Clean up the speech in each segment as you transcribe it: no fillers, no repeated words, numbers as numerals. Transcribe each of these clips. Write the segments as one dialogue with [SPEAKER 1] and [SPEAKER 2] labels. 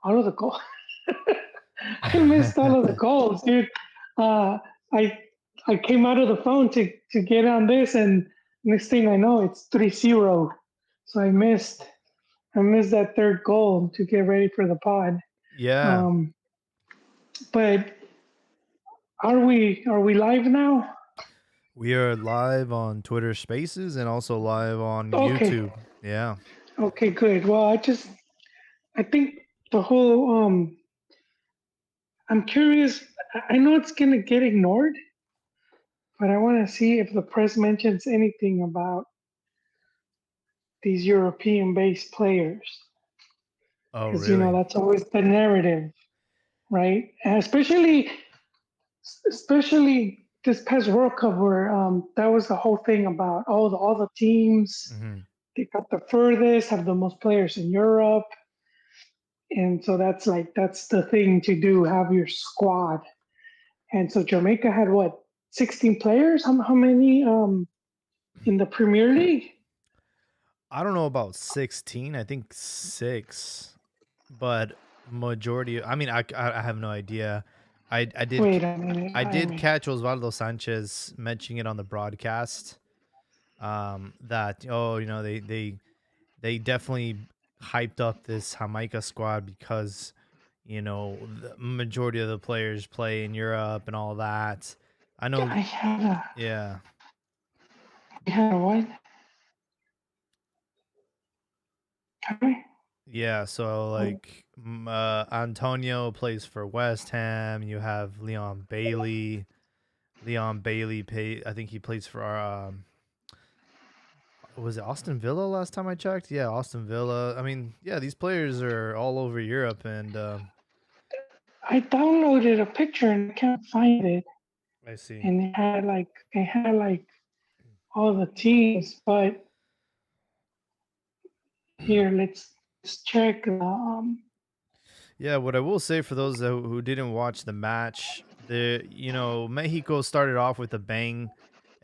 [SPEAKER 1] all of the goals. I missed all of the goals, dude. Uh, I I came out of the phone to get on this, and next thing I know, it's 3-0. So I missed that third goal to get ready for the pod.
[SPEAKER 2] Yeah,
[SPEAKER 1] Um, but are we live now?
[SPEAKER 2] we are live on Twitter Spaces and also live on
[SPEAKER 1] Okay,
[SPEAKER 2] YouTube. Yeah.
[SPEAKER 1] okay, good. Well, I think the whole I'm curious. I know it's gonna get ignored, but I want to see if the press mentions anything about these European-based players,
[SPEAKER 2] Oh,
[SPEAKER 1] because
[SPEAKER 2] really?
[SPEAKER 1] that's always the narrative, right? And especially this past World Cup, where that was the whole thing about all the teams.
[SPEAKER 2] Hmm.
[SPEAKER 1] They got the furthest, have the most players in Europe, and so that's the thing to do. Have your squad, and so Jamaica had what 16 players? How many in the Premier League?
[SPEAKER 2] I don't know about 16. I think 6, but majority. I mean, I have no idea. I did
[SPEAKER 1] Wait a minute.
[SPEAKER 2] I
[SPEAKER 1] I
[SPEAKER 2] did
[SPEAKER 1] mean,
[SPEAKER 2] catch Osvaldo Sanchez mentioning it on the broadcast. That they definitely hyped up this Jamaica squad because the majority of the players play in Europe and all that. I know.
[SPEAKER 1] I had a
[SPEAKER 2] Yeah.
[SPEAKER 1] I had a what? Sorry?
[SPEAKER 2] Yeah, so
[SPEAKER 1] Oh,
[SPEAKER 2] like Antonio plays for West Ham. You have Leon Bailey. Leon Bailey I think he plays for our was it Austin Villa last time I checked? Yeah, Austin Villa. I mean, yeah, these players are all over Europe and
[SPEAKER 1] I downloaded a picture and I can't find it,
[SPEAKER 2] I see.
[SPEAKER 1] and it had like all the teams, but here let's check.
[SPEAKER 2] Yeah, what I will say for those who didn't watch the match, Mexico started off with a bang.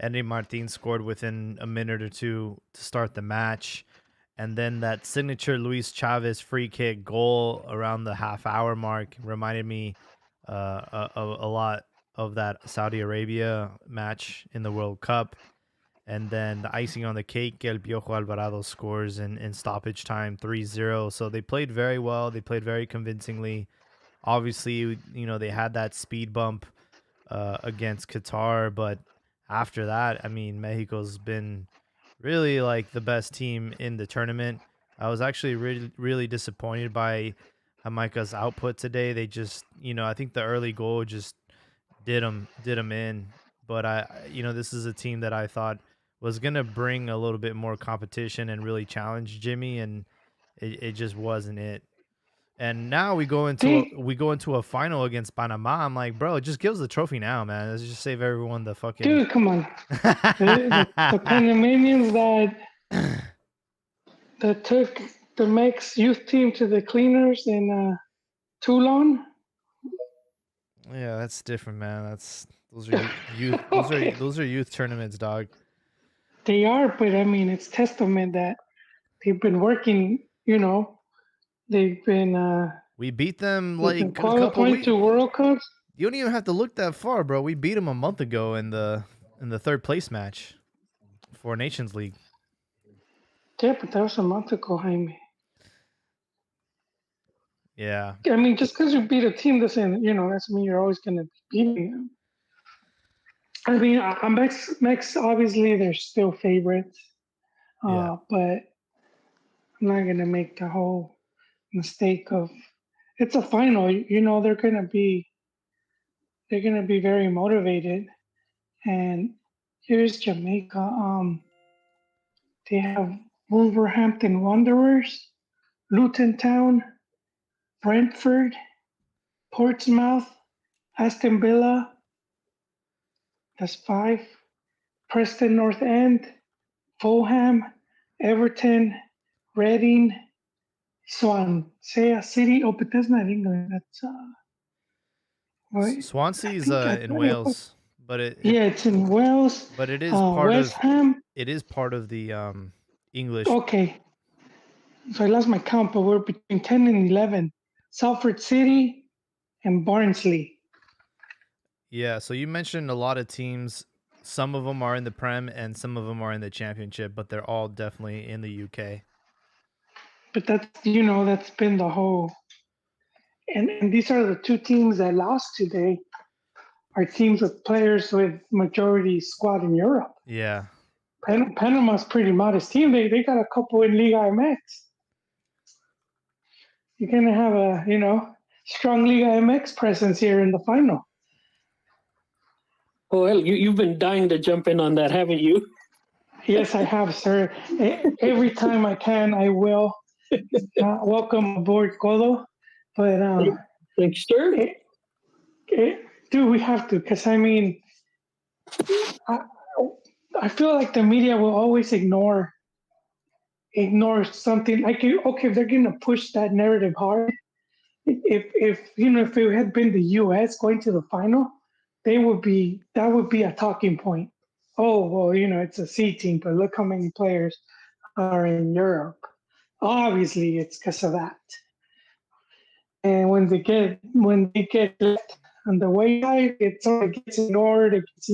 [SPEAKER 2] Eddie Martin scored within a minute or two to start the match. And then that signature Luis Chavez free kick goal around the half hour mark reminded me a lot of that Saudi Arabia match in the World Cup. And then the icing on the cake, El Piojo Alvarado scores in stoppage time 3-0. So they played very well. They played very convincingly. Obviously, they had that speed bump against Qatar. But after that, I mean, Mexico's been really like the best team in the tournament. I was actually really, really disappointed by Jamaica's output today. They just, I think the early goal just did them in. But this is a team that I thought was gonna bring a little bit more competition and really challenge Jimmy, and it just wasn't it. And now
[SPEAKER 1] They,
[SPEAKER 2] we go into a final against Panama. I'm like, bro, just give us the trophy now, man. Let's just save everyone the fucking.
[SPEAKER 1] dude, come on. The Panamanians that took the Mex youth team to the cleaners in Toulon.
[SPEAKER 2] Yeah, that's different, man. That's those are youth. Those are
[SPEAKER 1] Okay,
[SPEAKER 2] those are youth tournaments, dog.
[SPEAKER 1] they are, but I mean, it's testament that they've been working. They've been uh,
[SPEAKER 2] We beat them
[SPEAKER 1] they've been
[SPEAKER 2] like a couple
[SPEAKER 1] qualifying
[SPEAKER 2] weeks.
[SPEAKER 1] to World Cups.
[SPEAKER 2] You don't even have to look that far, bro. We beat them a month ago in the third place match for Nations League.
[SPEAKER 1] Yeah, but that was a month ago, Jaime.
[SPEAKER 2] Yeah,
[SPEAKER 1] I mean, just because you beat a team doesn't mean you're always going to be beating them. I mean, Mex obviously they're still favorites,
[SPEAKER 2] yeah,
[SPEAKER 1] but I'm not going to make the whole mistake of it's a final. They're gonna be very motivated. And here's Jamaica. They have Wolverhampton Wanderers, Luton Town, Brentford, Portsmouth, Aston Villa. That's five. Preston North End, Fulham, Everton, Reading, Swansea City. Oh, but that's not England. That's wait,
[SPEAKER 2] Swansea's
[SPEAKER 1] I
[SPEAKER 2] in
[SPEAKER 1] thought it was.
[SPEAKER 2] Wales, but
[SPEAKER 1] Yeah, it's in Wales.
[SPEAKER 2] it is part
[SPEAKER 1] West
[SPEAKER 2] of
[SPEAKER 1] Ham.
[SPEAKER 2] the English.
[SPEAKER 1] Okay, so I lost my count, but we're between 10 and 11. Salford City, and Barnsley.
[SPEAKER 2] Yeah, so you mentioned a lot of teams. Some of them are in the Prem and some of them are in the Championship, but they're all definitely in the UK.
[SPEAKER 1] But that's been the whole. And these are the two teams that lost today. Are teams with players with majority squad in Europe.
[SPEAKER 2] Yeah.
[SPEAKER 1] Panama's pretty modest team. They got a couple in Liga MX. You're gonna have a strong Liga MX presence here in the final.
[SPEAKER 3] Well, you've been dying to jump in on that, haven't you?
[SPEAKER 1] Yes, I have, sir. Every time I can, I will. Welcome aboard, Colo. But
[SPEAKER 3] thanks, sir.
[SPEAKER 1] Dude, we have to, because I mean, I feel like the media will always ignore something. Like, okay, if they're gonna push that narrative hard, if it had been the U.S. going to the final, that would be a talking point. Oh well, it's a C team, but look how many players are in Europe. Obviously, it's because of that. And when they get left on the way side, it sort of gets ignored. It gets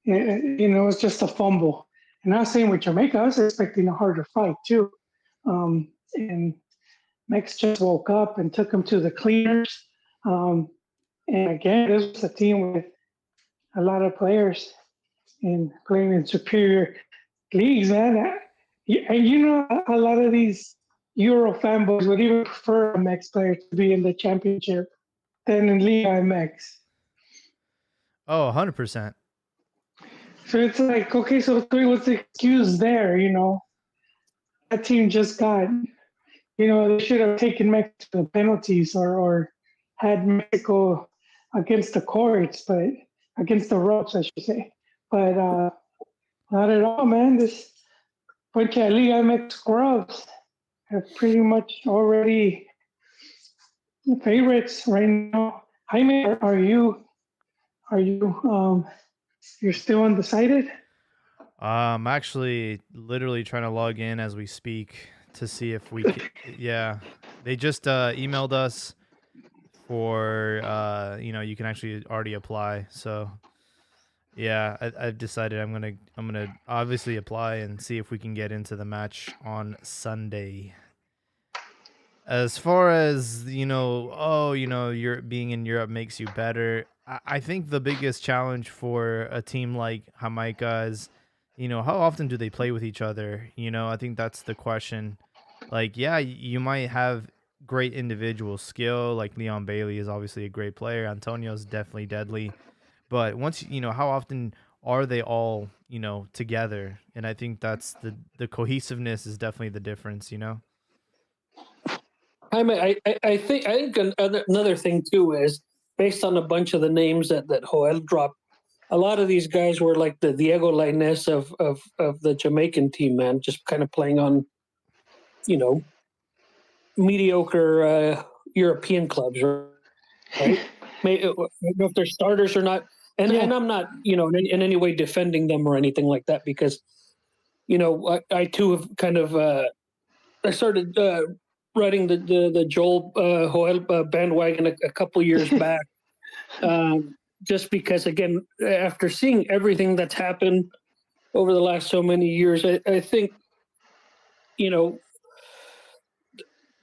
[SPEAKER 1] it's just a fumble. And I was saying with Jamaica, I was expecting a harder fight too. And Mex just woke up and took them to the cleaners. And again, this was a team with a lot of players and playing in superior leagues, man. And a lot of these Euro fanboys would even prefer a Mex player to be in the championship than in Liga MX.
[SPEAKER 2] Oh, 100%.
[SPEAKER 1] So it's like, okay, so what's the excuse there, That team just got, they should have taken Mexico penalties or had Mexico against the courts, but against the ropes, I should say. But not at all, man. This bunch of Liga MX scrubs are pretty much already favorites right now. Jaime, are you you're still undecided?
[SPEAKER 2] I'm actually literally trying to log in as we speak to see if we can. Yeah, they just emailed us for you can actually already apply. So yeah, I've decided I'm gonna obviously apply and see if we can get into the match on Sunday. As far as you're being in Europe makes you better. I think the biggest challenge for a team like Jamaica is, how often do they play with each other? I think that's the question. Like, yeah, you might have great individual skill. Like Leon Bailey is obviously a great player. Antonio's definitely deadly. But once how often are they all together? And I think that's the cohesiveness is definitely the difference.
[SPEAKER 3] I think another thing too is based on a bunch of the names that Joel dropped. A lot of these guys were like the Diego Lainez of the Jamaican team, man, just kind of playing on, mediocre European clubs, right? Maybe, I don't know if they're starters or not. And I'm not, in any way defending them or anything like that because, I too have kind of I started riding the Joel Joel bandwagon a couple years back, just because again after seeing everything that's happened over the last so many years, I think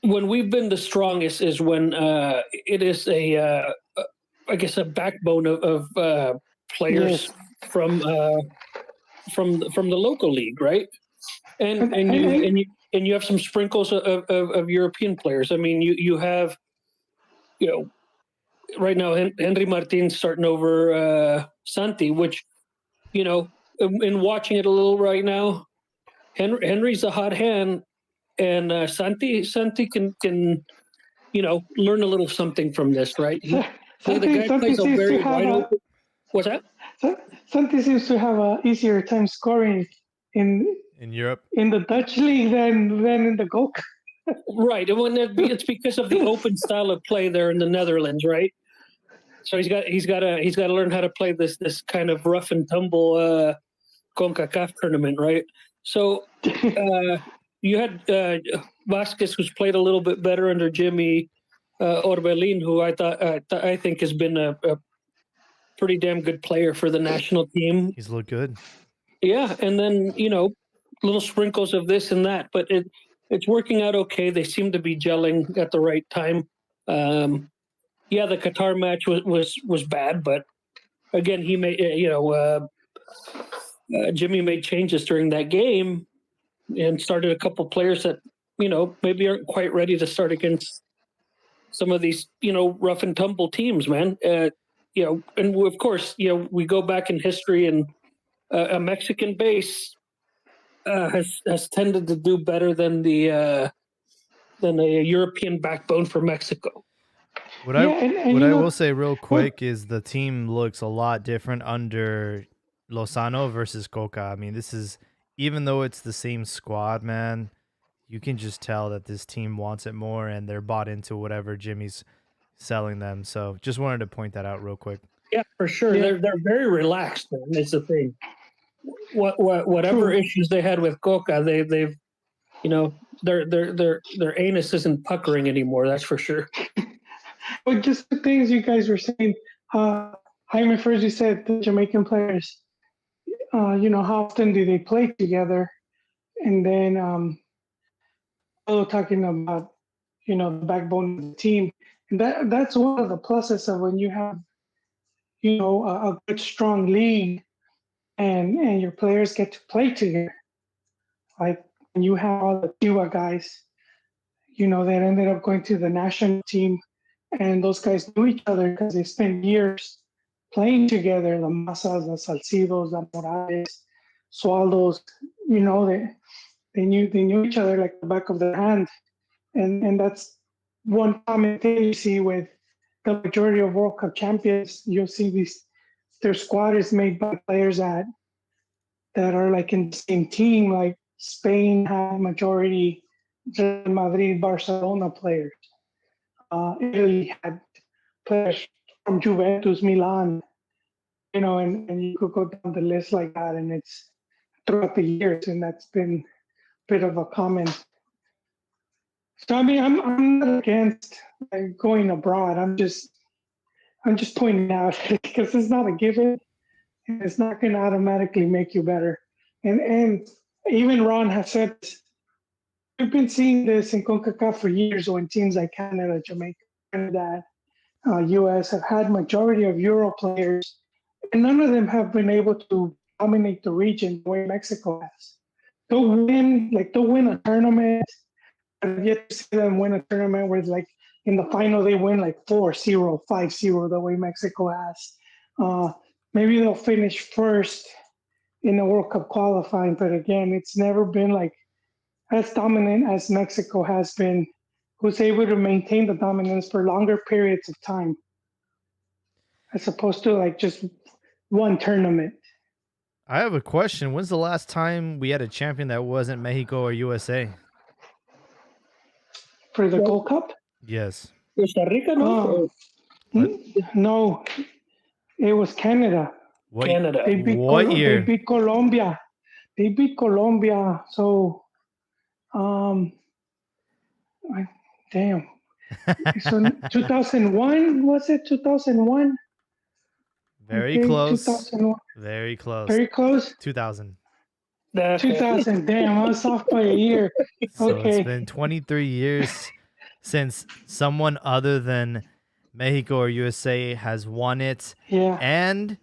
[SPEAKER 3] when we've been the strongest is when it is I guess a backbone of players from the local league, right? And you have some sprinkles of European players. I mean, you have right now Henry Martin's starting over Santi, which in watching it a little right now, Henry's a hot hand, and Santi can learn a little something from this, right? The guy plays a very wide open. What's that?
[SPEAKER 1] Santi seems to have a easier time scoring in
[SPEAKER 2] Europe,
[SPEAKER 1] in the Dutch league than in the Gold Cup.
[SPEAKER 3] Right, and it's because of the open style of play there in the Netherlands, right? So he's got to learn how to play this kind of rough and tumble CONCACAF tournament, right? So you had Vasquez, who's played a little bit better under Jimmy Orbelin, who I think has been a pretty damn good player for the national team.
[SPEAKER 2] He's looked good.
[SPEAKER 3] Yeah, and then little sprinkles of this and that, but it's working out okay. They seem to be gelling at the right time. Yeah, the Qatar match was bad, but again, he made Jimmy made changes during that game and started a couple players that maybe aren't quite ready to start against some of these rough and tumble teams, man. And of course we go back in history, and a Mexican base has tended to do better than a European backbone for Mexico.
[SPEAKER 2] What I will say real quick is the team looks a lot different under Lozano versus Coca. I mean, this is, even though it's the same squad, man, you can just tell that this team wants it more and they're bought into whatever Jimmy's selling them. So just wanted to point that out real quick.
[SPEAKER 3] Yeah, for sure. Yeah. They're very relaxed, man. It's the thing. Whatever issues they had with Coca, they've their anus isn't puckering anymore. That's for sure.
[SPEAKER 1] But just the things you guys were saying, Jaime, first you said the Jamaican players, how often do they play together? And then talking about, the backbone of the team. And that's one of the pluses of when you have, a good, strong league and your players get to play together. Like when you have all the Cuba guys, that ended up going to the national team, and those guys knew each other because they spent years playing together. The Masas, the Salcidos, the Morales, Sualdos, they knew each other like the back of their hand. And that's one common thing you see with the majority of World Cup champions. You'll see their squad is made by players that are like in the same team. Like Spain had majority Real Madrid, Barcelona players. Italy had players from Juventus, Milan, and you could go down the list like that, and it's throughout the years, and that's been a bit of a common. So I mean, I'm not against going abroad. I'm just pointing out because it's not a given, and it's not going to automatically make you better. And even Ron has said, we've been seeing this in CONCACAF for years when teams like Canada, Jamaica, Trinidad, U.S. have had majority of Euro players, and none of them have been able to dominate the region the way Mexico has. They'll win a tournament. I've yet to see them win a tournament where it's like in the final they win like 4-0, 5-0 the way Mexico has. Maybe they'll finish first in the World Cup qualifying, but again, it's never been like as dominant as Mexico has been, who's able to maintain the dominance for longer periods of time, as opposed to like just one tournament.
[SPEAKER 2] I have a question. When's the last time we had a champion that wasn't Mexico or USA?
[SPEAKER 1] For the Gold Cup?
[SPEAKER 2] Yes.
[SPEAKER 3] Costa Rica, no?
[SPEAKER 1] No, it was Canada.
[SPEAKER 3] Canada.
[SPEAKER 2] What year?
[SPEAKER 1] They beat Colombia. So, damn. So 2001, was it 2001?
[SPEAKER 2] Very close. 2001. Very close.
[SPEAKER 1] Very close.
[SPEAKER 2] 2000.
[SPEAKER 1] 2000. Damn, I was off by a year.
[SPEAKER 2] So
[SPEAKER 1] Okay.
[SPEAKER 2] It's been 23 years since someone other than Mexico or USA has won it.
[SPEAKER 1] Yeah.
[SPEAKER 2] And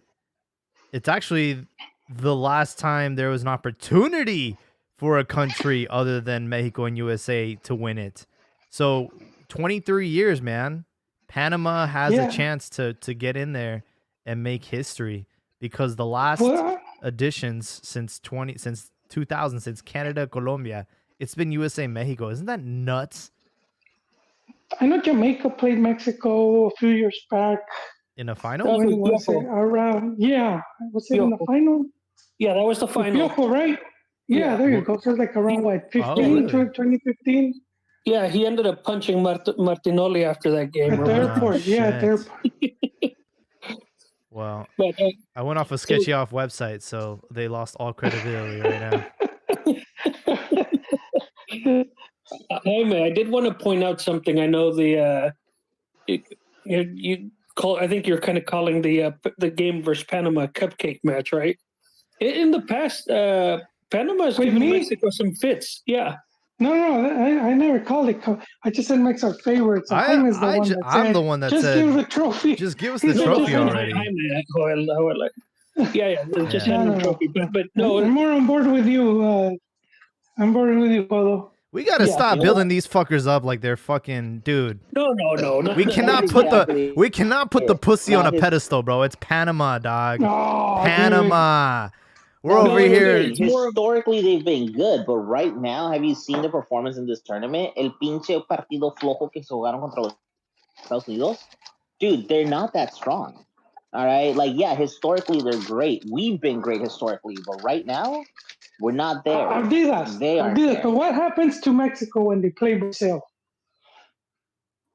[SPEAKER 2] it's actually the last time there was an opportunity for a country other than Mexico and USA to win it. So 23 years, man. Panama has a chance to get in there and make history, because the last editions since 2000, since Canada, Colombia, it's been USA, Mexico. Isn't that nuts?
[SPEAKER 1] I know Jamaica played Mexico a few years back.
[SPEAKER 2] In a final?
[SPEAKER 1] When was it? Around, was it in the final?
[SPEAKER 3] Yeah, that was the final.
[SPEAKER 1] Piojo, right? Yeah, there you go. So like around what, 2015?
[SPEAKER 3] Yeah, he ended up punching Martinoli after that game.
[SPEAKER 1] At the airport, at the airport.
[SPEAKER 2] Well, I went off a sketchy off website, so they lost all credibility right now.
[SPEAKER 3] Jaime, I did want to point out something. I know you call. I think you're kind of calling the game versus Panama cupcake match, right? In the past, Panama's
[SPEAKER 1] With
[SPEAKER 3] given
[SPEAKER 1] me?
[SPEAKER 3] Mexico some fits. Yeah.
[SPEAKER 1] No, I never called it. I just said Mexico favorites. Jaime's the one that
[SPEAKER 2] I'm
[SPEAKER 1] said,
[SPEAKER 2] the one that
[SPEAKER 1] just
[SPEAKER 2] said,
[SPEAKER 1] give the trophy.
[SPEAKER 2] just give us the
[SPEAKER 1] He's the
[SPEAKER 2] trophy
[SPEAKER 1] one-
[SPEAKER 2] already.
[SPEAKER 3] Jaime, Joel, yeah, just
[SPEAKER 2] Yeah.
[SPEAKER 3] hand the trophy. But no,
[SPEAKER 1] I'm more on board with you. I'm bored with you, Polo.
[SPEAKER 2] We gotta
[SPEAKER 3] Yeah,
[SPEAKER 2] stop
[SPEAKER 3] yeah.
[SPEAKER 2] building these fuckers up like they're fucking dude.
[SPEAKER 3] no.
[SPEAKER 2] We cannot put
[SPEAKER 4] exactly
[SPEAKER 2] the pussy on a
[SPEAKER 4] Not his-
[SPEAKER 2] pedestal, bro. It's Panama, dog.
[SPEAKER 1] Oh,
[SPEAKER 2] Panama. We're
[SPEAKER 4] No,
[SPEAKER 2] over
[SPEAKER 3] no,
[SPEAKER 2] here.
[SPEAKER 3] it's more of-
[SPEAKER 4] Historically, they've been good, but right now, have you seen the performance in this tournament? El pinche partido flojo que se jugaron contra los Estados Unidos? Dude, they're not that strong. All right? Like, yeah, historically, they're great. We've been great historically, but right now, we're not there.
[SPEAKER 1] Ardidas.
[SPEAKER 4] They aren't
[SPEAKER 1] Ardidas.
[SPEAKER 4] there.
[SPEAKER 1] But what happens to Mexico when they play Brazil?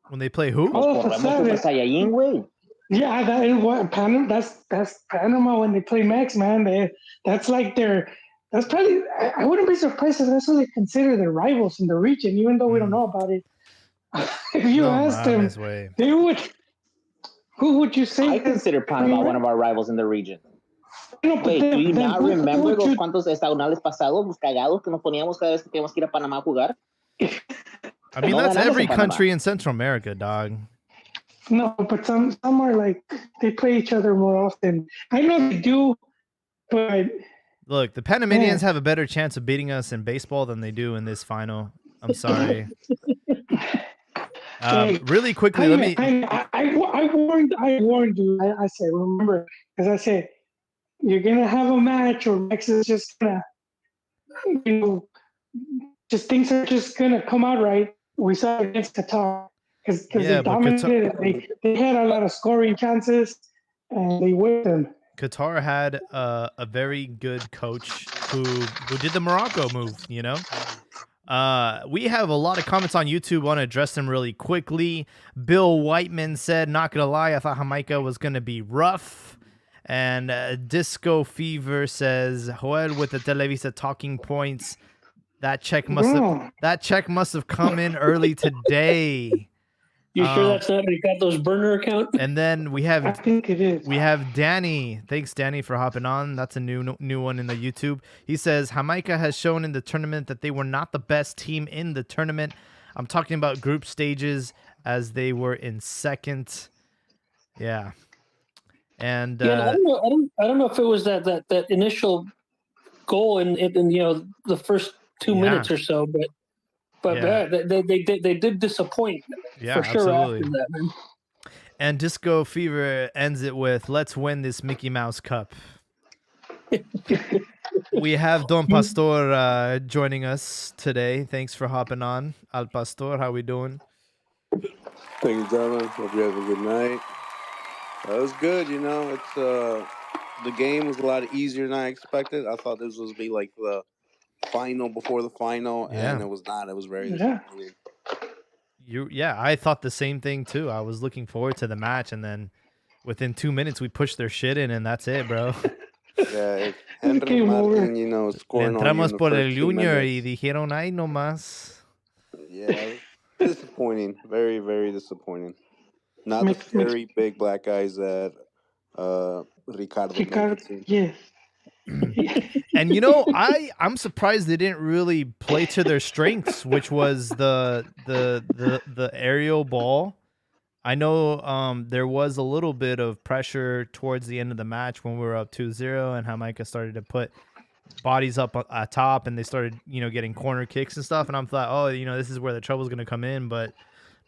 [SPEAKER 2] When they play who?
[SPEAKER 1] Oh,
[SPEAKER 4] Corremos
[SPEAKER 1] Super
[SPEAKER 4] Super Saiyajin, güey.
[SPEAKER 1] Yeah, that is what Panama. That's Panama when they play Mex, man. That's like their. That's probably. I wouldn't be surprised if that's what they consider their rivals in the region, even though we don't know about it. If you
[SPEAKER 2] No
[SPEAKER 1] asked them,
[SPEAKER 2] mames, güey.
[SPEAKER 1] they would. Who would you say?
[SPEAKER 4] I consider Panama one of our rivals in the region.
[SPEAKER 1] No, but
[SPEAKER 4] Wait, do you
[SPEAKER 1] then
[SPEAKER 4] not
[SPEAKER 1] who
[SPEAKER 4] remember
[SPEAKER 1] would
[SPEAKER 4] los
[SPEAKER 1] you-
[SPEAKER 4] cuantos estacionales pasados, los cagados que nos poníamos cada vez que teníamos que ir a Panamá a jugar?
[SPEAKER 2] I mean,
[SPEAKER 4] No
[SPEAKER 2] that's
[SPEAKER 4] ganamos
[SPEAKER 2] every
[SPEAKER 4] en Panama.
[SPEAKER 2] country in Central America, dog.
[SPEAKER 1] No, but some are like they play each other more often. I know they do, but
[SPEAKER 2] Look, the Panamanians
[SPEAKER 1] Yeah.
[SPEAKER 2] have a better chance of beating us in baseball than they do in this final. I'm sorry.
[SPEAKER 1] Hey,
[SPEAKER 2] Really quickly, let me.
[SPEAKER 1] I warned you. I said, remember, because I said you're gonna have a match, or Mex is just gonna, just things are just gonna come out right. We saw it against Qatar because
[SPEAKER 2] Yeah,
[SPEAKER 1] they
[SPEAKER 2] but Qatar-
[SPEAKER 1] dominated. They had a lot of scoring chances, and they whipped them.
[SPEAKER 2] Qatar had a very good coach who did the Morocco move, you know? We have a lot of comments on YouTube. Want to address them really quickly. Bill Whiteman said, not gonna lie, I thought Jamaica was gonna be rough. And Disco Fever says, Joel with the Televisa talking points. That check must have come in early today.
[SPEAKER 3] You sure that's not Ricardo's burner account?
[SPEAKER 2] And then we
[SPEAKER 1] I
[SPEAKER 2] have
[SPEAKER 1] think it is.
[SPEAKER 2] Danny. Thanks, Danny, for hopping on. That's a new one in the YouTube. He says Jamaica has shown in the tournament that they were not the best team in the tournament. I'm talking about group stages, as they were in second. Yeah, and
[SPEAKER 3] Yeah, I don't know if it was that initial goal in the first 2 minutes or so, but
[SPEAKER 2] Yeah.
[SPEAKER 3] they did disappoint
[SPEAKER 2] yeah,
[SPEAKER 3] for sure
[SPEAKER 2] absolutely.
[SPEAKER 3] after that, man.
[SPEAKER 2] And Disco Fever ends it with, "Let's win this Mickey Mouse Cup." We have Don Pastor joining us today. Thanks for hopping on. Al Pastor, how we doing?
[SPEAKER 5] Thank you, gentlemen. Hope you have a good night. It was good, you know. It's the game was a lot easier than I expected. I thought this was be like the final before the final, and
[SPEAKER 2] Yeah.
[SPEAKER 5] it was not. It was very
[SPEAKER 1] Yeah.
[SPEAKER 5] disappointing.
[SPEAKER 2] I thought the same thing too. I was looking forward to the match, and then within 2 minutes we pushed their shit in, and that's it, bro.
[SPEAKER 5] Yeah, it's Henry
[SPEAKER 1] Game over.
[SPEAKER 5] Martin, you know, scoring on you in
[SPEAKER 2] Entramos
[SPEAKER 5] the
[SPEAKER 2] por el
[SPEAKER 5] first 2
[SPEAKER 2] Junior y
[SPEAKER 5] minutes.
[SPEAKER 2] dijeron, ay, no más.
[SPEAKER 5] Yeah, it was disappointing. Very, very disappointing. Not the
[SPEAKER 1] Makes-
[SPEAKER 5] scary big black guys that Ricardo made
[SPEAKER 1] Ricardo,
[SPEAKER 5] it seem.
[SPEAKER 1] yes.
[SPEAKER 2] And you know, I'm surprised they didn't really play to their strengths, which was the aerial ball. I know there was a little bit of pressure towards the end of the match when we were up 2-0 and Jamaica started to put bodies up at top and they started, getting corner kicks and stuff. And I'm thought, oh, this is where the trouble's going to come in. But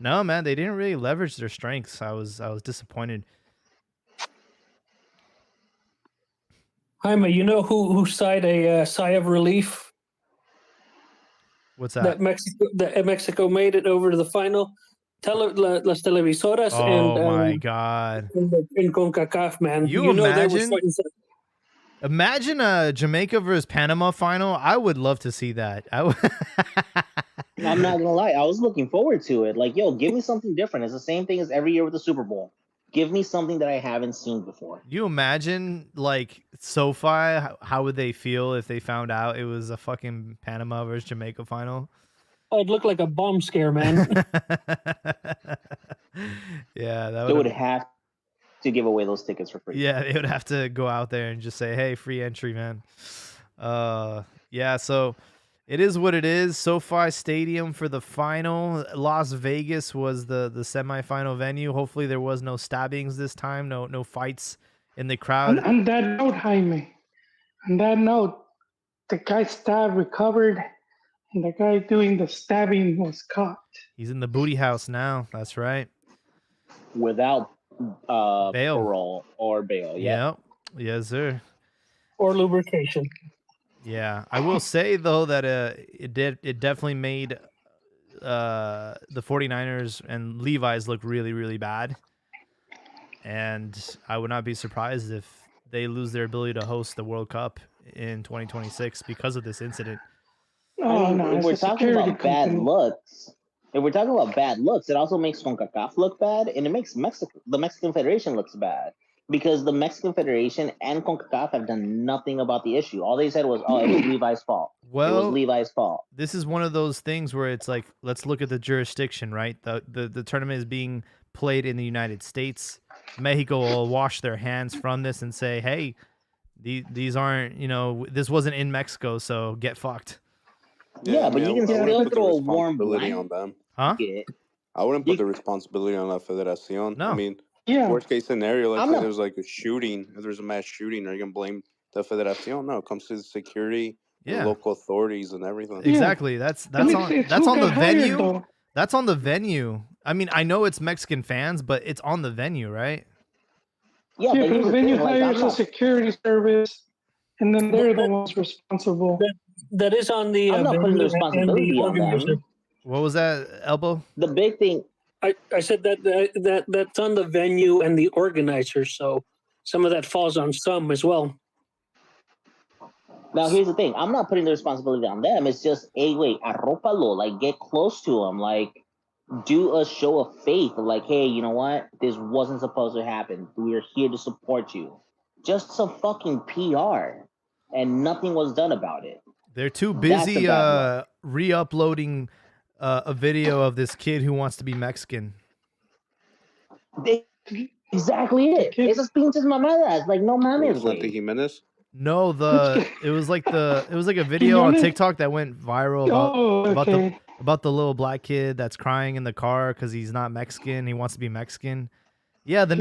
[SPEAKER 2] no, man, they didn't really leverage their strengths. I was disappointed.
[SPEAKER 3] Jaime, you know who sighed a sigh of relief
[SPEAKER 2] What's
[SPEAKER 3] that Mexico made it over to the final? Las televisoras
[SPEAKER 2] Oh
[SPEAKER 3] and
[SPEAKER 2] my God.
[SPEAKER 3] in CONCACAF, man.
[SPEAKER 2] You
[SPEAKER 3] They were
[SPEAKER 2] imagine?
[SPEAKER 3] fighting some-
[SPEAKER 2] Imagine a Jamaica versus Panama final. I would love to see that.
[SPEAKER 4] I'm not gonna lie, I was looking forward to it. Like, yo, give me something different. It's the same thing as every year with the Super Bowl. Give me something that I haven't seen before.
[SPEAKER 2] You imagine, like, SoFi, how would they feel if they found out it was a fucking Panama versus Jamaica final?
[SPEAKER 3] It'd look like a bomb scare, man.
[SPEAKER 2] Yeah, that
[SPEAKER 4] They
[SPEAKER 2] would
[SPEAKER 4] would have to give away those tickets for free.
[SPEAKER 2] Yeah, they would have to go out there and just say, "Hey, free entry, man." Yeah, so it is what it is. SoFi Stadium for the final. Las Vegas was the semifinal venue. Hopefully there was no stabbings this time, no fights in the crowd.
[SPEAKER 1] On that note, Jaime, on that note, the guy stabbed recovered, and the guy doing the stabbing was caught.
[SPEAKER 2] He's in the booty house now. That's right.
[SPEAKER 4] Without
[SPEAKER 2] Bail.
[SPEAKER 4] parole or bail. Yeah.
[SPEAKER 2] Yep. Yes, sir.
[SPEAKER 3] Or lubrication.
[SPEAKER 2] Yeah, I will say though that it definitely made the 49ers and Levi's look really, really bad. And I would not be surprised if they lose their ability to host the World Cup in 2026 because of this incident.
[SPEAKER 1] Oh,
[SPEAKER 4] I mean,
[SPEAKER 1] no,
[SPEAKER 4] if
[SPEAKER 1] it's
[SPEAKER 4] we're
[SPEAKER 1] a
[SPEAKER 4] talking
[SPEAKER 1] security
[SPEAKER 4] about bad
[SPEAKER 1] company.
[SPEAKER 4] looks, it also makes CONCACAF look bad, and it makes the Mexican Federation looks bad because the Mexican Federation and CONCACAF have done nothing about the issue. All they said was, "Oh, it was Levi's fault." It was
[SPEAKER 2] Well,
[SPEAKER 4] Levi's fault.
[SPEAKER 2] this is one of those things where it's like, let's look at the jurisdiction, right? The tournament is being played in the United States. Mexico will wash their hands from this and say, hey, these aren't, this wasn't in Mexico, so get fucked.
[SPEAKER 4] Yeah, but you can
[SPEAKER 5] I
[SPEAKER 4] still
[SPEAKER 5] wouldn't put the
[SPEAKER 4] throw a warm
[SPEAKER 5] responsibility on them.
[SPEAKER 2] Huh?
[SPEAKER 5] I wouldn't put the responsibility on La Federación.
[SPEAKER 2] No.
[SPEAKER 5] I mean,
[SPEAKER 1] Yeah,
[SPEAKER 5] worst case scenario, let's
[SPEAKER 4] I'm
[SPEAKER 5] say
[SPEAKER 4] not-
[SPEAKER 5] there's like a shooting. If there's a mass shooting, are you gonna blame the Federación? No, it comes to the security,
[SPEAKER 2] Yeah.
[SPEAKER 5] and local authorities, and everything.
[SPEAKER 2] Exactly. That's
[SPEAKER 1] And
[SPEAKER 2] on
[SPEAKER 1] it's
[SPEAKER 2] that's
[SPEAKER 1] who
[SPEAKER 2] on the
[SPEAKER 1] got hired,
[SPEAKER 2] venue.
[SPEAKER 1] though.
[SPEAKER 2] That's on the venue. I mean, I know it's Mexican fans, but it's on the venue, right?
[SPEAKER 4] Yeah,
[SPEAKER 1] Yeah,
[SPEAKER 4] but here's
[SPEAKER 1] because
[SPEAKER 4] the
[SPEAKER 1] then you
[SPEAKER 4] thing, like,
[SPEAKER 1] hire
[SPEAKER 4] I'm
[SPEAKER 1] a
[SPEAKER 4] not-
[SPEAKER 1] security service, and then they're the ones responsible.
[SPEAKER 3] That is on the
[SPEAKER 4] I'm not putting
[SPEAKER 3] venue
[SPEAKER 4] the
[SPEAKER 3] and
[SPEAKER 4] responsibility
[SPEAKER 3] the
[SPEAKER 4] on
[SPEAKER 3] organizer.
[SPEAKER 4] them.
[SPEAKER 2] What was that, Elbow?
[SPEAKER 4] The big thing,
[SPEAKER 3] I said that's on the venue and the organizer, so some of that falls on some as well.
[SPEAKER 4] now here's the thing, I'm not putting the responsibility on them. It's just, hey, wait, arrópalo, like, get close to them, like, do a show of faith, like, hey, you know what? This wasn't supposed to happen. We are here to support you. Just some fucking PR, and nothing was done about it.
[SPEAKER 2] They're too
[SPEAKER 4] That's
[SPEAKER 2] busy
[SPEAKER 4] a bad
[SPEAKER 2] re-uploading a video of this kid who wants to be Mexican.
[SPEAKER 4] Exactly it. Esas pinches mamadas, like, no mames,
[SPEAKER 5] Santi
[SPEAKER 4] güey.
[SPEAKER 5] Jimenez.
[SPEAKER 2] No, it was like a video on
[SPEAKER 1] Quiñones?
[SPEAKER 2] TikTok that went viral
[SPEAKER 1] Oh,
[SPEAKER 2] about the little black kid that's crying in the car because he's not Mexican. He wants to be Mexican. Yeah, the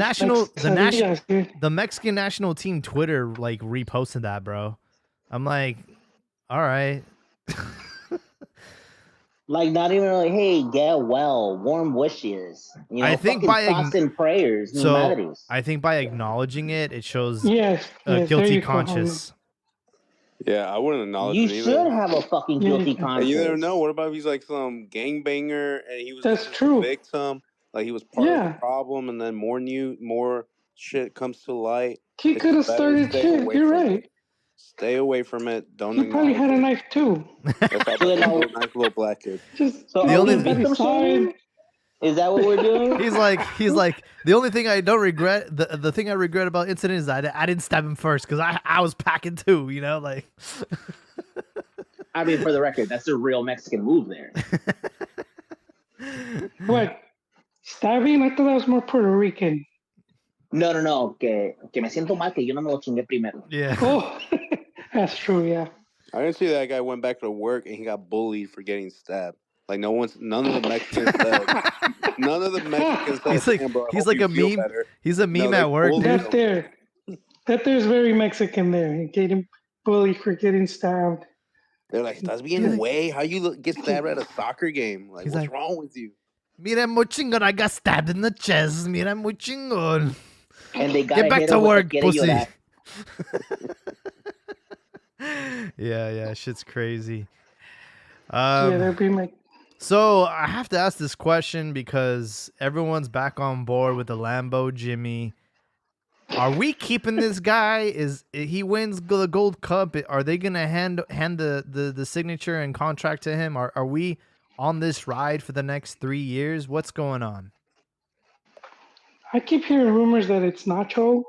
[SPEAKER 2] Mexican national team Twitter like reposted that, bro. I'm like, all right.
[SPEAKER 4] Like, not even like, hey, get well, warm wishes. You know,
[SPEAKER 2] I think
[SPEAKER 4] fucking
[SPEAKER 2] by
[SPEAKER 4] thoughts and prayers. ni
[SPEAKER 2] So
[SPEAKER 4] madres.
[SPEAKER 2] I think by acknowledging it, it shows
[SPEAKER 1] yes, there
[SPEAKER 2] guilty
[SPEAKER 1] you go,
[SPEAKER 2] conscience.
[SPEAKER 5] Yeah, I wouldn't acknowledge
[SPEAKER 4] You
[SPEAKER 5] it either.
[SPEAKER 4] should have a fucking
[SPEAKER 1] Yeah,
[SPEAKER 4] guilty
[SPEAKER 1] you can.
[SPEAKER 5] And
[SPEAKER 4] conscience.
[SPEAKER 5] you never know. What about if he's like some gangbanger and he was
[SPEAKER 1] That's
[SPEAKER 5] just
[SPEAKER 1] true.
[SPEAKER 5] a victim? Like he was part of
[SPEAKER 1] Yeah.
[SPEAKER 5] the problem, and then more shit comes to light.
[SPEAKER 1] He
[SPEAKER 5] It's
[SPEAKER 1] could have
[SPEAKER 5] better
[SPEAKER 1] started
[SPEAKER 5] stay
[SPEAKER 1] shit.
[SPEAKER 5] away
[SPEAKER 1] You're
[SPEAKER 5] from
[SPEAKER 1] right.
[SPEAKER 5] it. Stay away from it. Don't
[SPEAKER 1] He probably had a
[SPEAKER 5] acknowledge
[SPEAKER 1] knife too.
[SPEAKER 5] it. That's how
[SPEAKER 4] So then
[SPEAKER 5] that
[SPEAKER 4] I'll-
[SPEAKER 5] nice little black kid.
[SPEAKER 1] Just
[SPEAKER 4] So
[SPEAKER 2] The
[SPEAKER 4] are
[SPEAKER 2] only
[SPEAKER 4] we
[SPEAKER 2] thing-
[SPEAKER 4] victim shaming? Is that what we're doing?
[SPEAKER 2] He's like the only thing I don't regret the thing I regret about incident is that I didn't stab him first because I was packing too, like.
[SPEAKER 4] I mean, for the record, that's a real Mexican move there.
[SPEAKER 1] what? Stabbing? I thought that was more Puerto Rican.
[SPEAKER 4] No, que me siento mal que yo no me lo chingué primero.
[SPEAKER 2] Yeah.
[SPEAKER 1] Oh, that's true. Yeah.
[SPEAKER 5] I didn't see that guy went back to work and he got bullied for getting stabbed. Like none of the Mexicans said. None of the Mexicans said.
[SPEAKER 2] He's like-
[SPEAKER 5] "Damn, bro, I
[SPEAKER 2] he's
[SPEAKER 5] hope
[SPEAKER 2] like
[SPEAKER 5] you
[SPEAKER 2] a
[SPEAKER 5] feel
[SPEAKER 2] meme.
[SPEAKER 5] better."
[SPEAKER 2] He's a meme
[SPEAKER 5] they
[SPEAKER 2] at work,
[SPEAKER 5] bullied
[SPEAKER 2] dude.
[SPEAKER 5] him.
[SPEAKER 1] That there's very Mexican there. Getting bullied for getting stabbed.
[SPEAKER 5] They're like, "That's
[SPEAKER 2] He's
[SPEAKER 5] being
[SPEAKER 2] like-
[SPEAKER 5] way. How you get stabbed at a soccer game? Like,
[SPEAKER 2] He's
[SPEAKER 5] what's
[SPEAKER 2] like-
[SPEAKER 5] wrong with you?"
[SPEAKER 2] Mira muy chingón, I got stabbed in the chest. Mira muy chingón.
[SPEAKER 4] And they got
[SPEAKER 2] Get back to work, pussy.
[SPEAKER 4] Llorar.
[SPEAKER 2] Yeah, shit's crazy.
[SPEAKER 1] Yeah, they're being like,
[SPEAKER 2] So I have to ask this question because everyone's back on board with the Lambo Jimmy. Are we keeping this guy? Is he wins the Gold Cup? Are they gonna hand the signature and contract to him? Are we on this ride for the next 3 years? What's going on?
[SPEAKER 1] I keep hearing rumors that it's Nacho,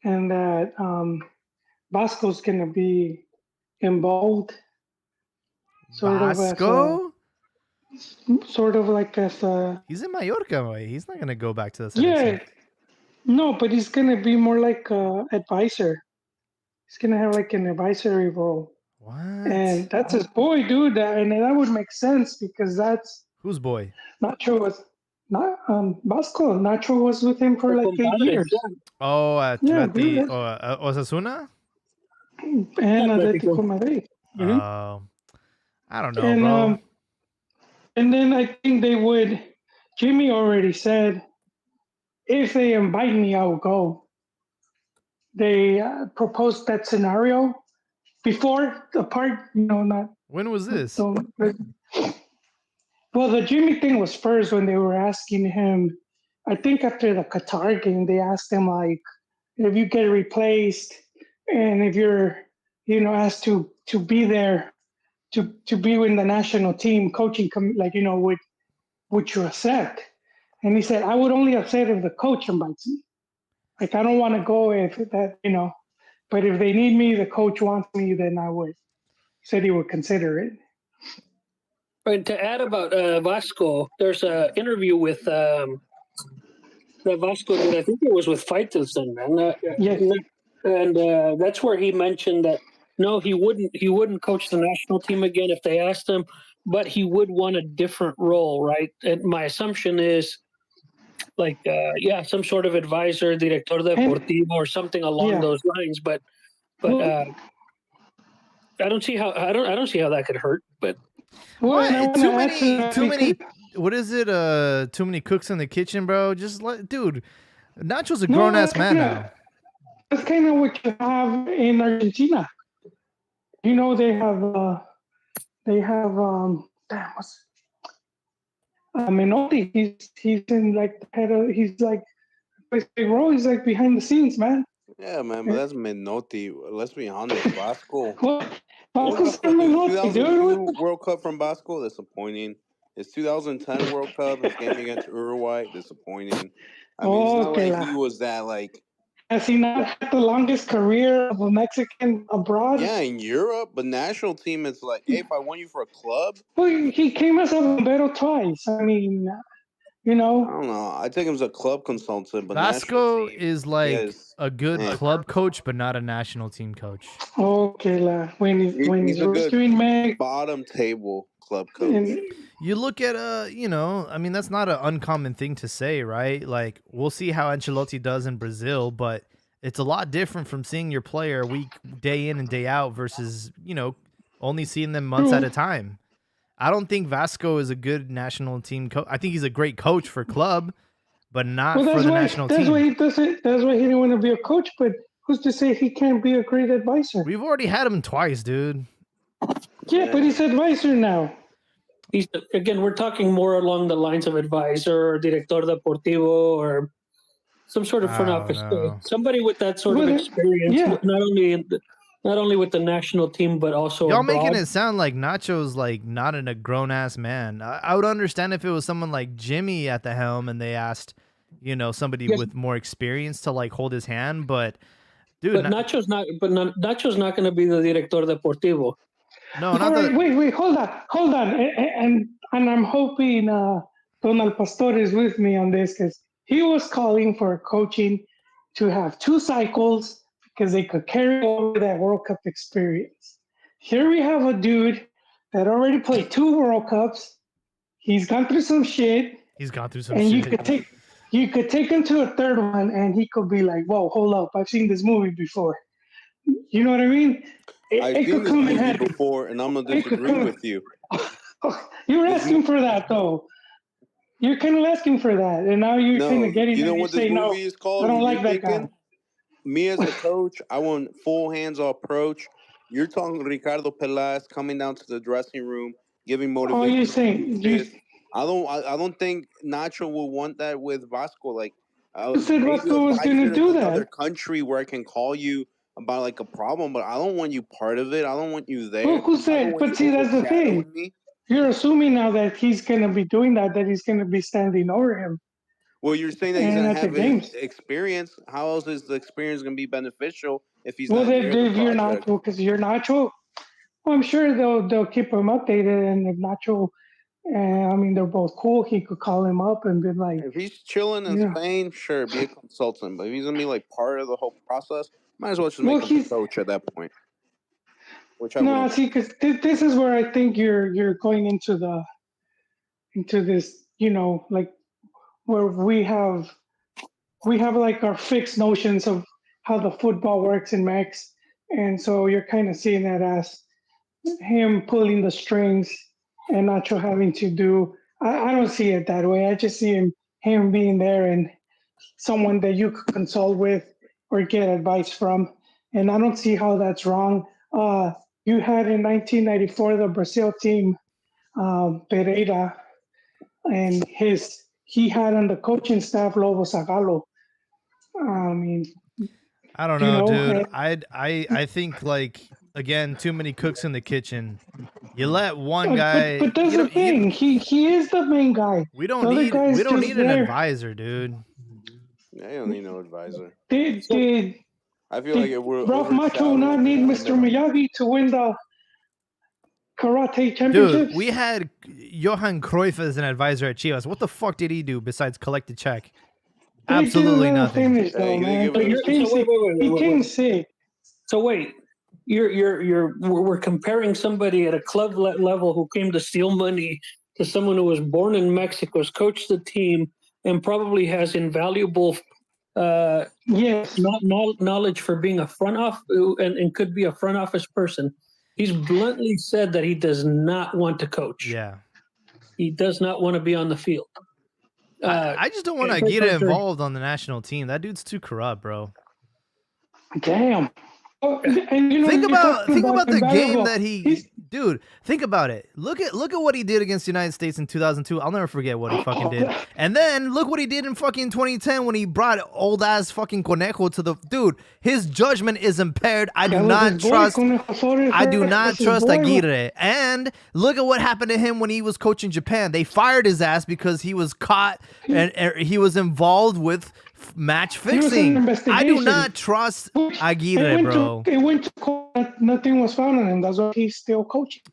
[SPEAKER 1] and that Vasco's gonna be involved. Sort of as
[SPEAKER 2] Vasco?
[SPEAKER 1] sort of like as a
[SPEAKER 2] He's in Mallorca, boy. He's not gonna go back to the
[SPEAKER 1] yeah.
[SPEAKER 2] selección.
[SPEAKER 1] No, but he's gonna be more like a advisor. He's gonna have like an advisory role,
[SPEAKER 2] What?
[SPEAKER 1] and that's his boy, dude. And that would make sense because that's
[SPEAKER 2] Whose boy?
[SPEAKER 1] Nacho was not Vasco. Nacho was with him for like 8
[SPEAKER 3] Compadres,
[SPEAKER 1] years.
[SPEAKER 3] yeah.
[SPEAKER 2] Oh,
[SPEAKER 1] Yeah,
[SPEAKER 2] Atleti.
[SPEAKER 1] dude.
[SPEAKER 2] Osasuna?
[SPEAKER 1] And
[SPEAKER 3] Atletico.
[SPEAKER 1] Atletico Madrid.
[SPEAKER 2] Oh, I don't know,
[SPEAKER 1] And
[SPEAKER 2] bro.
[SPEAKER 1] and then I think they would. Jimmy already said, if they invite me, I will go. They proposed that scenario before the part, not
[SPEAKER 2] When was this?
[SPEAKER 1] don't. Well, the Jimmy thing was first when they were asking him. I think after the Qatar game, they asked him like, if you get replaced, and if you're, asked to be there, to be in the national team coaching, would you accept? And he said, I would only accept if the coach invites me. Like, I don't want to go if that, but if they need me, the coach wants me, then I would. He said he would consider it.
[SPEAKER 3] But to add about Vasco, there's an interview with that Vasco did. I think it was with Faitelson, man.
[SPEAKER 1] Yes.
[SPEAKER 3] And that's where he mentioned that no, he wouldn't coach the national team again if they asked him, but he would want a different role, right? And my assumption is like some sort of advisor, director deportivo, or something along those lines. But I don't see how I don't see how that could hurt. But
[SPEAKER 2] what? Too many. What is it? Too many cooks in the kitchen, bro. Just dude. Nacho's a grown ass man now.
[SPEAKER 1] That's kind of what you have in Argentina. They have what's Menotti. He's in like the head of. He's like big role. He's like behind the scenes, man.
[SPEAKER 5] Yeah, man, but that's Menotti. Let's be honest, Vasco.
[SPEAKER 1] Vasco's Menotti,
[SPEAKER 5] 2002 World Cup from Vasco, disappointing. His 2010 World Cup, his game against Uruguay, disappointing. I mean, it's not like he was that like.
[SPEAKER 1] Has he not had the longest career of a Mexican abroad?
[SPEAKER 5] Yeah, in Europe, but national team, it's like, hey, if I want you for a club.
[SPEAKER 1] Well, he came as a bombero twice. I mean,
[SPEAKER 5] I don't know. I think him as a club consultant, but
[SPEAKER 2] Vasco is like a good club coach, but not a national team coach.
[SPEAKER 1] Okay, when he's
[SPEAKER 5] a
[SPEAKER 1] rescuing Meg,
[SPEAKER 5] bottom table club coach.
[SPEAKER 2] You look at I mean, that's not an uncommon thing to say, right? Like, we'll see how Ancelotti does in Brazil, but it's a lot different from seeing your player day in and day out versus only seeing them months at a time. I don't think Vasco is a good national team coach. I think he's a great coach for club, but not for the national team.
[SPEAKER 1] That's why he does it. That's why he didn't want to be a coach. But who's to say he can't be a great advisor?
[SPEAKER 2] We've already had him twice, dude.
[SPEAKER 1] Yeah, but he's advisor now.
[SPEAKER 3] We're talking more along the lines of advisor or director deportivo or some sort of front office. Somebody with that sort of experience, not only with the national team, but also
[SPEAKER 2] y'all
[SPEAKER 3] abroad.
[SPEAKER 2] making it sound like Nacho's like not a grown ass man. I would understand if it was someone like Jimmy at the helm and they asked, somebody with more experience to like hold his hand. But dude,
[SPEAKER 3] Nacho's not. But Nacho's not going to be the director deportivo.
[SPEAKER 2] No, not the.
[SPEAKER 1] Wait, hold on, and I'm hoping Donald Pastor is with me on this because he was calling for coaching to have 2 cycles because they could carry over that World Cup experience. Here we have a dude that already played 2 World Cups. He's gone through some shit. And you could take him to a 3rd one, and he could be like, "Whoa, hold up! I've seen this movie before." You know what I mean?
[SPEAKER 5] I've seen this movie before, and I'm gonna disagree with you.
[SPEAKER 1] You're asking for that, though. You're kind of asking for that, and now you're kind of getting.
[SPEAKER 5] You know what this movie is called?
[SPEAKER 1] I don't like that guy.
[SPEAKER 5] Me as a coach, I want full hands-on approach. You're talking Ricardo Peláez coming down to the dressing room, giving motivation.
[SPEAKER 1] Oh, you're saying
[SPEAKER 5] I don't think Nacho will want that with Vasco. Like,
[SPEAKER 1] who said Vasco was going to do that?
[SPEAKER 5] Another country where I can call you about like a problem, but I don't want you part of it. I don't want you there.
[SPEAKER 1] Well, who said? But see, that's the thing. You're assuming now that he's going to be doing that he's going to be standing over him.
[SPEAKER 5] Well, you're saying that he's going to have experience. How else is the experience going to be beneficial if he's not there?
[SPEAKER 1] Well, if you're Nacho, because you're Nacho, well, I'm sure they'll keep him updated, and if Nacho And I mean, they're both cool. He could call him up and be like,
[SPEAKER 5] If he's chilling in
[SPEAKER 1] Yeah.
[SPEAKER 5] Spain, sure, be a consultant. But if he's gonna be like part of the whole process, might as well just
[SPEAKER 1] Well,
[SPEAKER 5] make him a
[SPEAKER 1] he's
[SPEAKER 5] coach at that point. Which I
[SPEAKER 1] no,
[SPEAKER 5] wouldn't.
[SPEAKER 1] see, because this is where I think you're going into this, like where we have like our fixed notions of how the football works in Mex, and so you're kind of seeing that as him pulling the strings and Nacho having to do. I don't see it that way. I just see him being there and someone that you could consult with or get advice from, and I don't see how that's wrong. You had in 1994 the Brazil team, Pereira, and he had on the coaching staff Lobo Zagallo. I mean,
[SPEAKER 2] I don't know, dude. I think like again, too many cooks in the kitchen. You let one guy.
[SPEAKER 1] but that's the thing. He is the main guy.
[SPEAKER 2] We don't
[SPEAKER 1] The other
[SPEAKER 2] need
[SPEAKER 1] guy's just
[SPEAKER 2] an
[SPEAKER 1] there.
[SPEAKER 2] advisor, dude.
[SPEAKER 5] Yeah, you don't need no advisor.
[SPEAKER 1] Did
[SPEAKER 5] I feel like it would
[SPEAKER 1] Ralph Macho not need Mr. Miyagi to win the karate championship?
[SPEAKER 2] Dude, we had Johan Cruyff as an advisor at Chivas. What the fuck did he do besides collect the check? Absolutely nothing.
[SPEAKER 1] Finish, though, man. He came sick.
[SPEAKER 3] So wait, we're comparing somebody at a club level who came to steal money to someone who was born in Mexico, has coached the team, and probably has invaluable knowledge for being a front office and could be a front office person. He's bluntly said that he does not want to coach.
[SPEAKER 2] Yeah.
[SPEAKER 3] He does not want to be on the field.
[SPEAKER 2] I just don't want to get involved on the national team. That dude's too corrupt, bro.
[SPEAKER 1] Damn. And,
[SPEAKER 2] think about the game that dude. Think about it. Look at what he did against the United States in 2002. I'll never forget what he fucking did. And then look what he did in fucking 2010 when he brought old ass fucking Conejo to the dude. His judgment is impaired. I do not trust Aguirre. And look at what happened to him when he was coaching Japan. They fired his ass because he was caught and he was involved with match fixing. I do not trust Aguirre, bro.
[SPEAKER 1] It went to court. Nothing was found on him. That's why he's still coaching.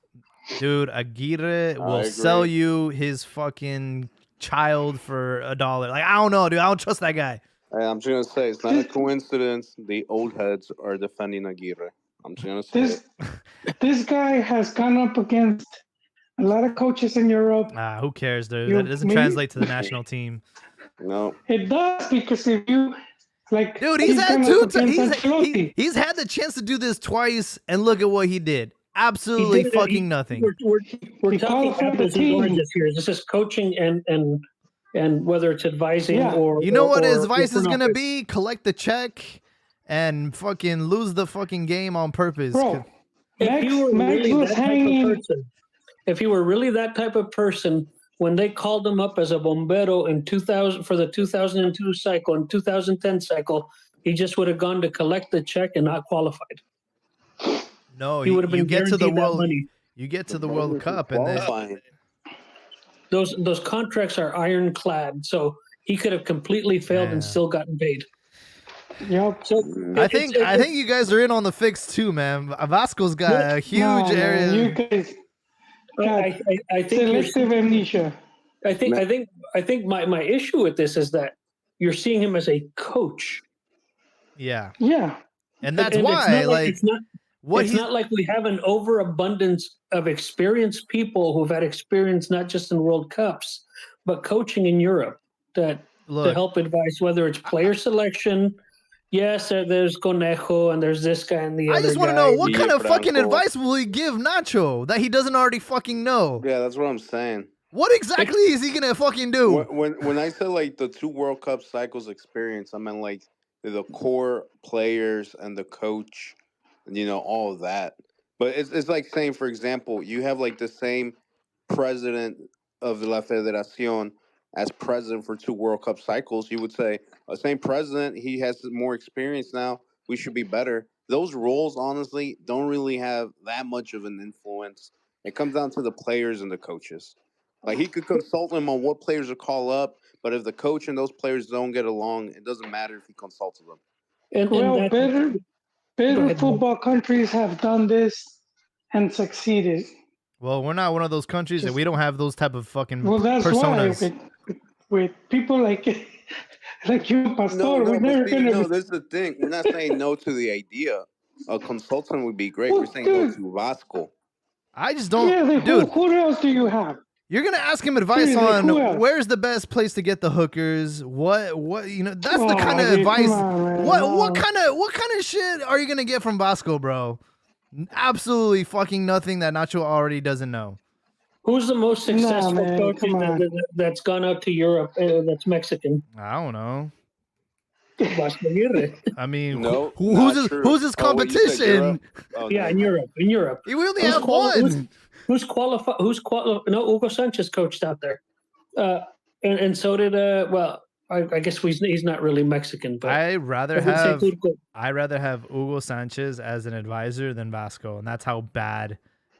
[SPEAKER 2] Dude, Aguirre will sell you his fucking child for $1. Like, I don't know, dude. I don't trust that guy.
[SPEAKER 5] Hey, I'm just gonna say it's not a coincidence. The old heads are defending Aguirre. I'm just gonna say
[SPEAKER 1] this guy has gone up against a lot of coaches in Europe.
[SPEAKER 2] Who cares, dude? That doesn't translate to the national team.
[SPEAKER 5] No,
[SPEAKER 1] it does, because if you like,
[SPEAKER 2] dude, he's had he's had the chance to do this twice, and look at what he did. Absolutely fucking nothing.
[SPEAKER 3] We're talking apples and oranges here. This is coaching and whether it's advising or
[SPEAKER 2] you know what his advice is gonna be? Collect the check and fucking lose the fucking game on purpose.
[SPEAKER 1] Bro,
[SPEAKER 3] if you were really that type of person, when they called him up as a bombero in 2000 for the 2002 cycle and 2010 cycle, he just would have gone to collect the check and not qualified.
[SPEAKER 2] No,
[SPEAKER 3] he would have been guaranteed that money.
[SPEAKER 2] You get to the World Cup and then
[SPEAKER 3] those contracts are ironclad, so he could have completely failed and still gotten paid.
[SPEAKER 1] Yep.
[SPEAKER 3] So
[SPEAKER 2] I think you guys are in on the fix too, man. Vasco's got a huge area.
[SPEAKER 1] You guys.
[SPEAKER 3] I think
[SPEAKER 1] selective amnesia.
[SPEAKER 3] I think my issue with this is that you're seeing him as a coach.
[SPEAKER 2] Yeah.
[SPEAKER 1] Yeah.
[SPEAKER 2] And that's why
[SPEAKER 3] it's not like we have an overabundance of experienced people who've had experience not just in World Cups, but coaching in Europe to help advise whether it's player selection. Yes, there's Conejo and there's this guy and the other guy.
[SPEAKER 2] I just want to know what kind of fucking advice will he give Nacho that he doesn't already fucking know?
[SPEAKER 5] Yeah, that's what I'm saying.
[SPEAKER 2] What exactly is he gonna fucking do?
[SPEAKER 5] When I said like the 2 World Cup cycles experience, I meant like the core players and the coach, and all of that. But it's like saying, for example, you have like the same president of La Federación as president for 2 World Cup cycles. You would say, the same president, he has more experience now. We should be better. Those roles, honestly, don't really have that much of an influence. It comes down to the players and the coaches. Like, he could consult them on what players to call up, but if the coach and those players don't get along, it doesn't matter if he consulted them.
[SPEAKER 1] Better football countries have done this and succeeded.
[SPEAKER 2] Well, we're not one of those countries, and we don't have those type of fucking
[SPEAKER 1] Well, that's
[SPEAKER 2] personas.
[SPEAKER 1] why with people like you, Pastor,
[SPEAKER 5] No,
[SPEAKER 1] we're
[SPEAKER 5] but
[SPEAKER 1] never
[SPEAKER 5] Stevie,
[SPEAKER 1] gonna
[SPEAKER 5] no,
[SPEAKER 1] be.
[SPEAKER 5] this is the thing. We're not saying no to the idea. A consultant would be great. We're
[SPEAKER 1] Well,
[SPEAKER 5] saying no
[SPEAKER 1] dude,
[SPEAKER 5] to Vasco.
[SPEAKER 2] I just
[SPEAKER 1] yeah,
[SPEAKER 2] don't,
[SPEAKER 1] then
[SPEAKER 2] dude.
[SPEAKER 1] who else do you have?
[SPEAKER 2] You're gonna ask him advice
[SPEAKER 1] Seriously, who
[SPEAKER 2] on
[SPEAKER 1] else?
[SPEAKER 2] where's the best place to get the hookers. What you know? That's the kind of
[SPEAKER 1] dude,
[SPEAKER 2] advice.
[SPEAKER 1] come on, man,
[SPEAKER 2] What
[SPEAKER 1] no.
[SPEAKER 2] kind of shit are you gonna get from Vasco, bro? Absolutely fucking nothing that Nacho already doesn't know.
[SPEAKER 3] Who's the most successful
[SPEAKER 1] man,
[SPEAKER 3] coach
[SPEAKER 1] come on.
[SPEAKER 3] that's gone out to Europe that's Mexican?
[SPEAKER 2] I don't know.
[SPEAKER 3] Vasco Aguirre.
[SPEAKER 2] I mean,
[SPEAKER 5] No,
[SPEAKER 2] who's
[SPEAKER 5] not true.
[SPEAKER 2] who's his
[SPEAKER 5] Oh, wait, you said
[SPEAKER 2] competition?
[SPEAKER 5] Europe? Oh,
[SPEAKER 3] Yeah,
[SPEAKER 5] never
[SPEAKER 3] in
[SPEAKER 5] mind.
[SPEAKER 3] Europe. In Europe.
[SPEAKER 2] We only
[SPEAKER 3] Who's
[SPEAKER 2] have
[SPEAKER 3] quali-
[SPEAKER 2] one.
[SPEAKER 3] Who's qualified? No, Hugo Sanchez coached out there, and so did well. I guess he's not really Mexican, but
[SPEAKER 2] I rather
[SPEAKER 3] I would say
[SPEAKER 2] have
[SPEAKER 3] Turco.
[SPEAKER 2] Hugo Sanchez as an advisor than Vasco, and that's how bad.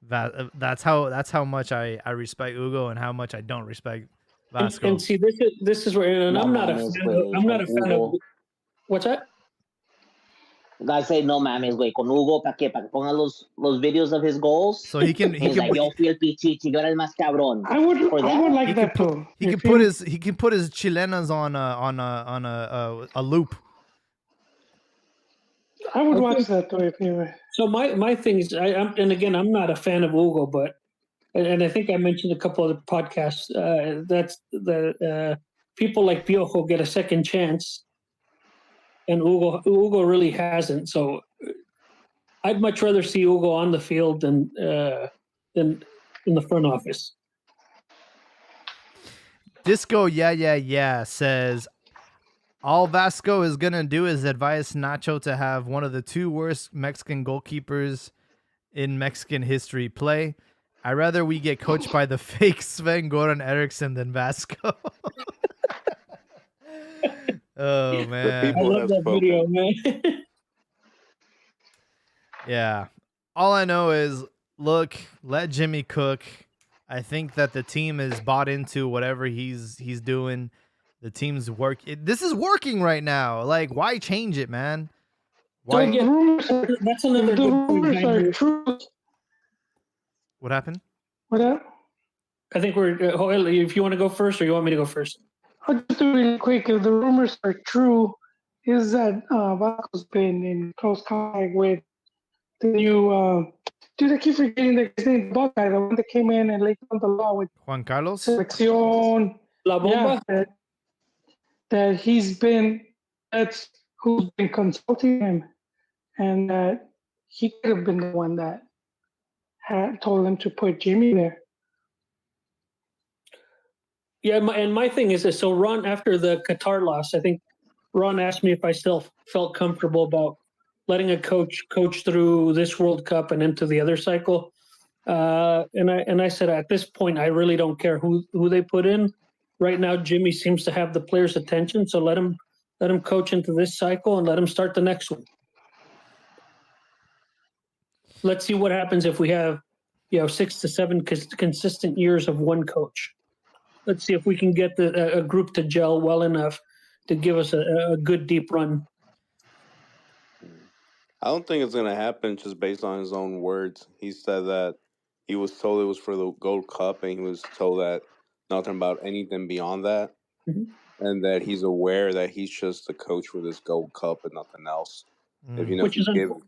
[SPEAKER 2] That's how much I respect Hugo and how much I don't respect Vasco.
[SPEAKER 3] And see, this is where, and
[SPEAKER 4] No
[SPEAKER 3] I'm not a
[SPEAKER 4] mames,
[SPEAKER 3] fan.
[SPEAKER 4] güey,
[SPEAKER 3] I'm not a
[SPEAKER 4] con
[SPEAKER 3] fan of.
[SPEAKER 4] Hugo.
[SPEAKER 3] What's that?
[SPEAKER 4] I say no mames, güey, con Hugo, ¿para qué? ¿Para que ponga los videos of his goals?
[SPEAKER 2] So he can
[SPEAKER 4] He's like, yo fui el pichichi, yo era el más cabrón.
[SPEAKER 1] I would
[SPEAKER 4] For that?
[SPEAKER 1] like
[SPEAKER 2] he
[SPEAKER 1] that
[SPEAKER 2] can
[SPEAKER 1] too.
[SPEAKER 2] he can put his chilenas on a loop.
[SPEAKER 1] I would
[SPEAKER 3] Okay.
[SPEAKER 1] watch that too if you.
[SPEAKER 3] So my thing is, and again, I'm not a fan of Hugo, but and I think I mentioned a couple of the podcasts. That's the people like Piojo get a second chance, and Hugo really hasn't. So I'd much rather see Hugo on the field than in the front office.
[SPEAKER 2] Disco yeah says all Vasco is gonna do is advise Nacho to have one of the two worst Mexican goalkeepers in Mexican history play. I'd rather we get coached by the fake Sven Goran Eriksson than Vasco. Oh man.
[SPEAKER 3] I
[SPEAKER 5] people
[SPEAKER 3] love
[SPEAKER 5] have
[SPEAKER 3] that
[SPEAKER 5] spoken.
[SPEAKER 3] video, man.
[SPEAKER 2] Yeah. All I know is, look, let Jimmy cook. I think that the team is bought into whatever he's doing. The team's this is working right now. Like, why change it, man?
[SPEAKER 3] So
[SPEAKER 2] Why?
[SPEAKER 3] again, that's another
[SPEAKER 1] The
[SPEAKER 3] good point.
[SPEAKER 1] rumors are true.
[SPEAKER 2] What happened?
[SPEAKER 1] What up?
[SPEAKER 3] I think we're. Joel, if you want to go first, or you want me to go first?
[SPEAKER 1] I'll just do it really quick. If the rumors are true, is that Vasco's been in close contact with the new dude. I keep forgetting the name, the Buckeye, the one that came in and laid down the law with
[SPEAKER 2] Juan Carlos?
[SPEAKER 1] Selección.
[SPEAKER 3] La Bomba.
[SPEAKER 1] Yeah, that he's been. That's who's been consulting him, and that he could have been the one that had told him to put Jimmy there.
[SPEAKER 3] Yeah, my thing is this. So Ron, after the Qatar loss, I think Ron asked me if I still felt comfortable about letting a coach through this World Cup and into the other cycle. And I said at this point, I really don't care who they put in. Right now, Jimmy seems to have the players' attention, so let him coach into this cycle and let him start the next one. Let's see what happens if we have 6 to 7 consistent years of one coach. Let's see if we can get a group to gel well enough to give us a good deep run.
[SPEAKER 5] I don't think it's going to happen just based on his own words. He said that he was told it was for the Gold Cup, and he was told that nothing about anything beyond that, and that he's aware that he's just a coach for this Gold Cup and nothing else. If
[SPEAKER 3] which is
[SPEAKER 5] given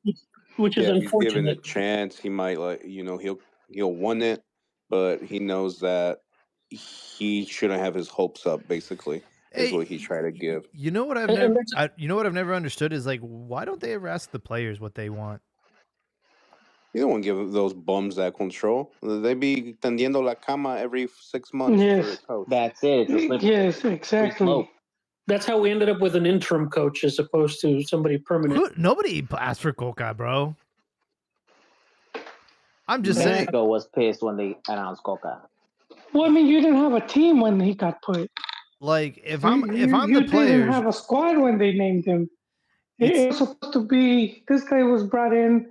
[SPEAKER 3] unfortunate.
[SPEAKER 5] a chance, he might he'll win it, but he knows that he shouldn't have his hopes up. Basically, is what he tried to give.
[SPEAKER 2] You know what I've never understood is, like, why don't they ever ask the players what they want?
[SPEAKER 5] You don't want to give those bums that control. They be tendiendo la cama every 6 months for a coach.
[SPEAKER 4] That's it.
[SPEAKER 1] Yes, exactly.
[SPEAKER 3] That's how we ended up with an interim coach as opposed to somebody permanent.
[SPEAKER 2] Nobody asked for Coca, bro. I'm just saying.
[SPEAKER 4] Mexico was pissed when they announced Coca.
[SPEAKER 1] Well, I mean, you didn't have a team when he got put.
[SPEAKER 2] Like, if I'm the players,
[SPEAKER 1] didn't have a squad when they named him. It was supposed to be, this guy was brought in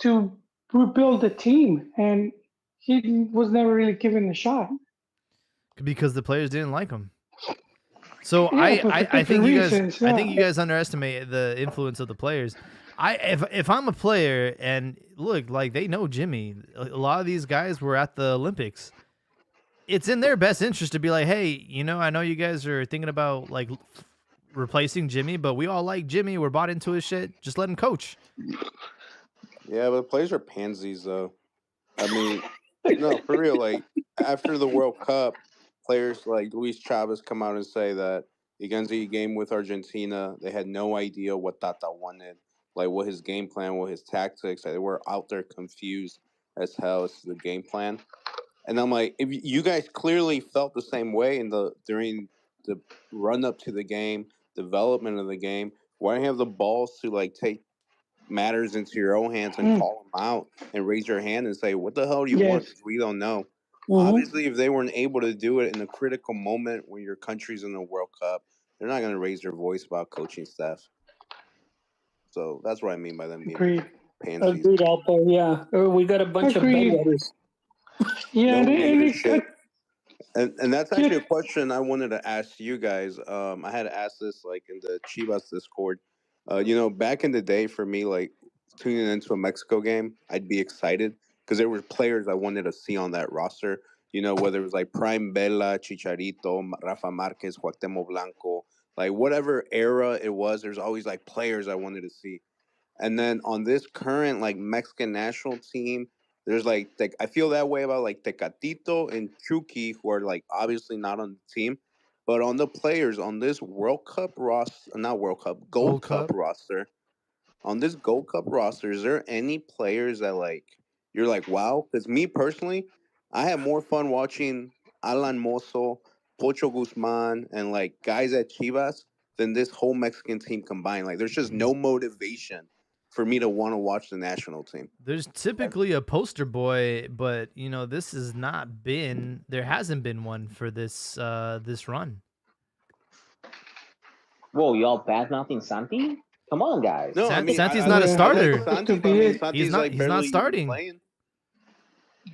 [SPEAKER 1] to rebuild the team, and he was never really given a shot.
[SPEAKER 2] Because the players didn't like him. So I think you guys underestimate the influence of the players. if I'm a player and look, like they know Jimmy, a lot of these guys were at the Olympics. It's in their best interest to be like, hey, I know you guys are thinking about like replacing Jimmy, but we all like Jimmy. We're bought into his shit. Just let him coach.
[SPEAKER 5] Yeah, but players are pansies, though. I mean, no, for real. Like after the World Cup, players like Luis Chavez come out and say that against the game with Argentina, they had no idea what Tata wanted, like what his game plan, what his tactics. They were out there confused as hell as to the game plan. And I'm like, if you guys clearly felt the same way during the run up to the game, development of the game, why don't you have the balls to like take matters into your own hands and call them out and raise your hand and say, what the hell do you want?
[SPEAKER 1] Yes.
[SPEAKER 5] 'Cause we don't know.
[SPEAKER 3] Mhm.
[SPEAKER 5] Obviously, if they weren't able to do it in a critical moment when your country's in the World Cup, they're not going to raise their voice about coaching staff. So that's what I mean by them being
[SPEAKER 1] Agreed.
[SPEAKER 5] pansies.
[SPEAKER 3] Agreed, Alpo. Yeah, we got a bunch
[SPEAKER 1] Agreed.
[SPEAKER 3] of bedwetters.
[SPEAKER 1] Yeah,
[SPEAKER 5] No
[SPEAKER 1] and
[SPEAKER 5] leadership. And that's actually a
[SPEAKER 1] Yeah.
[SPEAKER 5] question I wanted to ask you guys. I had asked this like in the Chivas Discord. Back in the day for me, like tuning into a Mexico game, I'd be excited because there were players I wanted to see on that roster. Whether it was like Prime Bella, Chicharito, Rafa Marquez, Cuauhtémoc Blanco, like whatever era it was, there's always like players I wanted to see. And then on this current like Mexican national team, there's like I feel that way about like Tecatito and Chucky, who are like obviously not on the team, but on the players on this World Cup roster, not World Cup, Gold Cup roster. On this Gold Cup roster, is there any players that like you're like wow? Because me personally, I have more fun watching Alan Mozo, Pocho Guzman, and like guys at Chivas than this whole Mexican team combined. Like, there's just no motivation for me to want to watch the national team.
[SPEAKER 2] There's typically a poster boy, but this has not been. There hasn't been one for this run.
[SPEAKER 4] Whoa, y'all bad mouthing Santi? Come on, guys.
[SPEAKER 5] No, I mean
[SPEAKER 2] Santi's not a
[SPEAKER 5] I
[SPEAKER 2] starter.
[SPEAKER 5] like Santi, but I mean Santi's
[SPEAKER 2] He's not.
[SPEAKER 5] like
[SPEAKER 2] He's
[SPEAKER 5] barely
[SPEAKER 2] not
[SPEAKER 5] even
[SPEAKER 2] starting.
[SPEAKER 5] playing.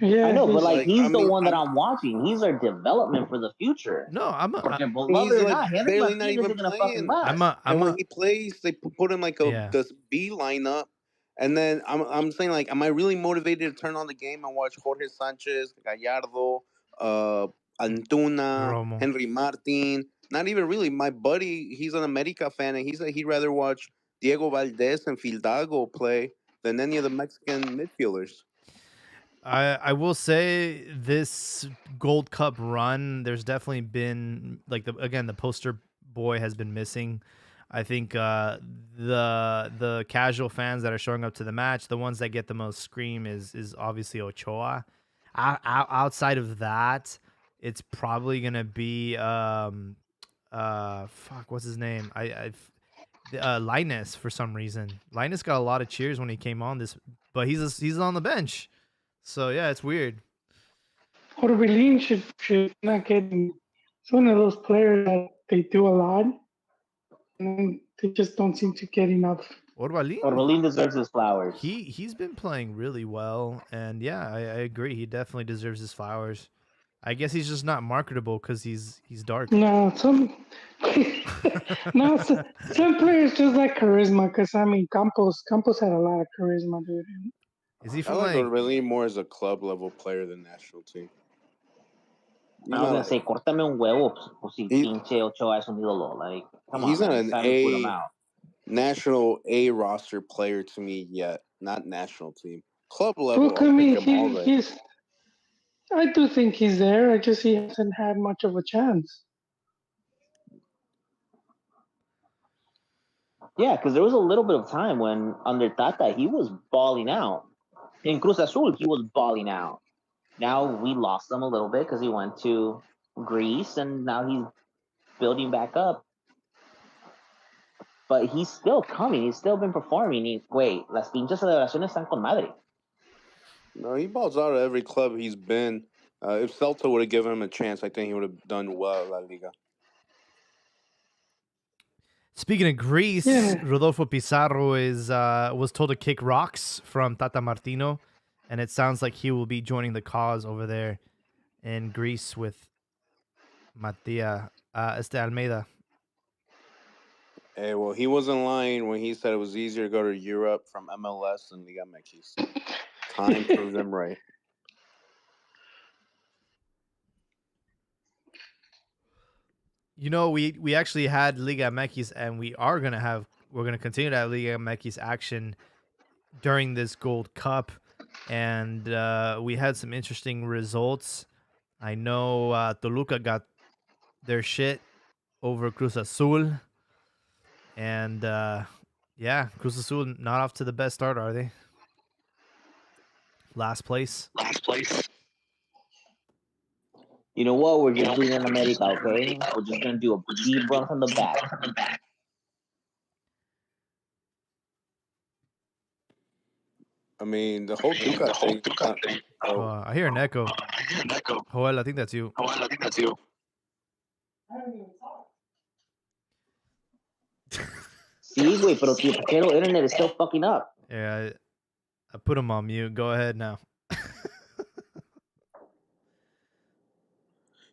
[SPEAKER 1] Yeah,
[SPEAKER 4] I know, but
[SPEAKER 5] Like,
[SPEAKER 4] he's
[SPEAKER 5] I
[SPEAKER 4] the
[SPEAKER 5] mean,
[SPEAKER 4] one that I'm watching. He's our development for the future.
[SPEAKER 2] No, I'm a.
[SPEAKER 4] Porque, love
[SPEAKER 5] he's
[SPEAKER 4] it or
[SPEAKER 5] like
[SPEAKER 4] not, Henry
[SPEAKER 5] barely not
[SPEAKER 4] Martinez
[SPEAKER 5] even
[SPEAKER 4] isn't gonna fucking
[SPEAKER 5] playing.
[SPEAKER 4] last.
[SPEAKER 5] And when he plays, they put him like
[SPEAKER 2] Yeah.
[SPEAKER 5] this B lineup. And then I'm saying, like, am I really motivated to turn on the game and watch Jorge Sanchez, Gallardo, Antuna,
[SPEAKER 2] Romo.
[SPEAKER 5] Henry Martin? Not even really. My buddy, he's an America fan, and he said he'd rather watch Diego Valdez and Fidalgo play than any of the Mexican midfielders.
[SPEAKER 2] I will say this Gold Cup run, there's definitely been like the poster boy has been missing. I think the casual fans that are showing up to the match, the ones that get the most scream is obviously Ochoa. Outside of that, it's probably gonna be what's his name? Linus for some reason. Linus got a lot of cheers when he came on this, but he's on the bench. So yeah, it's weird.
[SPEAKER 1] Orbelin should not get. It's one of those players that they do a lot, and they just don't seem to get enough.
[SPEAKER 4] Orbelin deserves his flowers.
[SPEAKER 2] He's been playing really well, and yeah, I agree. He definitely deserves his flowers. I guess he's just not marketable because he's dark.
[SPEAKER 1] No, some players just like charisma. Because I mean, Campos had a lot of charisma, dude.
[SPEAKER 2] Is he
[SPEAKER 5] I
[SPEAKER 2] from
[SPEAKER 5] like Orbelin more as a club level player than national team.
[SPEAKER 4] I was gonna say, cortame un huevo, pues si pinche Ochoa es un ídolo. Like, come on,
[SPEAKER 5] he's not
[SPEAKER 4] man.
[SPEAKER 5] an
[SPEAKER 4] Put him out.
[SPEAKER 5] national A roster player to me yet, not national team. Club level,
[SPEAKER 1] Look, I mean,
[SPEAKER 5] I'll pick him all day.
[SPEAKER 1] I do think he's there. I just he hasn't had much of a chance.
[SPEAKER 4] Yeah, because there was a little bit of time when under Tata he was balling out. In Cruz Azul he was balling out. Now we lost him a little bit because he went to Greece and now he's building back up. But he's still coming. He's still been performing. Las pinches celebraciones están con madre.
[SPEAKER 5] No, he balls out at every club he's been. If Celta would have given him a chance, I think he would have done well at La Liga.
[SPEAKER 2] Speaking of Greece, Rodolfo Pizarro was told to kick rocks from Tata Martino, and it sounds like he will be joining the cause over there in Greece with Matia Almeida.
[SPEAKER 5] Hey, well, he wasn't lying when he said it was easier to go to Europe from MLS than Liga MX. Time proved him right.
[SPEAKER 2] You know, we actually had Liga MX, and we're gonna continue to have Liga MX action during this Gold Cup, and we had some interesting results. I know Toluca got their shit over Cruz Azul, and yeah, Cruz Azul not off to the best start, are they? Last place.
[SPEAKER 4] You know what? We're just doing in America, okay? We're just gonna do a deep run from the back.
[SPEAKER 5] I mean, the whole Tuca thing.
[SPEAKER 2] I hear an echo. Joel, I think that's you.
[SPEAKER 4] See, wait, pero Tio Paquero internet is still fucking up.
[SPEAKER 2] Yeah, I put him on mute. Go ahead now.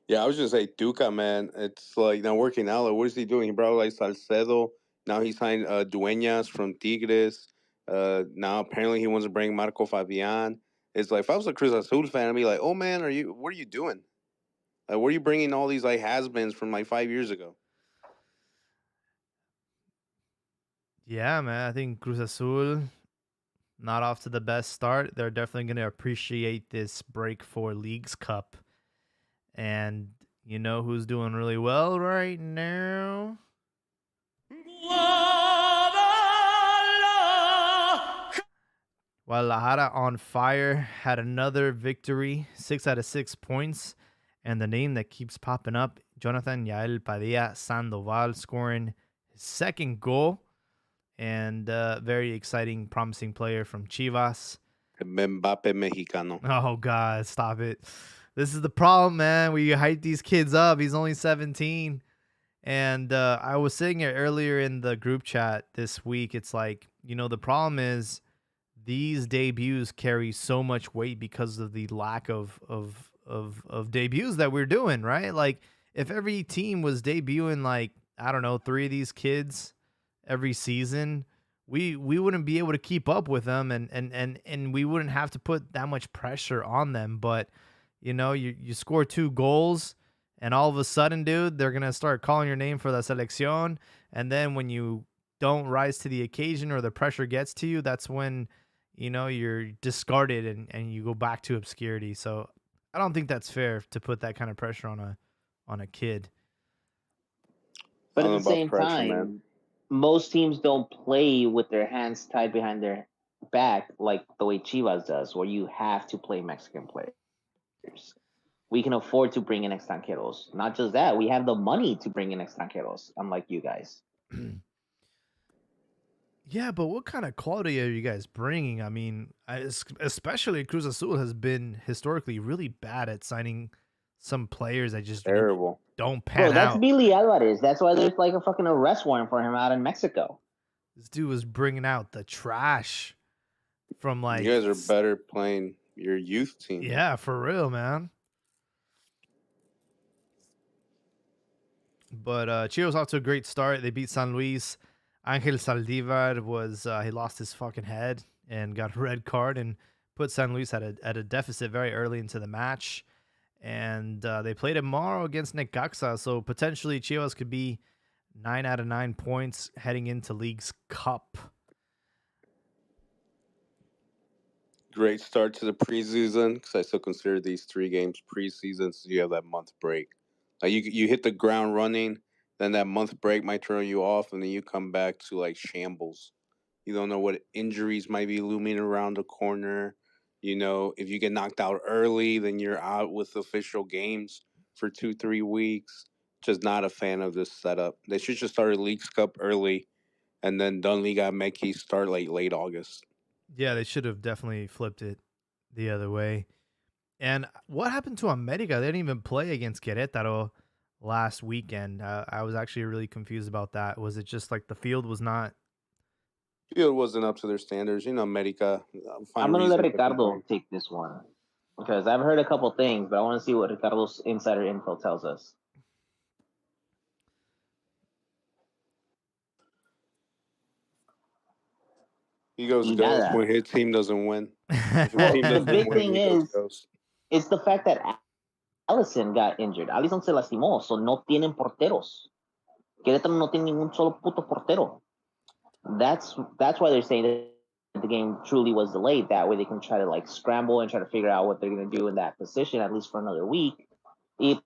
[SPEAKER 5] Yeah, I was just say Duca, man. It's like now working out. Like, what is he doing? He brought like Salcedo. Now he signed Dueñas from Tigres. Now apparently he wants to bring Marco Fabian. It's like if I was a Cruz Azul fan, I'd be like, "Oh man, what are you doing? Like, where are you bringing all these like has-beens from like 5 years ago?"
[SPEAKER 2] Yeah, man. I think Cruz Azul not off to the best start. They're definitely going to appreciate this break for Leagues Cup. And you know who's doing really well right now? Guadalajara on fire, had another victory, 6 out of 6 points. And the name that keeps popping up, Jonathan Yael Padilla Sandoval, scoring his second goal. And very exciting, promising player from Chivas.
[SPEAKER 5] Mbappe Mexicano.
[SPEAKER 2] Oh, God, stop it. This is the problem, man. We hype these kids up. He's only 17. And I was saying it earlier in the group chat this week. It's like, you know, the problem is these debuts carry so much weight because of the lack of debuts that we're doing, right? Like, if every team was debuting, like, I don't know, 3 of these kids every season, we wouldn't be able to keep up with them, and we wouldn't have to put that much pressure on them. But you know, you score 2 goals, and all of a sudden, dude, they're gonna start calling your name for the selección, and then when you don't rise to the occasion or the pressure gets to you, that's when, you know, you're discarded and you go back to obscurity. So I don't think that's fair to put that kind of pressure on a kid.
[SPEAKER 4] But
[SPEAKER 5] I
[SPEAKER 4] at
[SPEAKER 5] don't
[SPEAKER 4] the
[SPEAKER 5] know about
[SPEAKER 4] same
[SPEAKER 5] pressure,
[SPEAKER 4] time,
[SPEAKER 5] man.
[SPEAKER 4] most teams don't play with their hands tied behind their back like the way Chivas does, where you have to play Mexican players. We can afford to bring in extranjeros. Not just that, we have the money to bring in extranjeros, unlike you guys.
[SPEAKER 2] Yeah, but what kind of quality are you guys bringing? I mean, especially Cruz Azul has been historically really bad at signing some players that just
[SPEAKER 5] Terrible.
[SPEAKER 2] don't pan
[SPEAKER 4] Bro, that's
[SPEAKER 2] out.
[SPEAKER 4] Billy Alvarez. That's why there's like a fucking arrest warrant for him out in Mexico.
[SPEAKER 2] This dude was bringing out the trash from like.
[SPEAKER 5] You guys are better playing your youth team.
[SPEAKER 2] Yeah, for real, man. But Chivas off to a great start. They beat San Luis. Angel Saldivar was he lost his fucking head and got a red card and put San Luis at a deficit very early into the match. And they play tomorrow against Necaxa, so potentially Chivas could be 9 out of 9 points heading into League's Cup.
[SPEAKER 5] Great start to the preseason, because I still consider these 3 games preseason, so you have that month break. Like you hit the ground running, then that month break might throw you off, and then you come back to like shambles. You don't know what injuries might be looming around the corner. You know, if you get knocked out early, then you're out with official games for 2-3 weeks. Just not a fan of this setup. They should just start a Leagues Cup early, and then done Liga MX start like late August.
[SPEAKER 2] Yeah, they should have definitely flipped it the other way. And what happened to America? They didn't even play against Querétaro last weekend. I was actually really confused about that. Was it just like the field was not?
[SPEAKER 5] Field wasn't up to their standards. You know, America.
[SPEAKER 4] I'm gonna let Ricardo take this one because I've heard a couple things, but I want to see what Ricardo's insider info tells us.
[SPEAKER 5] He goes
[SPEAKER 4] Y
[SPEAKER 5] ghost
[SPEAKER 4] nada.
[SPEAKER 5] when his team doesn't win. If his
[SPEAKER 4] Well,
[SPEAKER 5] team
[SPEAKER 4] the
[SPEAKER 5] doesn't
[SPEAKER 4] big
[SPEAKER 5] win,
[SPEAKER 4] thing
[SPEAKER 5] he goes
[SPEAKER 4] is,
[SPEAKER 5] ghost.
[SPEAKER 4] it's the fact that Allison got injured. Allison se lastimó, so no tienen porteros. Querétaro no tiene ningún solo puto portero. That's why they're saying that the game truly was delayed. That way they can try to like scramble and try to figure out what they're going to do in that position at least for another week. Y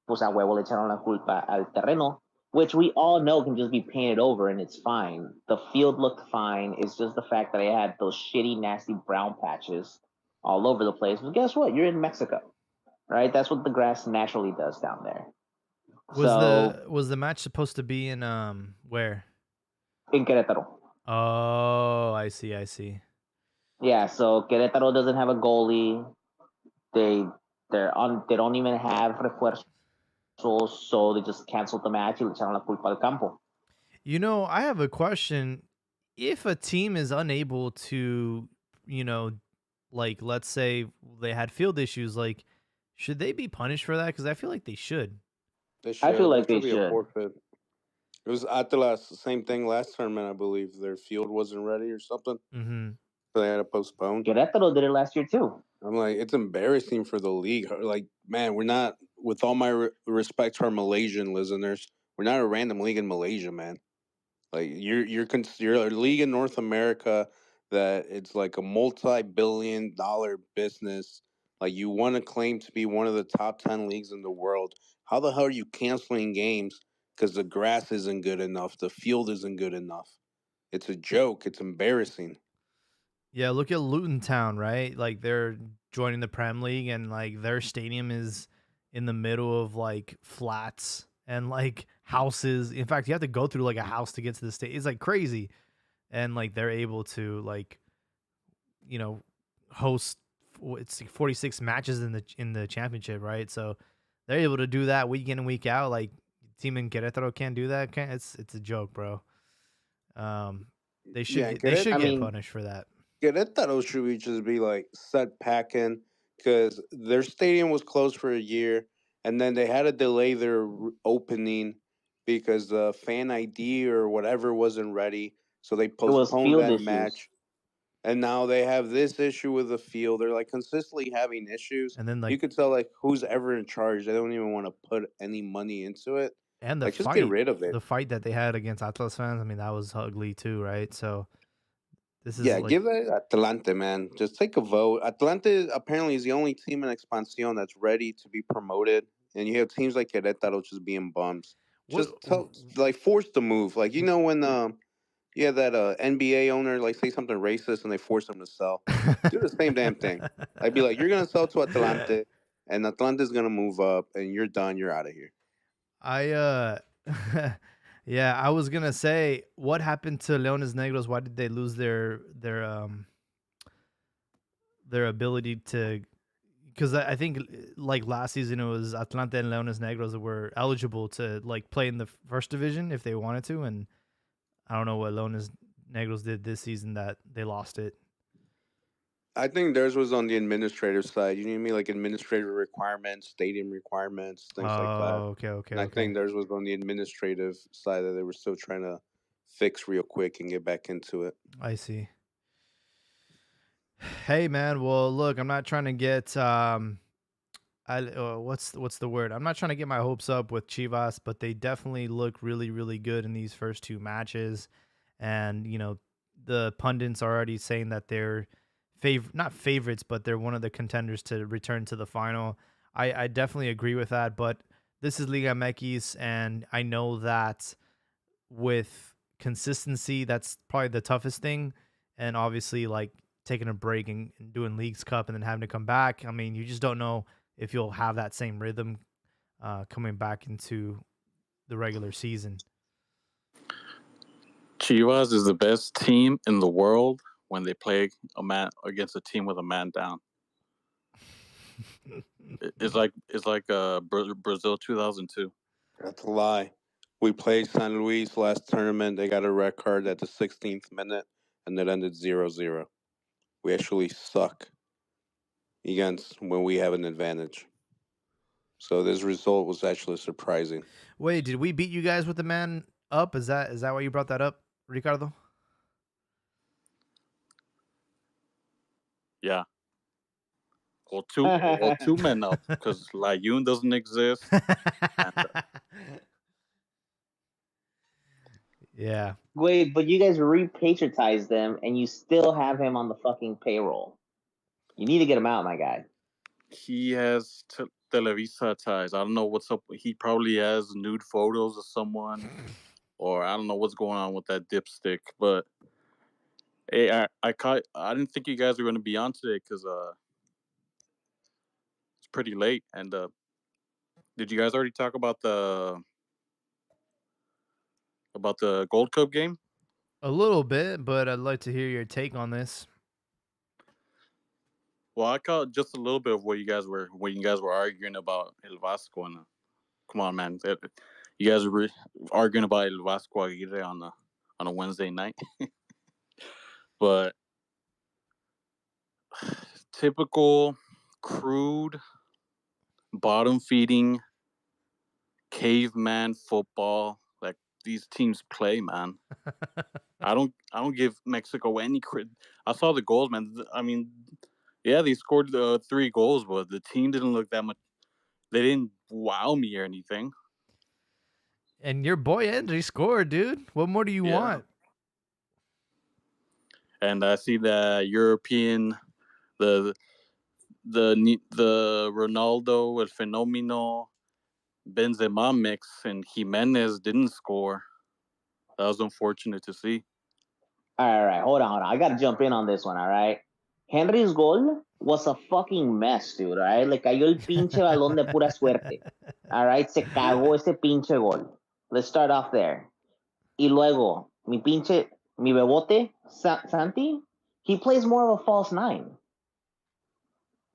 [SPEAKER 4] pues a huevo le echaron la culpa al terreno, which we all know can just be painted over and it's fine. The field looked fine. It's just the fact that I had those shitty, nasty brown patches all over the place. But guess what? You're in Mexico, right? That's what the grass naturally does down there.
[SPEAKER 2] Was the match supposed to be in where?
[SPEAKER 4] In Querétaro.
[SPEAKER 2] Oh, I see.
[SPEAKER 4] Yeah, so Querétaro doesn't have a goalie. They don't even have refuerzos, so they just canceled the match y le echaron la culpa al campo.
[SPEAKER 2] You know, I have a question. If a team is unable to, like let's say they had field issues, like should they be punished for that? Because I feel like they should.
[SPEAKER 5] They should.
[SPEAKER 4] I feel like
[SPEAKER 5] there
[SPEAKER 4] they
[SPEAKER 5] should be a
[SPEAKER 4] should.
[SPEAKER 5] forfeit. It was Atlas, same thing last tournament, I believe. Their field wasn't ready or something.
[SPEAKER 2] Mm-hmm.
[SPEAKER 5] So they had to postpone.
[SPEAKER 4] Querétaro did it last year too.
[SPEAKER 5] I'm like, it's embarrassing for the league. Like, man, we're not, with all my respect to our Malaysian listeners, we're not a random league in Malaysia, man. Like, you're a league in North America that it's like a multi-billion-dollar business. Like, you want to claim to be one of the top 10 leagues in the world. How the hell are you canceling games because the grass isn't good enough, the field isn't good enough? It's a joke. It's embarrassing.
[SPEAKER 2] Yeah, look at Luton Town, right? Like they're joining the Prem League and like their stadium is in the middle of like flats and like houses. In fact, you have to go through like a house to get to the state. It's like crazy. And like they're able to like, host it's like 46 matches in the championship, right? So they're able to do that week in and week out. Like team in Querétaro can't do that. It's a joke, bro. They should get punished for that.
[SPEAKER 5] Querétaro should just be like set packing because their stadium was closed for a year and then they had to delay their opening because the fan ID or whatever wasn't ready. So they postponed
[SPEAKER 4] field
[SPEAKER 5] that
[SPEAKER 4] issues.
[SPEAKER 5] match. And now they have this issue with the field. They're like consistently having issues.
[SPEAKER 2] And then
[SPEAKER 5] You could tell like who's ever in charge. They don't even want to put any money into it.
[SPEAKER 2] and the
[SPEAKER 5] Like just
[SPEAKER 2] fight,
[SPEAKER 5] get rid of it.
[SPEAKER 2] the fight that they had against Atlas fans, I mean, that was ugly too, right? So this is
[SPEAKER 5] Yeah,
[SPEAKER 2] like,
[SPEAKER 5] give it Atlante, man. Just take a vote. Atlante apparently is the only team in Expansión that's ready to be promoted, and you have teams like Querétaro just being bums. Just force the move. Like when you have that NBA owner like say something racist and they force them to sell. Do the same damn thing. I'd be like, you're gonna sell to Atlante, and Atlante's gonna move up, and you're done. You're out of here.
[SPEAKER 2] yeah, I was gonna say, what happened to Leones Negros? Why did they lose their ability to? Because I think like last season it was Atlante and Leones Negros that were eligible to like play in the first division if they wanted to, and I don't know what Leones Negros did this season that they lost it.
[SPEAKER 5] I think theirs was on the administrative side. You know what I mean? Like administrative requirements, stadium requirements, things like that.
[SPEAKER 2] Okay.
[SPEAKER 5] And I think theirs was on the administrative side that they were still trying to fix real quick and get back into it.
[SPEAKER 2] I see. Hey man, well look, I'm not trying to get what's the word? I'm not trying to get my hopes up with Chivas, but they definitely look really, really good in these first two matches. And, the pundits are already saying that they're not favorites, but they're one of the contenders to return to the final. I definitely agree with that, but this is Liga MX, and I know that with consistency, that's probably the toughest thing. And obviously, like taking a break and doing Leagues Cup and then having to come back, I mean, you just don't know if you'll have that same rhythm coming back into the regular season.
[SPEAKER 6] Chivas is the best team in the world when they play against a team with a man down. It's like Brazil 2002.
[SPEAKER 5] That's a lie. We played San Luis last tournament. They got a red card at the 16th minute, and it ended 0-0. We actually suck against when we have an advantage. So this result was actually surprising.
[SPEAKER 2] Wait, did we beat you guys with the man up? Is that why you brought that up, Ricardo?
[SPEAKER 6] Yeah. Well, two men up because Layun doesn't exist.
[SPEAKER 2] Yeah.
[SPEAKER 4] Wait, but you guys repatriatized them, and you still have him on the fucking payroll. You need to get him out, my guy.
[SPEAKER 6] He has Televisa ties. I don't know what's up. He probably has nude photos of someone, or I don't know what's going on with that dipstick. But hey, I didn't think you guys were going to be on today because it's pretty late. And did you guys already talk about the Gold Cup game?
[SPEAKER 2] A little bit, but I'd like to hear your take on this.
[SPEAKER 6] Well, I caught just a little bit of what you guys were arguing about El Vasco. And come on, man, you guys were arguing about El Vasco Aguirre on a Wednesday night. But typical crude, bottom feeding, caveman football like these teams play, man. I don't give Mexico any credit. I saw the goals, man. I mean, yeah, they scored 3 goals, but the team didn't look that much. They didn't wow me or anything.
[SPEAKER 2] And your boy Henry scored, dude. What more do you want?
[SPEAKER 6] And I see the European, the Ronaldo, El Fenomeno, Benzema mix, and Jimenez didn't score. That was unfortunate to see.
[SPEAKER 4] All right, hold on. I gotta jump in on this one. All right, Henry's goal was a fucking mess, dude. All right, le cayó el pinche balón de pura suerte. All right, se cagó ese pinche gol. Let's start off there. Y luego, mi bebote, Santi, he plays more of a false 9.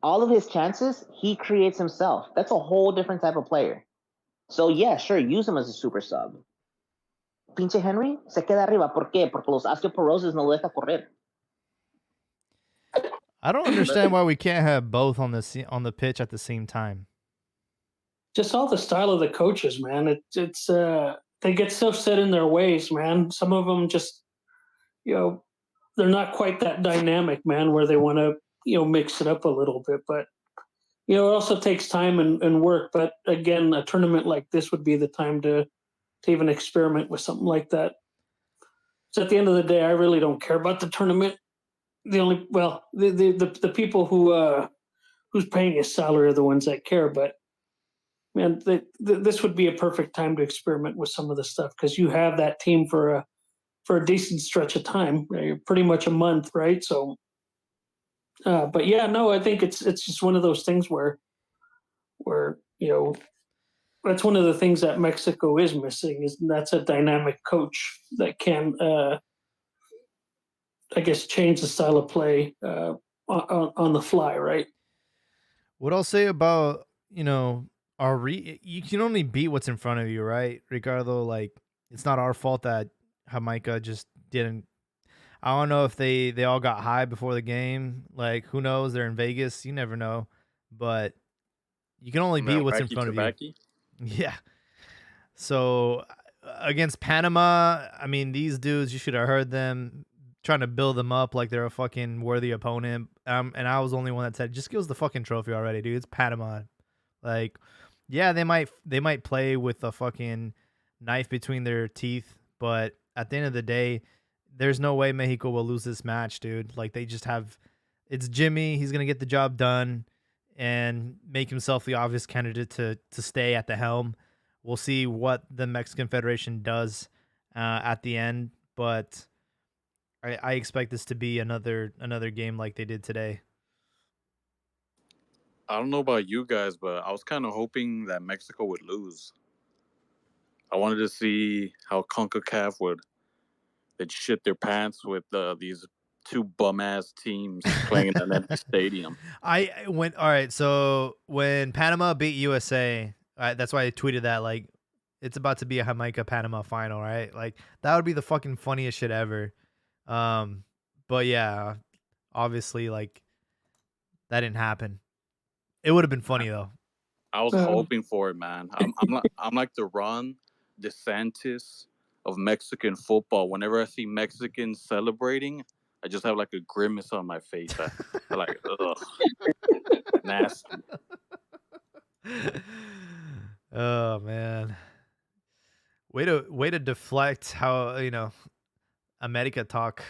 [SPEAKER 4] All of his chances, he creates himself. That's a whole different type of player. So yeah, sure, use him as a super sub. Pinche Henry se queda arriba. ¿Por qué? Porque los osteoporosis no lo deja correr.
[SPEAKER 2] I don't understand why we can't have both on the pitch at the same time.
[SPEAKER 3] Just all the style of the coaches, man. It's they get so set in their ways, man. Some of them just, they're not quite that dynamic, man, where they want to, mix it up a little bit. But, it also takes time and work. But again, a tournament like this would be the time to even experiment with something like that. So at the end of the day, I really don't care about the tournament. The people who's paying his salary are the ones that care. But man, this would be a perfect time to experiment with some of the stuff because you have that team for a decent stretch of time, pretty much a month, right? So, but yeah, no, I think it's just one of those things where that's one of the things that Mexico is missing is that's a dynamic coach that can, I guess, change the style of play on the fly, right?
[SPEAKER 2] What I'll say about, you can only beat what's in front of you, right? Ricardo, like, it's not our fault that Jamaica just didn't. I don't know if they all got high before the game. Like, who knows? They're in Vegas. You never know. But you can only beat what's in front of you. Yeah. So against Panama, I mean, these dudes, you should have heard them trying to build them up like they're a fucking worthy opponent. And I was the only one that said, just give us the fucking trophy already, dude. It's Panama. Like, yeah, they might play with a fucking knife between their teeth, but at the end of the day, there's no way Mexico will lose this match, dude. Like, they just have, it's Jimmy. He's gonna get the job done and make himself the obvious candidate to stay at the helm. We'll see what the Mexican Federation does at the end, but I expect this to be another game like they did today.
[SPEAKER 6] I don't know about you guys, but I was kind of hoping that Mexico would lose. I wanted to see how CONCACAF they'd shit their pants with these 2 bum ass teams playing in an empty stadium.
[SPEAKER 2] All right. So when Panama beat USA, that's why I tweeted that, like, it's about to be a Jamaica Panama final, right? Like, that would be the fucking funniest shit ever. But yeah, obviously, like, that didn't happen. It would have been funny though.
[SPEAKER 6] I was hoping for it, man. I'm like the Ron DeSantis of Mexican football. Whenever I see Mexicans celebrating, I just have like a grimace on my face. I like, ugh, nasty.
[SPEAKER 2] Oh man. Way to deflect how America talk.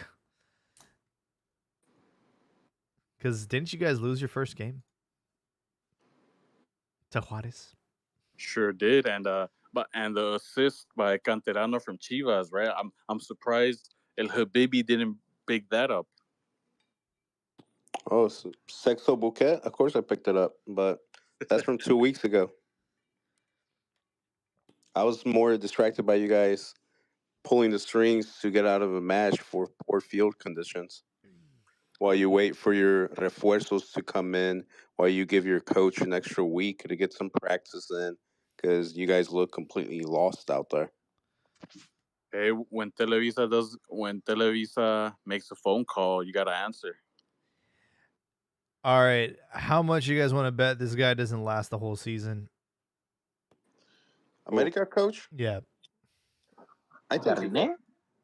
[SPEAKER 2] Because didn't you guys lose your first game to Juarez?
[SPEAKER 6] Sure did, and the assist by Canterano from Chivas, right? I'm surprised El Habibi didn't pick that up.
[SPEAKER 5] Oh, so Sexo Bouquet? Of course I picked it up, but that's from 2 weeks ago. I was more distracted by you guys pulling the strings to get out of a match for poor field conditions. While you wait for your refuerzos to come in, while you give your coach an extra week to get some practice in, because you guys look completely lost out there.
[SPEAKER 6] Hey, when Televisa makes a phone call, you gotta answer.
[SPEAKER 2] All right. How much you guys want to bet this guy doesn't last the whole season?
[SPEAKER 5] America coach?
[SPEAKER 2] Yeah.
[SPEAKER 5] I think he will.
[SPEAKER 4] He
[SPEAKER 5] I think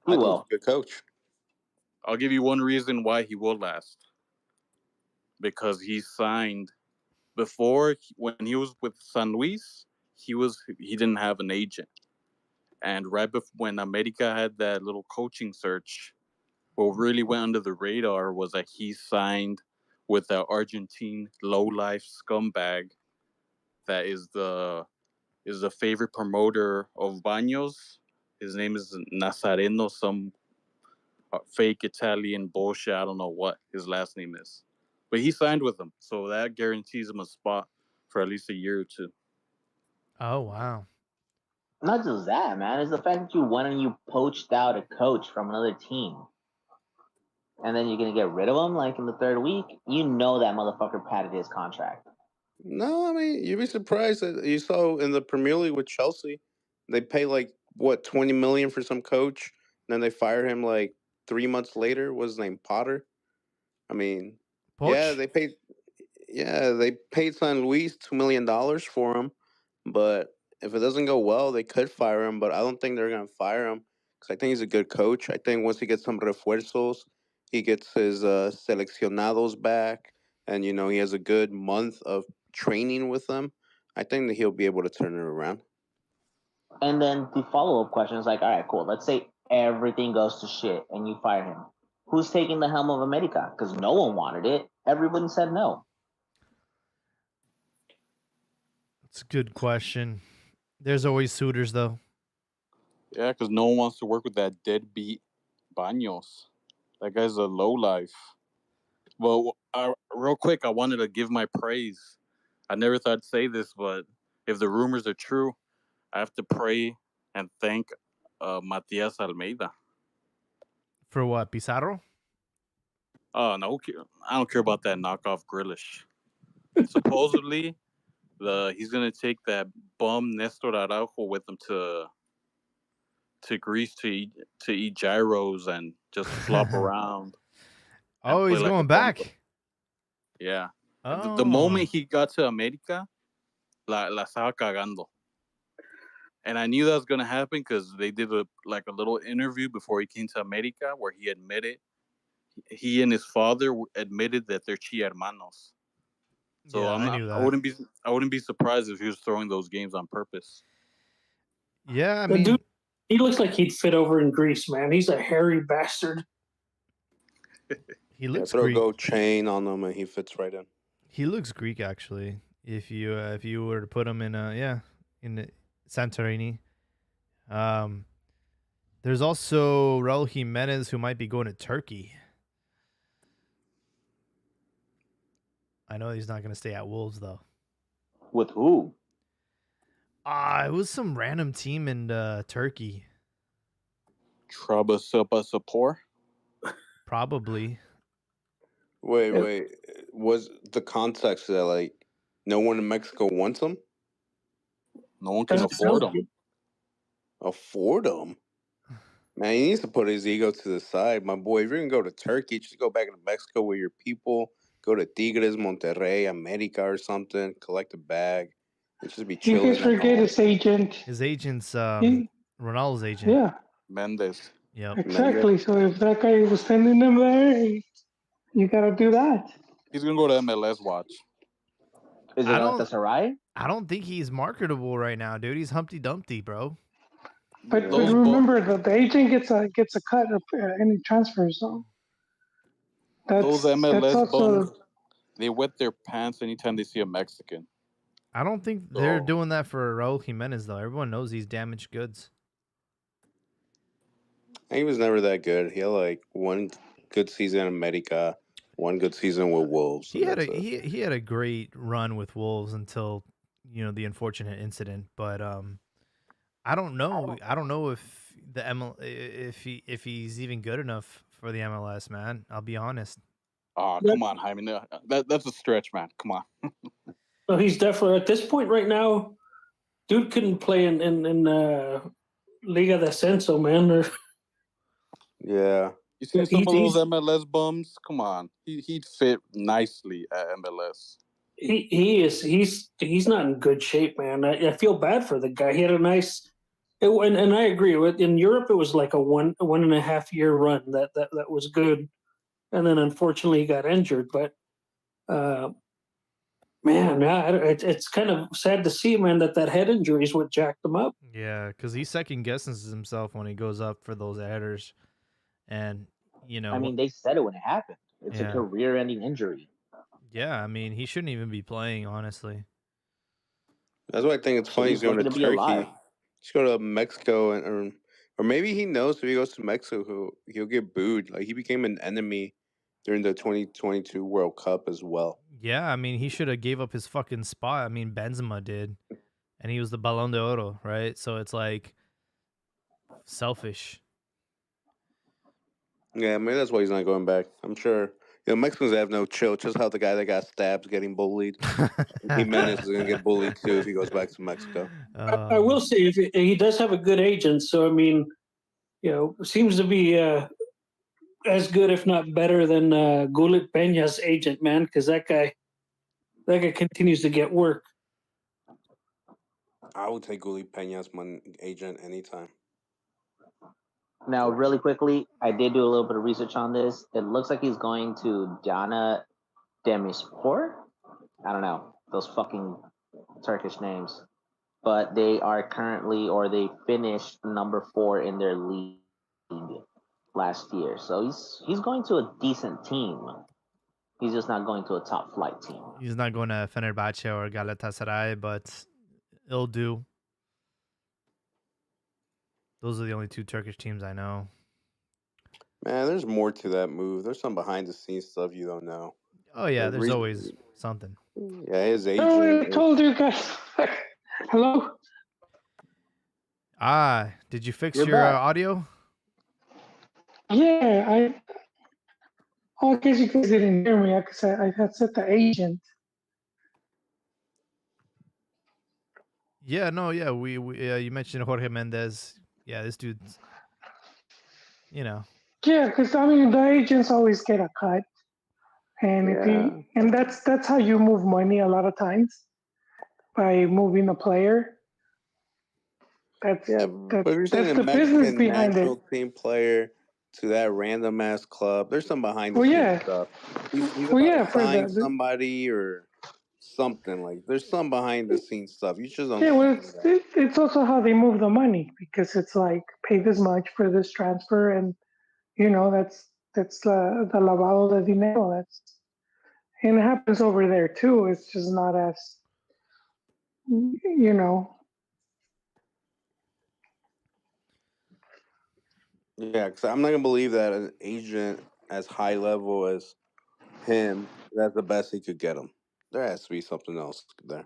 [SPEAKER 5] he's
[SPEAKER 4] will.
[SPEAKER 5] a good coach.
[SPEAKER 6] I'll give you one reason why he will last. Because he signed before when he was with San Luis, he didn't have an agent, and right before when America had that little coaching search, what really went under the radar was that he signed with the Argentine lowlife scumbag that is the favorite promoter of Baños. His name is Nazareno, some fake Italian bullshit. I don't know what his last name is, but he signed with them, so that guarantees him a spot for at least a year or two.
[SPEAKER 2] Oh wow.
[SPEAKER 4] Not just that, man. It's the fact that you went and you poached out a coach from another team. And then you're going to get rid of him like in the third week. You know that motherfucker padded his contract.
[SPEAKER 5] No, I mean, you'd be surprised that you saw in the Premier League with Chelsea, they pay like what 20 million for some coach, and then they fire him like 3 months later. What's his name, Potter? I mean, yeah,
[SPEAKER 2] Poch?
[SPEAKER 5] they paid San Luis $2 million for him, but if it doesn't go well, they could fire him. But I don't think they're gonna fire him because I think he's a good coach. I think once he gets some refuerzos, he gets his seleccionados back, and he has a good month of training with them. I think that he'll be able to turn it around.
[SPEAKER 4] And then the follow up question is like, all right, cool. Let's say everything goes to shit and you fire him. Who's taking the helm of America? Because no one wanted it. Everybody said no.
[SPEAKER 2] It's a good question. There's always suitors though.
[SPEAKER 6] Yeah, because no one wants to work with that deadbeat Baños. That guy's a lowlife. Well, real quick, I wanted to give my praise. I never thought I'd say this, but if the rumors are true, I have to pray and thank Matias Almeida.
[SPEAKER 2] For what? Pizarro?
[SPEAKER 6] Oh no, I don't care about that knockoff Grealish. Supposedly, he's gonna take that bum Nestor Araujo with him to Greece to eat gyros and just flop around.
[SPEAKER 2] Oh, he's going back.
[SPEAKER 6] Yeah.
[SPEAKER 2] Oh.
[SPEAKER 6] The moment he got to America, la estaba cagando. And I knew that was going to happen because they did a little interview before he came to America where he admitted, he and his father admitted that they're chi hermanos. So
[SPEAKER 2] yeah, I knew that.
[SPEAKER 6] I wouldn't be surprised if he was throwing those games on purpose.
[SPEAKER 2] Yeah, I
[SPEAKER 3] The
[SPEAKER 2] mean,
[SPEAKER 3] dude, he looks like he'd fit over in Greece, man. He's a hairy bastard.
[SPEAKER 2] he looks
[SPEAKER 5] throw a
[SPEAKER 2] Greek.
[SPEAKER 5] gold chain on him and he fits right in.
[SPEAKER 2] He looks Greek actually. If you were to put him in in Santorini. There's also Raul Jimenez who might be going to Turkey. I know he's not going to stay at Wolves though.
[SPEAKER 4] With who?
[SPEAKER 2] It was some random team in Turkey.
[SPEAKER 6] Trabzonspor?
[SPEAKER 2] Probably.
[SPEAKER 5] Wait. Was the context that like no one in Mexico wants him?
[SPEAKER 6] No one can afford him.
[SPEAKER 5] Afford him? Man, he needs to put his ego to the side. My boy, if you're going to go to Turkey, just go back to Mexico with your people. Go to Tigres, Monterrey, America or something. Collect a bag. And just be
[SPEAKER 1] You
[SPEAKER 5] chilling
[SPEAKER 1] guys
[SPEAKER 5] at
[SPEAKER 1] forget
[SPEAKER 5] home.
[SPEAKER 1] his agent.
[SPEAKER 2] His agent's Ronaldo's agent.
[SPEAKER 1] Yeah.
[SPEAKER 6] Mendes.
[SPEAKER 2] Yep.
[SPEAKER 1] Exactly. So if that guy was sending them there, you gotta do that.
[SPEAKER 6] He's gonna go to MLS. Watch.
[SPEAKER 4] Is it Galatasaray?
[SPEAKER 2] I don't think he's marketable right now, dude. He's Humpty Dumpty, bro.
[SPEAKER 1] But
[SPEAKER 6] Those
[SPEAKER 1] remember that the agent gets a cut of any transfer. So
[SPEAKER 6] those
[SPEAKER 1] that's
[SPEAKER 6] MLS
[SPEAKER 1] also.
[SPEAKER 6] bums, they wet their pants anytime they see a Mexican.
[SPEAKER 2] I don't think they're doing that for Raul Jimenez though. Everyone knows he's damaged goods.
[SPEAKER 5] He was never that good. He had like one good season in America, one good season with Wolves.
[SPEAKER 2] He had a great run with Wolves until the unfortunate incident. But I don't know. I don't know if if he's even good enough for the MLS, man. I'll be honest.
[SPEAKER 6] Oh, come on, Jaime. No, that's a stretch, man. Come on.
[SPEAKER 3] So he's definitely at this point right now. Dude couldn't play in Liga de Ascenso, man.
[SPEAKER 5] Yeah.
[SPEAKER 6] You see some of those MLS bums? Come on, he'd fit nicely at MLS.
[SPEAKER 3] He's not in good shape, man. I feel bad for the guy. He had a nice, and I agree with. In Europe, it was like a 1.5 year run that was good, and then unfortunately he got injured. But man, it's kind of sad to see, man, that head injury is what jacked him up.
[SPEAKER 2] Yeah, because he second guesses himself when he goes up for those headers, and
[SPEAKER 4] I mean, they said it when it happened. It's a
[SPEAKER 2] Yeah.
[SPEAKER 4] career-ending injury.
[SPEAKER 2] Yeah, I mean, he shouldn't even be playing, honestly.
[SPEAKER 5] That's why I think it's funny he's going to
[SPEAKER 4] Looking to be alive.
[SPEAKER 5] Turkey. He's going to Mexico, or maybe he knows if he goes to Mexico, he'll get booed. Like he became an enemy during the 2022 World Cup as well.
[SPEAKER 2] Yeah, I mean, he should have gave up his fucking spot. I mean, Benzema did, and he was the Ballon d'Oro, right? So it's like selfish.
[SPEAKER 5] Yeah, maybe that's why he's not going back. I'm sure. Mexicans have no chill. Just how the guy that got stabbed getting bullied. Jimenez is going to get bullied too if he goes back to Mexico.
[SPEAKER 3] I will say if he does have a good agent, so I mean, seems to be as good, if not better, than Gulit Peña's agent, man, because that guy continues to get work.
[SPEAKER 5] I would take Gulli Peña's agent anytime.
[SPEAKER 4] Now, really quickly, I did do a little bit of research on this. It looks like he's going to Jana Demirspor. I don't know those fucking Turkish names, but they are currently, or they finished number 4 in their league last year. So he's going to a decent team. He's just not going to a top flight team.
[SPEAKER 2] He's not going to Fenerbahce or Galatasaray, but it'll do. Those are the only 2 Turkish teams I know.
[SPEAKER 5] Man, there's more to that move. There's some behind the scenes stuff you don't know.
[SPEAKER 2] Oh yeah, there's always something.
[SPEAKER 5] Yeah, his agent.
[SPEAKER 1] Oh, I told you guys. Hello.
[SPEAKER 2] Did you fix
[SPEAKER 4] You're
[SPEAKER 2] your
[SPEAKER 4] back.
[SPEAKER 2] audio?
[SPEAKER 1] Yeah, I guess you guys didn't hear me because I had said the agent.
[SPEAKER 2] Yeah, no, yeah, we you mentioned Jorge Mendes. Yeah, this dude's,
[SPEAKER 1] Yeah, because I mean the agents always get a cut, and and that's how you move money a lot of times, by moving a player. That's
[SPEAKER 5] but if you're saying
[SPEAKER 1] that's
[SPEAKER 5] a
[SPEAKER 1] the business
[SPEAKER 5] Mexican
[SPEAKER 1] behind it.
[SPEAKER 5] national team player to that random ass club, there's some behind the
[SPEAKER 1] Well,
[SPEAKER 5] scenes
[SPEAKER 1] yeah.
[SPEAKER 5] stuff. He's
[SPEAKER 1] Well,
[SPEAKER 5] about
[SPEAKER 1] yeah,
[SPEAKER 5] to
[SPEAKER 1] for
[SPEAKER 5] sign
[SPEAKER 1] the
[SPEAKER 5] somebody or something. Like there's some behind the scenes stuff. You just don't.
[SPEAKER 1] yeah. Well,
[SPEAKER 5] see that.
[SPEAKER 1] it's also how they move the money, because it's like pay this much for this transfer, and that's the lavado de dinero. And it happens over there too. It's just not as you know.
[SPEAKER 5] Yeah, because I'm not gonna believe that an agent as high level as him, that's the best he could get him. There has to be something else there.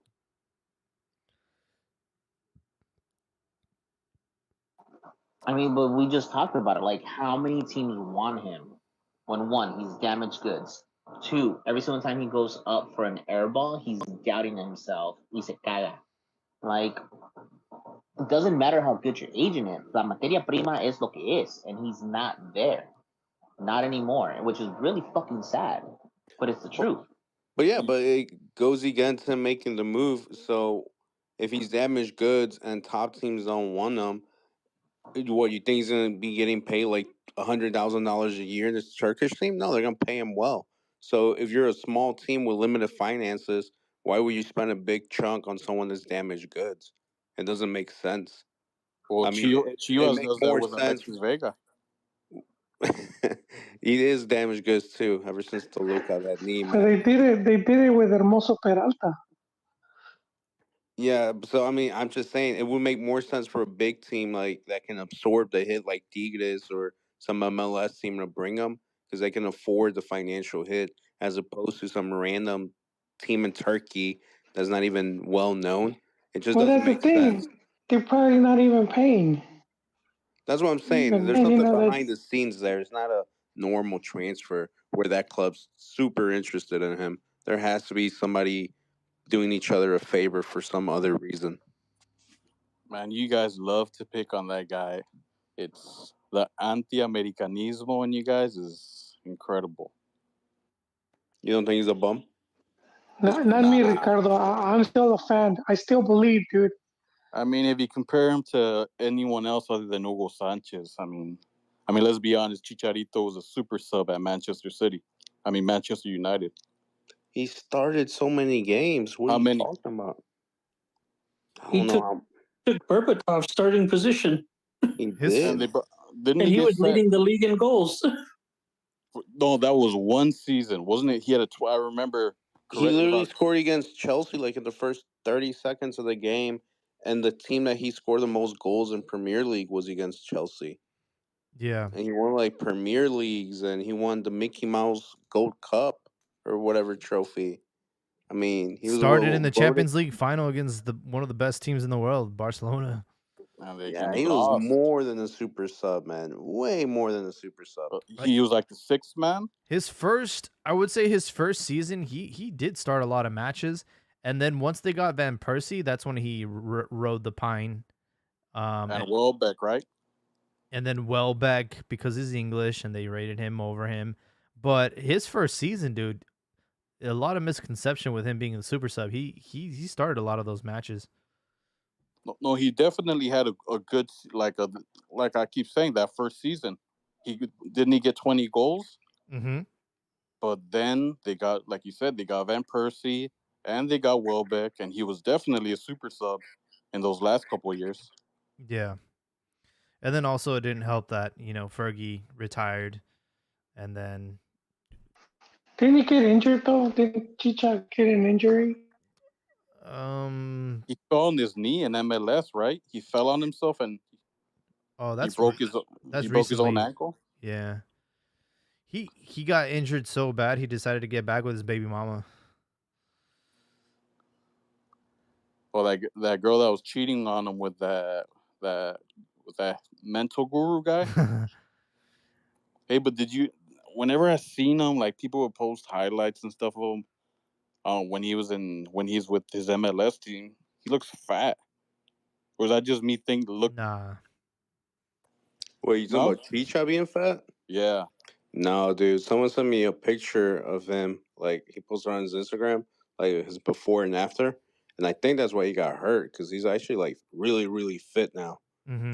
[SPEAKER 4] I mean, but we just talked about it. Like, how many teams want him? When 1, he's damaged goods. 2, every single time he goes up for an air ball, he's doubting himself. Y se caga. Like, it doesn't matter how good your agent is. La materia prima es lo que es, and he's not there. Not anymore, which is really fucking sad. But it's the truth.
[SPEAKER 5] But yeah, but it goes against him making the move. So if he's damaged goods and top teams don't want him, What, you think he's going to be getting paid like $100,000 a year in this Turkish team? No, they're going to pay him well. So if you're a small team with limited finances, why would you spend a big chunk on someone that's damaged goods? It doesn't make sense.
[SPEAKER 6] Well,
[SPEAKER 5] I mean, it
[SPEAKER 6] Chivas
[SPEAKER 5] makes
[SPEAKER 6] does that
[SPEAKER 5] more
[SPEAKER 6] with
[SPEAKER 5] sense.
[SPEAKER 6] Alexis Vega.
[SPEAKER 5] He is damaged goods too. Ever since Toluca had that knee,
[SPEAKER 1] But
[SPEAKER 5] man.
[SPEAKER 1] they did it with Hermoso Peralta.
[SPEAKER 5] Yeah, so I mean, I'm just saying it would make more sense for a big team like that can absorb the hit, like Tigres or some MLS team, to bring them because they can afford the financial hit, as opposed to some random team in Turkey that's not even well known. It just
[SPEAKER 1] Well,
[SPEAKER 5] doesn't
[SPEAKER 1] that's the
[SPEAKER 5] make sense.
[SPEAKER 1] thing. They're probably not even paying.
[SPEAKER 5] That's what I'm saying. There's
[SPEAKER 1] And
[SPEAKER 5] something
[SPEAKER 1] that
[SPEAKER 5] behind the scenes there. It's not a normal transfer where that club's super interested in him. There has to be somebody doing each other a favor for some other reason.
[SPEAKER 6] Man, you guys love to pick on that guy. It's the anti-Americanismo in you guys is incredible.
[SPEAKER 5] You don't think he's a bum?
[SPEAKER 1] not me,
[SPEAKER 6] Nah.
[SPEAKER 1] Ricardo. I'm still a fan. I still believe, dude.
[SPEAKER 6] I mean, if you compare him to anyone else other than Hugo Sanchez, I mean, let's be honest. Chicharito was a super sub at Manchester United.
[SPEAKER 5] He started so many games. What
[SPEAKER 6] How
[SPEAKER 5] are you
[SPEAKER 6] many?
[SPEAKER 5] talking about? I
[SPEAKER 3] He
[SPEAKER 5] don't know how
[SPEAKER 3] took Berbatov's starting position,
[SPEAKER 5] he
[SPEAKER 2] His-
[SPEAKER 6] And
[SPEAKER 5] did.
[SPEAKER 6] didn't
[SPEAKER 3] and he
[SPEAKER 6] get
[SPEAKER 3] was
[SPEAKER 6] sent?
[SPEAKER 3] leading the league in goals.
[SPEAKER 6] No, that was one season, wasn't it? He had I remember
[SPEAKER 5] He
[SPEAKER 6] correctly
[SPEAKER 5] literally
[SPEAKER 6] about.
[SPEAKER 5] scored against Chelsea like in the first 30 seconds of the game, and the team that he scored the most goals in Premier League was against Chelsea.
[SPEAKER 2] Yeah.
[SPEAKER 5] And he won like Premier Leagues, and he won the Mickey Mouse Gold Cup or whatever trophy. I mean, he was
[SPEAKER 2] Started in the
[SPEAKER 5] voted.
[SPEAKER 2] Champions League final against one of the best teams in the world, Barcelona.
[SPEAKER 6] And
[SPEAKER 5] Yeah,
[SPEAKER 6] they
[SPEAKER 5] he was
[SPEAKER 6] lost.
[SPEAKER 5] more than a super sub, man. Way more than a super sub.
[SPEAKER 6] He was like the sixth man.
[SPEAKER 2] I would say his first season, he did start a lot of matches, and then once they got Van Persie, that's when he rode the pine.
[SPEAKER 6] And Welbeck, right?
[SPEAKER 2] And then Welbeck, because he's English, and they rated him over him. But his first season, dude, a lot of misconception with him being a super sub. He started a lot of those matches.
[SPEAKER 6] No, he definitely had a good like I keep saying that first season. Didn't he get 20 goals?
[SPEAKER 2] Mm-hmm.
[SPEAKER 6] But then they got, like you said, they got Van Persie and they got Welbeck, and he was definitely a super sub in those last couple of years.
[SPEAKER 2] Yeah. And then also it didn't help that, Fergie retired, and then
[SPEAKER 1] Didn't he get injured though? Didn't Chicha get an injury?
[SPEAKER 6] He fell on his knee in MLS, right? He fell on himself and he broke his own ankle.
[SPEAKER 2] Yeah. He got injured so bad he decided to get back with his baby mama.
[SPEAKER 6] Well, that girl that was cheating on him with that mental guru guy. Hey, but whenever I seen him, like people would post highlights and stuff of him when he's with his MLS team, he looks fat. Or is that just me look?
[SPEAKER 2] Nah.
[SPEAKER 5] Wait, you talking about Chicha being fat?
[SPEAKER 6] Yeah.
[SPEAKER 5] No, dude. Someone sent me a picture of him. Like, he posted on his Instagram, like his before and after. And I think that's why he got hurt, because he's actually like really, really fit now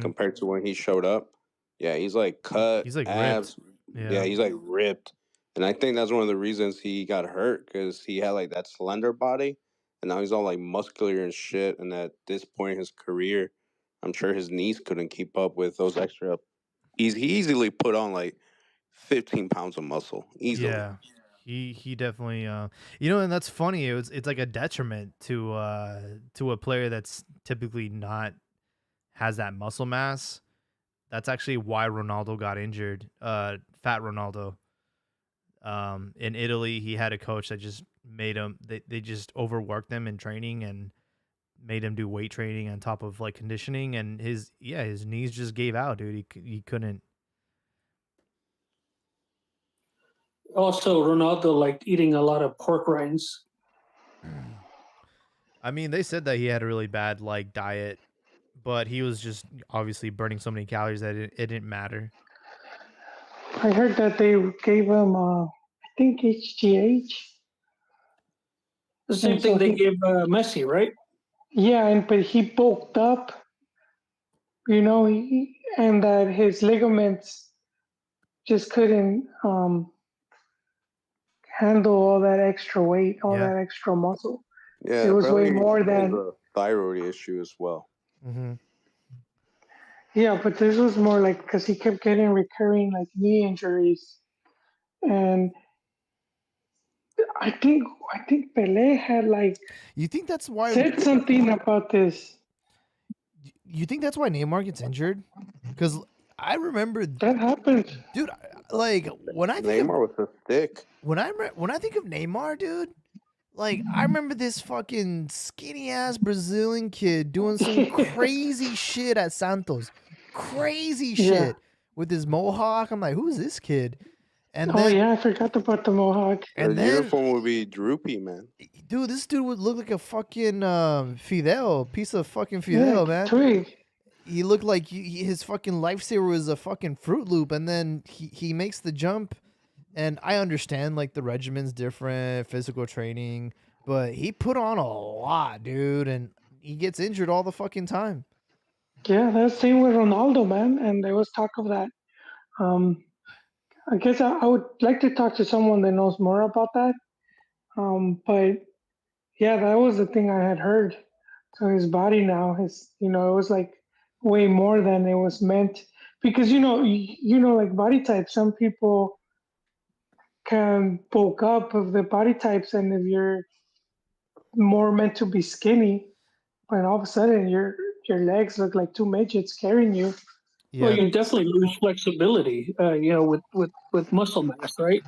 [SPEAKER 5] compared to when he showed up. Yeah, he's like cut.
[SPEAKER 2] He's like
[SPEAKER 5] abs.
[SPEAKER 2] ripped.
[SPEAKER 5] Yeah, he's like ripped. And I think that's one of the reasons he got hurt, because he had like that slender body. And now he's all like muscular and shit. And at this point in his career, I'm sure his knees couldn't keep up with those extra. He easily put on like 15 pounds of muscle easily.
[SPEAKER 2] Yeah. He definitely and that's funny. It's like a detriment to a player that's typically not has that muscle mass. That's actually why Ronaldo got injured. Fat Ronaldo. In Italy, he had a coach that just made him. They just overworked him in training and made him do weight training on top of like conditioning, and his knees just gave out, dude. He couldn't.
[SPEAKER 3] Also, Ronaldo liked eating a lot of pork rinds.
[SPEAKER 2] I mean, they said that he had a really bad like diet, but he was just obviously burning so many calories that it didn't matter.
[SPEAKER 1] I heard that they gave him, I think HGH.
[SPEAKER 3] The same thing they gave Messi, right?
[SPEAKER 1] Yeah, but he bulked up. and that his ligaments just couldn't handle all that extra weight, all
[SPEAKER 2] Yeah.
[SPEAKER 1] that extra muscle.
[SPEAKER 5] Yeah,
[SPEAKER 1] It was way
[SPEAKER 5] apparently
[SPEAKER 1] more
[SPEAKER 5] he has
[SPEAKER 1] than
[SPEAKER 5] a thyroid issue as well.
[SPEAKER 2] Mm-hmm.
[SPEAKER 1] yeah, but this was more like because he kept getting recurring like knee injuries, and I think Pele had like
[SPEAKER 2] You think that's why?
[SPEAKER 1] said something about this.
[SPEAKER 2] You think that's why Neymar gets injured? Because I remember,
[SPEAKER 1] That happened.
[SPEAKER 2] dude. Like when I think of
[SPEAKER 5] Neymar was a stick.
[SPEAKER 2] when I think of Neymar, dude. Like I remember this fucking skinny ass Brazilian kid doing some crazy shit at Santos, crazy
[SPEAKER 1] Yeah.
[SPEAKER 2] shit with his mohawk. I'm like, who's this kid? And
[SPEAKER 1] Oh
[SPEAKER 2] then
[SPEAKER 1] yeah, I forgot about the mohawk.
[SPEAKER 5] The
[SPEAKER 2] and then
[SPEAKER 5] uniform would be droopy, man.
[SPEAKER 2] dude, this dude would look like a fucking Fidel, piece of fucking
[SPEAKER 1] Yeah,
[SPEAKER 2] Fidel, man.
[SPEAKER 1] twig.
[SPEAKER 2] He looked like his fucking lifesaver was a fucking Fruit Loop, and then he makes the jump. And I understand like the regimen's different, physical training, but he put on a lot, dude, and he gets injured all the fucking time.
[SPEAKER 1] Yeah, that's the same with Ronaldo, man. And there was talk of that. Um, I guess I would like to talk to someone that knows more about that. But yeah, that was the thing I had heard. So his body now is, it was like way more than it was meant. Because like body types, some people can bulk up of the body types, and if you're more meant to be skinny, but all of a sudden your legs look like two midgets carrying you.
[SPEAKER 3] Well,
[SPEAKER 2] Yeah,
[SPEAKER 3] you definitely lose flexibility, with muscle mass, right?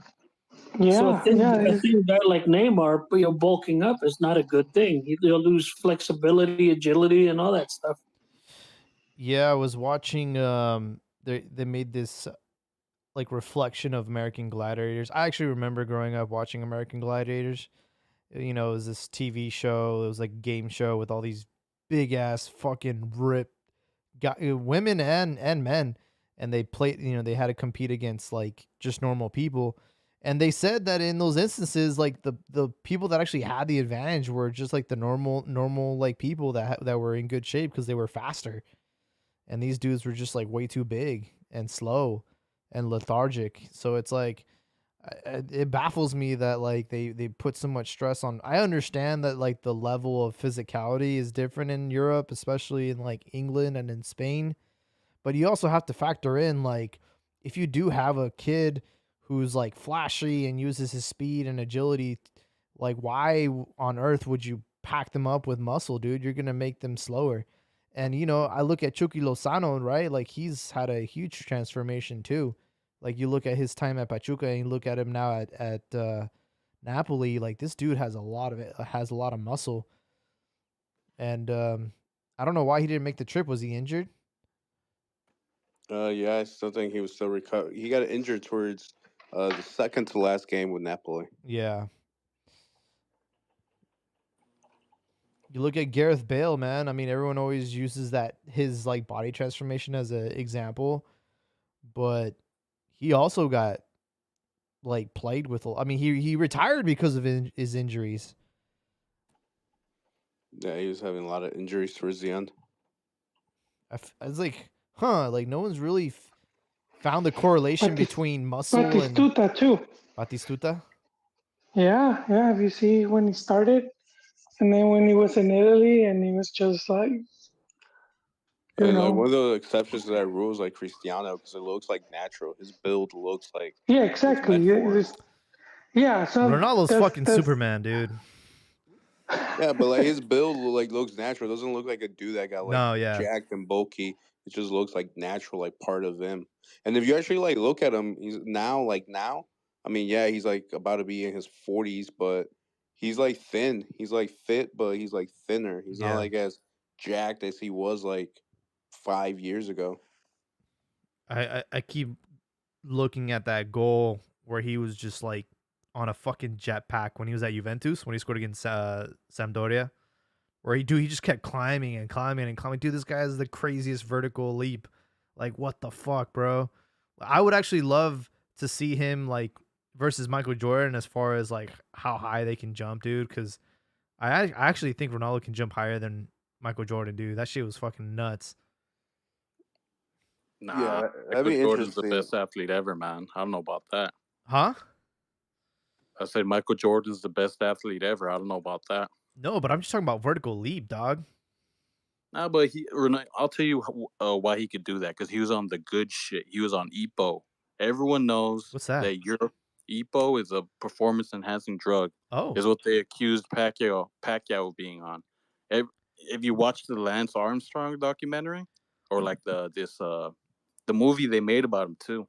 [SPEAKER 3] So
[SPEAKER 1] Yeah,
[SPEAKER 3] a thin guy like Neymar, bulking up is not a good thing. You'll lose flexibility, agility, and all that stuff.
[SPEAKER 2] yeah. I was watching. They made this like reflection of American Gladiators. I actually remember growing up watching American Gladiators. It was this TV show. It was like a game show with all these big ass fucking ripped women and men, and they played. They had to compete against like just normal people, and they said that in those instances, like the people that actually had the advantage were just like the normal like people that were in good shape because they were faster, and these dudes were just like way too big and slow and lethargic. So it's like it baffles me that like they put so much stress on. I understand that like the level of physicality is different in Europe, especially in like England and in Spain, but you also have to factor in like if you do have a kid who's like flashy and uses his speed and agility, like why on earth would you pack them up with muscle, dude? You're gonna make them slower. And I look at Chucky Lozano, right? Like he's had a huge transformation too. Like you look at his time at Pachuca and you look at him now at Napoli. Like this dude has a lot of muscle. And I don't know why he didn't make the trip. Was he injured?
[SPEAKER 5] Yeah, I still think he was still recovering. He got injured towards the second to last game with Napoli.
[SPEAKER 2] Yeah. You look at Gareth Bale, man. I mean, everyone always uses that his like body transformation as an example, but he also got like played with. I mean, he retired because of his injuries.
[SPEAKER 5] Yeah, he was having a lot of injuries towards the end.
[SPEAKER 2] I was like, like no one's really found the correlation between muscle and
[SPEAKER 1] Batistuta too.
[SPEAKER 2] Batistuta.
[SPEAKER 1] Yeah, yeah. If you see when he started, and then when he was in Italy, and he was just like,
[SPEAKER 5] And like one of the exceptions to that rule is like Cristiano because it looks like natural. His build looks like
[SPEAKER 1] yeah,
[SPEAKER 5] it's
[SPEAKER 1] exactly.
[SPEAKER 5] meant for him.
[SPEAKER 1] Yeah, so
[SPEAKER 2] Ronaldo's fucking
[SPEAKER 1] that's
[SPEAKER 2] Superman, dude.
[SPEAKER 5] Yeah, but like his build like looks natural. It doesn't look like a dude that got like
[SPEAKER 2] No, yeah.
[SPEAKER 5] jacked and bulky. It just looks like natural, like part of him. And if you actually like look at him, he's now. I mean, yeah, he's like about to be in his 40s, but he's like thin. He's like fit, but he's like thinner. He's not
[SPEAKER 2] Yeah.
[SPEAKER 5] like as jacked as he was like 5 years ago.
[SPEAKER 2] I keep looking at that goal where he was just like on a fucking jetpack when he was at Juventus when he scored against Sampdoria, where he just kept climbing and climbing and climbing. Dude, this guy has the craziest vertical leap. Like what the fuck, bro? I would actually love to see him like versus Michael Jordan as far as like how high they can jump, dude. Because I actually think Ronaldo can jump higher than Michael Jordan, dude. That shit was fucking nuts.
[SPEAKER 6] Nah,
[SPEAKER 5] Yeah, that'd
[SPEAKER 6] Michael
[SPEAKER 5] be
[SPEAKER 6] Jordan's the
[SPEAKER 5] interesting.
[SPEAKER 6] best athlete ever, man. I don't know about that.
[SPEAKER 2] Huh?
[SPEAKER 6] I said Michael Jordan's the best athlete ever. I don't know about that.
[SPEAKER 2] No, but I'm just talking about vertical leap, dog.
[SPEAKER 6] Nah, but I'll tell you why he could do that. Because he was on the good shit. He was on EPO. Everyone knows
[SPEAKER 2] What's that?
[SPEAKER 6] that EPO is a performance enhancing drug.
[SPEAKER 2] Oh,
[SPEAKER 6] Is what they accused Pacquiao of being on. If you watch the Lance Armstrong documentary, or like the movie they made about him too,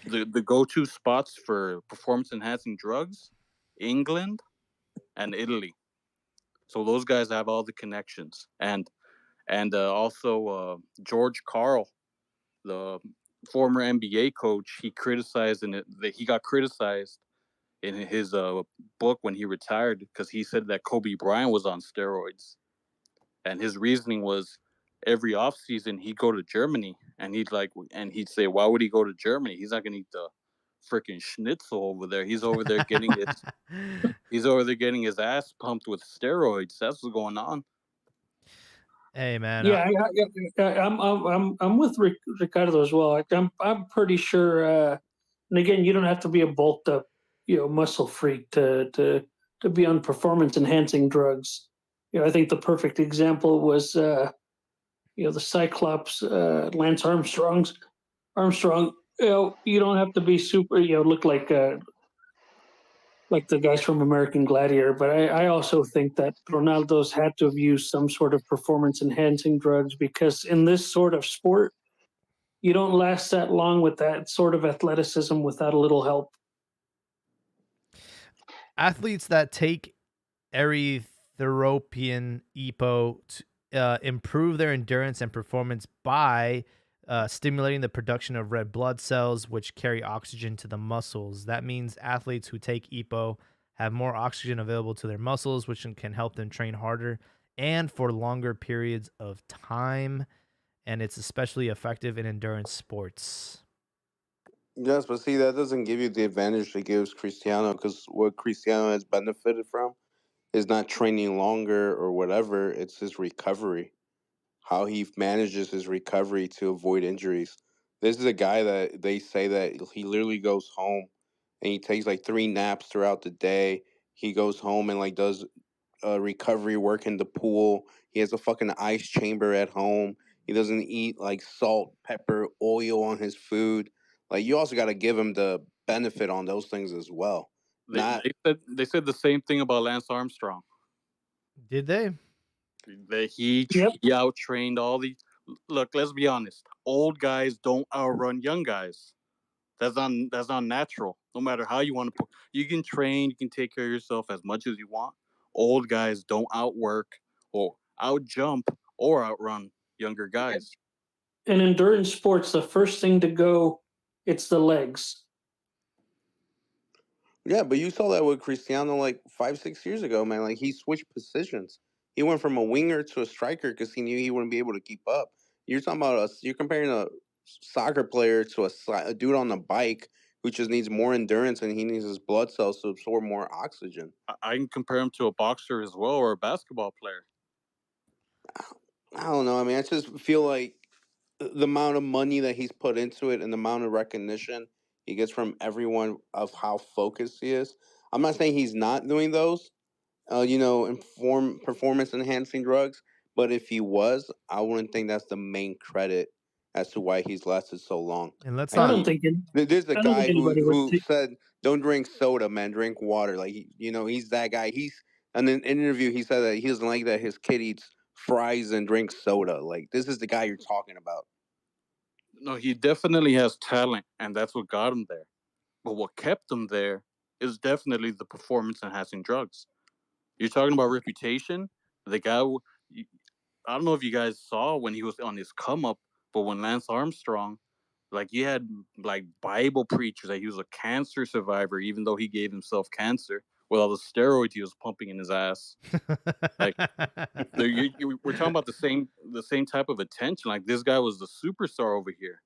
[SPEAKER 6] the go to spots for performance enhancing drugs, England and Italy. So those guys have all the connections, and also George Carl, the former NBA coach, he criticized in it that he got criticized in his book when he retired because he said that Kobe Bryant was on steroids, and his reasoning was every offseason he'd go to Germany and he'd say, why would he go to Germany? He's not gonna eat the freaking schnitzel over there. He's over there getting his ass pumped with steroids. That's what's going on.
[SPEAKER 2] Hey, man.
[SPEAKER 3] Yeah, I'm with Ricardo as well. I'm pretty sure. And again, you don't have to be a bulked up, muscle freak to be on performance enhancing drugs. I think the perfect example was the Cyclops, Lance Armstrong. You don't have to be super. Look like the guys from American Gladiator. But I also think that Ronaldo's had to have used some sort of performance enhancing drugs because in this sort of sport, you don't last that long with that sort of athleticism without a little help.
[SPEAKER 2] Athletes that take erythropian EPO to improve their endurance and performance by stimulating the production of red blood cells, which carry oxygen to the muscles. That means athletes who take EPO have more oxygen available to their muscles, which can help them train harder and for longer periods of time. And it's especially effective in endurance sports.
[SPEAKER 5] Yes, but see, that doesn't give you the advantage it gives Cristiano, because what Cristiano has benefited from is not training longer or whatever. It's his recovery, how he manages his recovery to avoid injuries. This is a guy that they say that he literally goes home and he takes like 3 naps throughout the day. He goes home and like does recovery work in the pool. He has a fucking ice chamber at home. He doesn't eat like salt, pepper, oil on his food. Like, you also got to give him the benefit on those things as well. Not
[SPEAKER 6] They said the same thing about Lance Armstrong.
[SPEAKER 2] Did they?
[SPEAKER 6] That he out trained all the. Look, let's be honest. Old guys don't outrun young guys. That's not natural. No matter how you want to put, you can train, you can take care of yourself as much as you want. Old guys don't outwork or out jump or outrun younger guys.
[SPEAKER 3] In endurance sports, the first thing to go, it's the legs.
[SPEAKER 5] Yeah, but you saw that with Cristiano like 5, 6 years ago, man. Like, he switched positions. He went from a winger to a striker because he knew he wouldn't be able to keep up. You're talking about you're comparing a soccer player to a dude on a bike who just needs more endurance and he needs his blood cells to absorb more oxygen.
[SPEAKER 6] I can compare him to a boxer as well or a basketball player.
[SPEAKER 5] I don't know. I mean, I just feel like the amount of money that he's put into it and the amount of recognition he gets from everyone of how focused he is. I'm not saying he's not doing those, performance enhancing drugs. But if he was, I wouldn't think that's the main credit as to why he's lasted so long.
[SPEAKER 2] And let's
[SPEAKER 3] I
[SPEAKER 2] not.
[SPEAKER 3] don't think
[SPEAKER 5] There's a
[SPEAKER 3] I don't think
[SPEAKER 5] guy
[SPEAKER 3] anybody would.
[SPEAKER 5] who said, "Don't drink soda, man. Drink water." Like, he's that guy. He's in an interview. He said that he doesn't like that his kid eats fries and drinks soda. Like, this is the guy you're talking about.
[SPEAKER 6] No, he definitely has talent, and that's what got him there. But what kept him there is definitely the performance enhancing drugs. You're talking about reputation. The guy, I don't know if you guys saw when he was on his come up, but when Lance Armstrong, like, he had like Bible preachers that he was a cancer survivor, even though he gave himself cancer with all the steroids he was pumping in his ass. Like, we're talking about the same type of attention. Like, this guy was the superstar over here.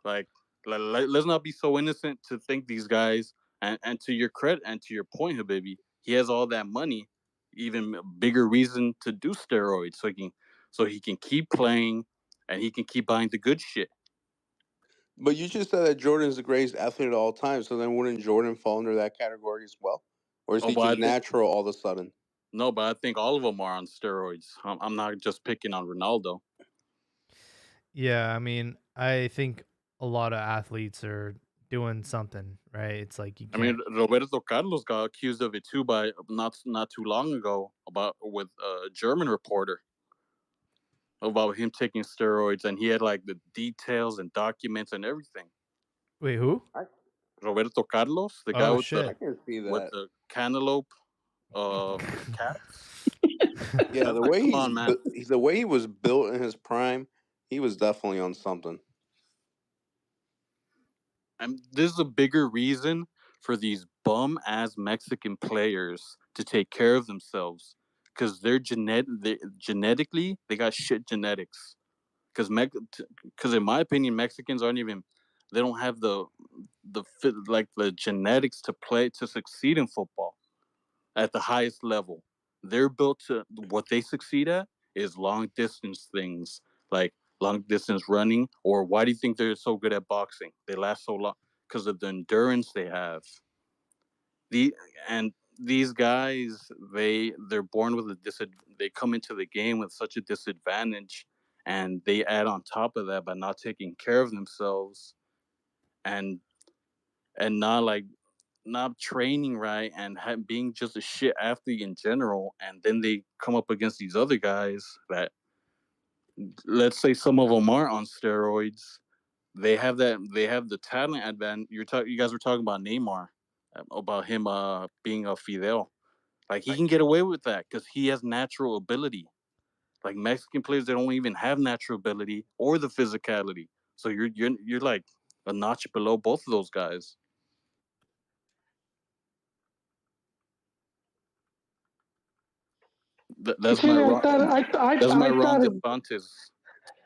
[SPEAKER 6] Like, let's not be so innocent to think these guys. And to your credit and to your point, Habibi, he has all that money. Even bigger reason to do steroids so he can keep playing and he can keep buying the good shit.
[SPEAKER 5] But you just said that Jordan is the greatest athlete of all time, so then wouldn't Jordan fall under that category as well? Or is he
[SPEAKER 6] But I
[SPEAKER 5] just
[SPEAKER 6] think
[SPEAKER 5] natural all of a sudden?
[SPEAKER 6] no, but I think all of them are on steroids. I'm not just picking on Ronaldo.
[SPEAKER 2] Yeah, I mean, I think a lot of athletes are doing something, right? It's like you
[SPEAKER 6] I mean,
[SPEAKER 2] can't.
[SPEAKER 6] Roberto Carlos got accused of it too by not too long ago about with a German reporter about him taking steroids, and he had like the details and documents and everything.
[SPEAKER 2] Wait, who?
[SPEAKER 6] Roberto Carlos, the guy
[SPEAKER 2] Oh
[SPEAKER 6] with
[SPEAKER 5] I
[SPEAKER 2] shit!
[SPEAKER 5] can see
[SPEAKER 6] with
[SPEAKER 5] that.
[SPEAKER 6] the cantaloupe cats.
[SPEAKER 5] Yeah,
[SPEAKER 6] That's
[SPEAKER 5] the
[SPEAKER 6] like,
[SPEAKER 5] way
[SPEAKER 6] come on, man.
[SPEAKER 5] the way he was built in his prime, he was definitely on something.
[SPEAKER 6] And this is a bigger reason for these bum ass Mexican players to take care of themselves because genetically they got shit genetics. Because in my opinion, Mexicans aren't even they don't have the genetics to succeed in football at the highest level. They're built to what they succeed at is long distance things like long distance running. Or why do you think they're so good at boxing? They last so long because of the endurance they have. The and these guys they're born with they come into the game with such a disadvantage, and they add on top of that by not taking care of themselves and not not training right and being just a shit athlete in general, and then they come up against these other guys that, let's say, some of them are on steroids. They have the talent advantage. You guys were talking about Neymar, about him being a Fidel. Like he can get away with that because he has natural ability. Like Mexican players, they don't even have natural ability or the physicality. So you're like a notch below both of those guys. That's my
[SPEAKER 1] Actually,
[SPEAKER 6] Ron. That's my
[SPEAKER 1] I
[SPEAKER 6] Ron
[SPEAKER 1] thought
[SPEAKER 6] DeSantis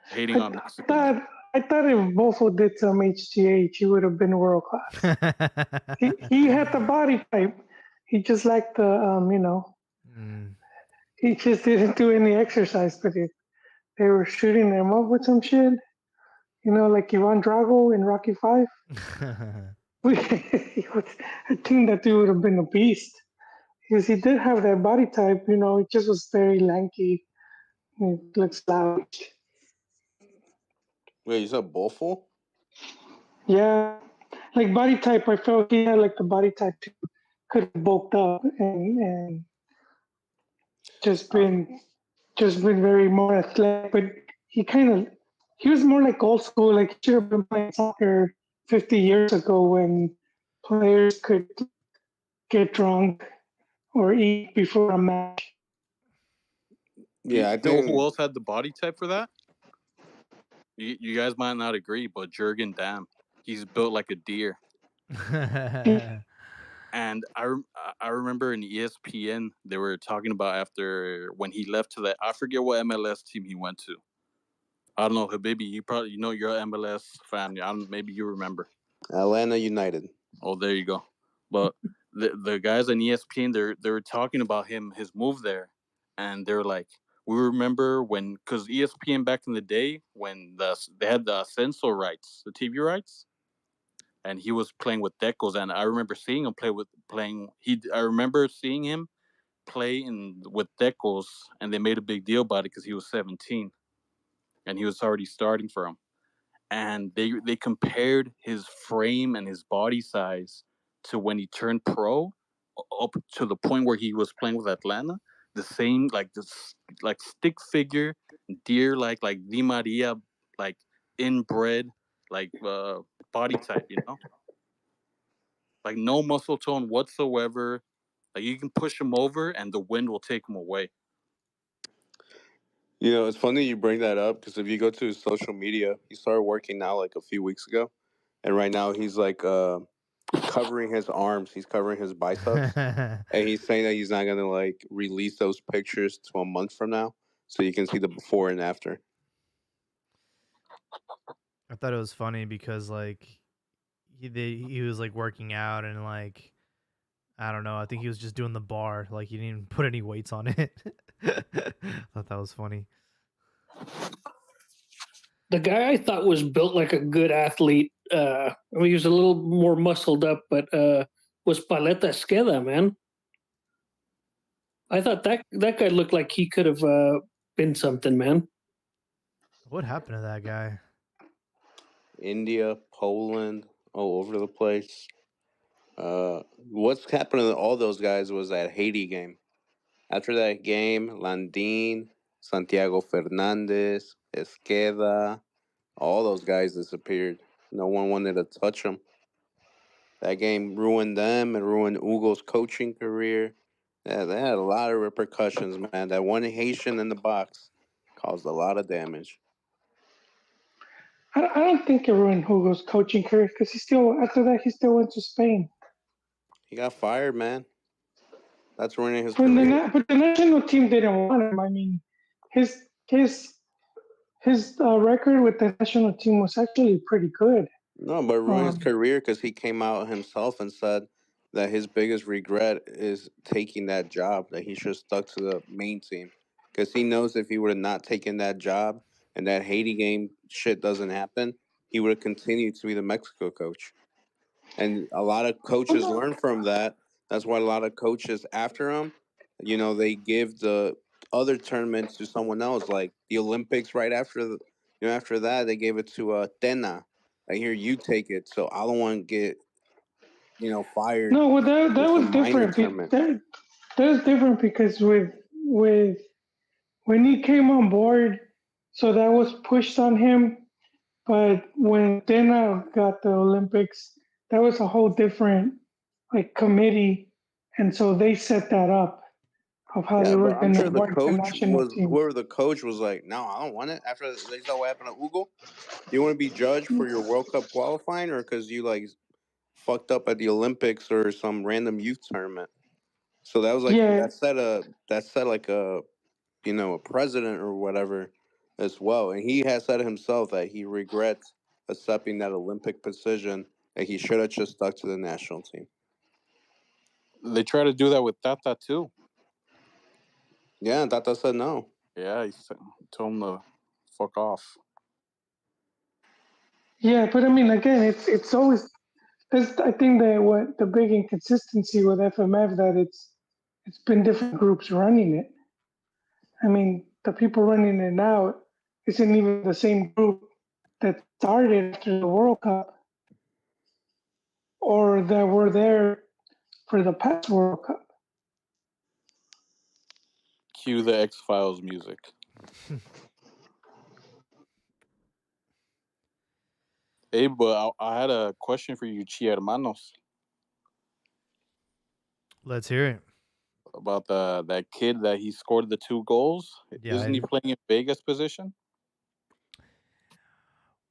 [SPEAKER 6] hating on Mexicans.
[SPEAKER 1] I thought if Bofo did some HGH, he would have been world class. He had the body type. He just lacked the
[SPEAKER 2] Mm.
[SPEAKER 1] he just didn't do any exercise. But they were shooting him up with some shit, like Ivan Drago in Rocky Five. I think that dude would have been a beast because he did have that body type. He just was very lanky. He looks loud.
[SPEAKER 5] Wait, you said Bullful?
[SPEAKER 1] Yeah, like body type. I felt he had like the body type to could have bulked up and just been just been very more athletic. But he was more like old school. Like he should have been playing soccer 50 years ago when players could get drunk or eat before a match.
[SPEAKER 5] Yeah, I
[SPEAKER 6] You know who
[SPEAKER 5] think.
[SPEAKER 6] else had the body type for that? You guys might not agree, but Jurgen Damm. He's built like a deer. And I remember in ESPN they were talking about after when he left to that, I forget what MLS team he went to. I don't know, Habibi. You know you're an MLS fan. Maybe you remember.
[SPEAKER 5] Atlanta United.
[SPEAKER 6] Oh, there you go. But the guys on ESPN they were talking about his move there, and they're like, we remember when, because ESPN back in the day when they had the Ascenso rights, the TV rights, and he was playing with Decos, and I remember seeing him playing. I remember seeing him play with Decos, and they made a big deal about it because he was 17, and he was already starting for him, and they compared his frame and his body size to when he turned pro, up to the point where he was playing with Atlanta. The same, like this, like stick figure, deer, like Di Maria, like inbred, like body type. Like no muscle tone whatsoever. Like you can push him over, and the wind will take him away.
[SPEAKER 5] It's funny you bring that up because if you go to his social media, he started working now like a few weeks ago, and right now he's like covering his arms, he's covering his biceps, and he's saying that he's not gonna like release those pictures to a month from now, so you can see the before and after.
[SPEAKER 2] I thought it was funny because like he was like working out and like I don't know. I think he was just doing the bar. Like he didn't even put any weights on it. I thought that was funny.
[SPEAKER 3] The guy I thought was built like a good athlete. I mean, he was a little more muscled up, but was Paleta Esqueda, man. I thought that guy looked like he could have been something, man.
[SPEAKER 2] What happened to that guy?
[SPEAKER 5] India, Poland, all over the place. What's happened to all those guys was that Haiti game. After that game, Landin, Santiago Fernandez, Esqueda, all those guys disappeared. No one wanted to touch them. That game ruined them and ruined Hugo's coaching career. Yeah, they had a lot of repercussions, man. That one Haitian in the box caused a lot of damage.
[SPEAKER 1] I don't think it ruined Hugo's coaching career because after that he still went to Spain.
[SPEAKER 5] He got fired, man. That's ruining his
[SPEAKER 1] But
[SPEAKER 5] career.
[SPEAKER 1] but the national team didn't want him. I mean, his record with the national team was actually pretty good.
[SPEAKER 5] No, but ruined his career because he came out himself and said that his biggest regret is taking that job, that he should have stuck to the main team. Because he knows if he would have not taken that job and that Haiti game shit doesn't happen, he would have continued to be the Mexico coach. And a lot of coaches learn from that. That's why a lot of coaches after him, they give the other tournaments to someone else, like the Olympics. Right after after that, they gave it to Tena. I hear you take it, so I don't want to get fired.
[SPEAKER 1] No, well, that was different. That was different because with when he came on board, so that was pushed on him. But when Dana got the Olympics, that was a whole different committee, and so they set that up of how they were going to work the national team.
[SPEAKER 5] Whoever the coach was like, no, I don't want it. After they saw what happened to Hugo, you want to be judged for your World Cup qualifying or because you fucked up at the Olympics or some random youth tournament? So that was that set like a president or whatever as well, and he has said himself that he regrets accepting that Olympic position, that he should have just stuck to the national team.
[SPEAKER 6] They try to do that with Tata too.
[SPEAKER 5] Yeah, Tata said no.
[SPEAKER 6] Yeah, he told him to fuck off.
[SPEAKER 1] Yeah, but I mean, again, it's always. I think that what the big inconsistency with FMF that it's been different groups running it. I mean, the people running it now isn't even the same group that started after the World Cup or that were there for the past World Cup.
[SPEAKER 6] Cue the X-Files music. Hey, but I had a question for you, Chi Hermanos.
[SPEAKER 2] Let's hear it.
[SPEAKER 6] About that kid that he scored the 2 goals.
[SPEAKER 2] Yeah,
[SPEAKER 6] Isn't he playing in Vega's position?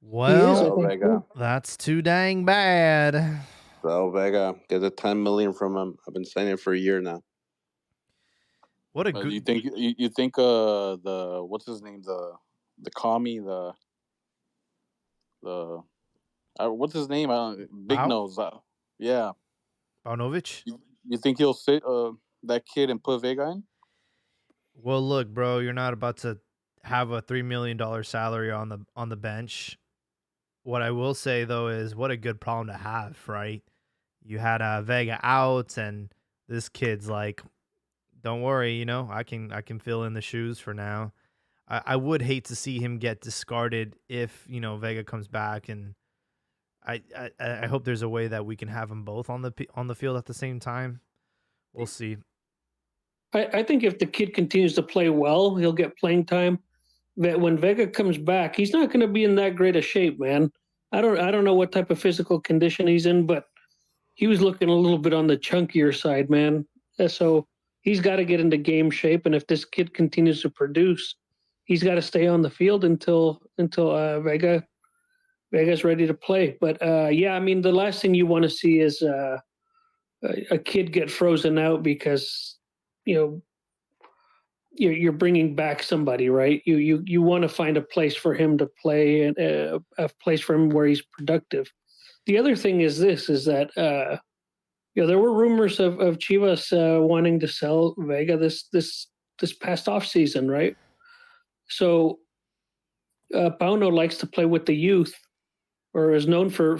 [SPEAKER 2] Well, that's too dang bad.
[SPEAKER 5] So Vega, get the $10 million from him. I've been saying it for a year now.
[SPEAKER 2] What a good.
[SPEAKER 6] You think the what's his name, the commie, the what's his name, Big Nose, yeah,
[SPEAKER 2] Paunovic?
[SPEAKER 6] You think he'll sit that kid and put Vega in?
[SPEAKER 2] Well, look, bro, you're not about to have a $3 million salary on the bench. What I will say though is, what a good problem to have, right? You had Vega out, and this kid's like, don't worry, I can fill in the shoes for now. I would hate to see him get discarded if Vega comes back, and I hope there's a way that we can have them both on the field at the same time. We'll see.
[SPEAKER 3] I think if the kid continues to play well, he'll get playing time. When Vega comes back, he's not going to be in that great a shape, man. I don't know what type of physical condition he's in, but he was looking a little bit on the chunkier side, man. So he's got to get into game shape, and if this kid continues to produce, he's got to stay on the field until Vega's ready to play. But yeah, I mean, the last thing you want to see is a kid get frozen out because you're bringing back somebody, right? You want to find a place for him to play and a place for him where he's productive. The other thing is that there were rumors of Chivas wanting to sell Vega this past off season, right? So Pauno likes to play with the youth, or is known for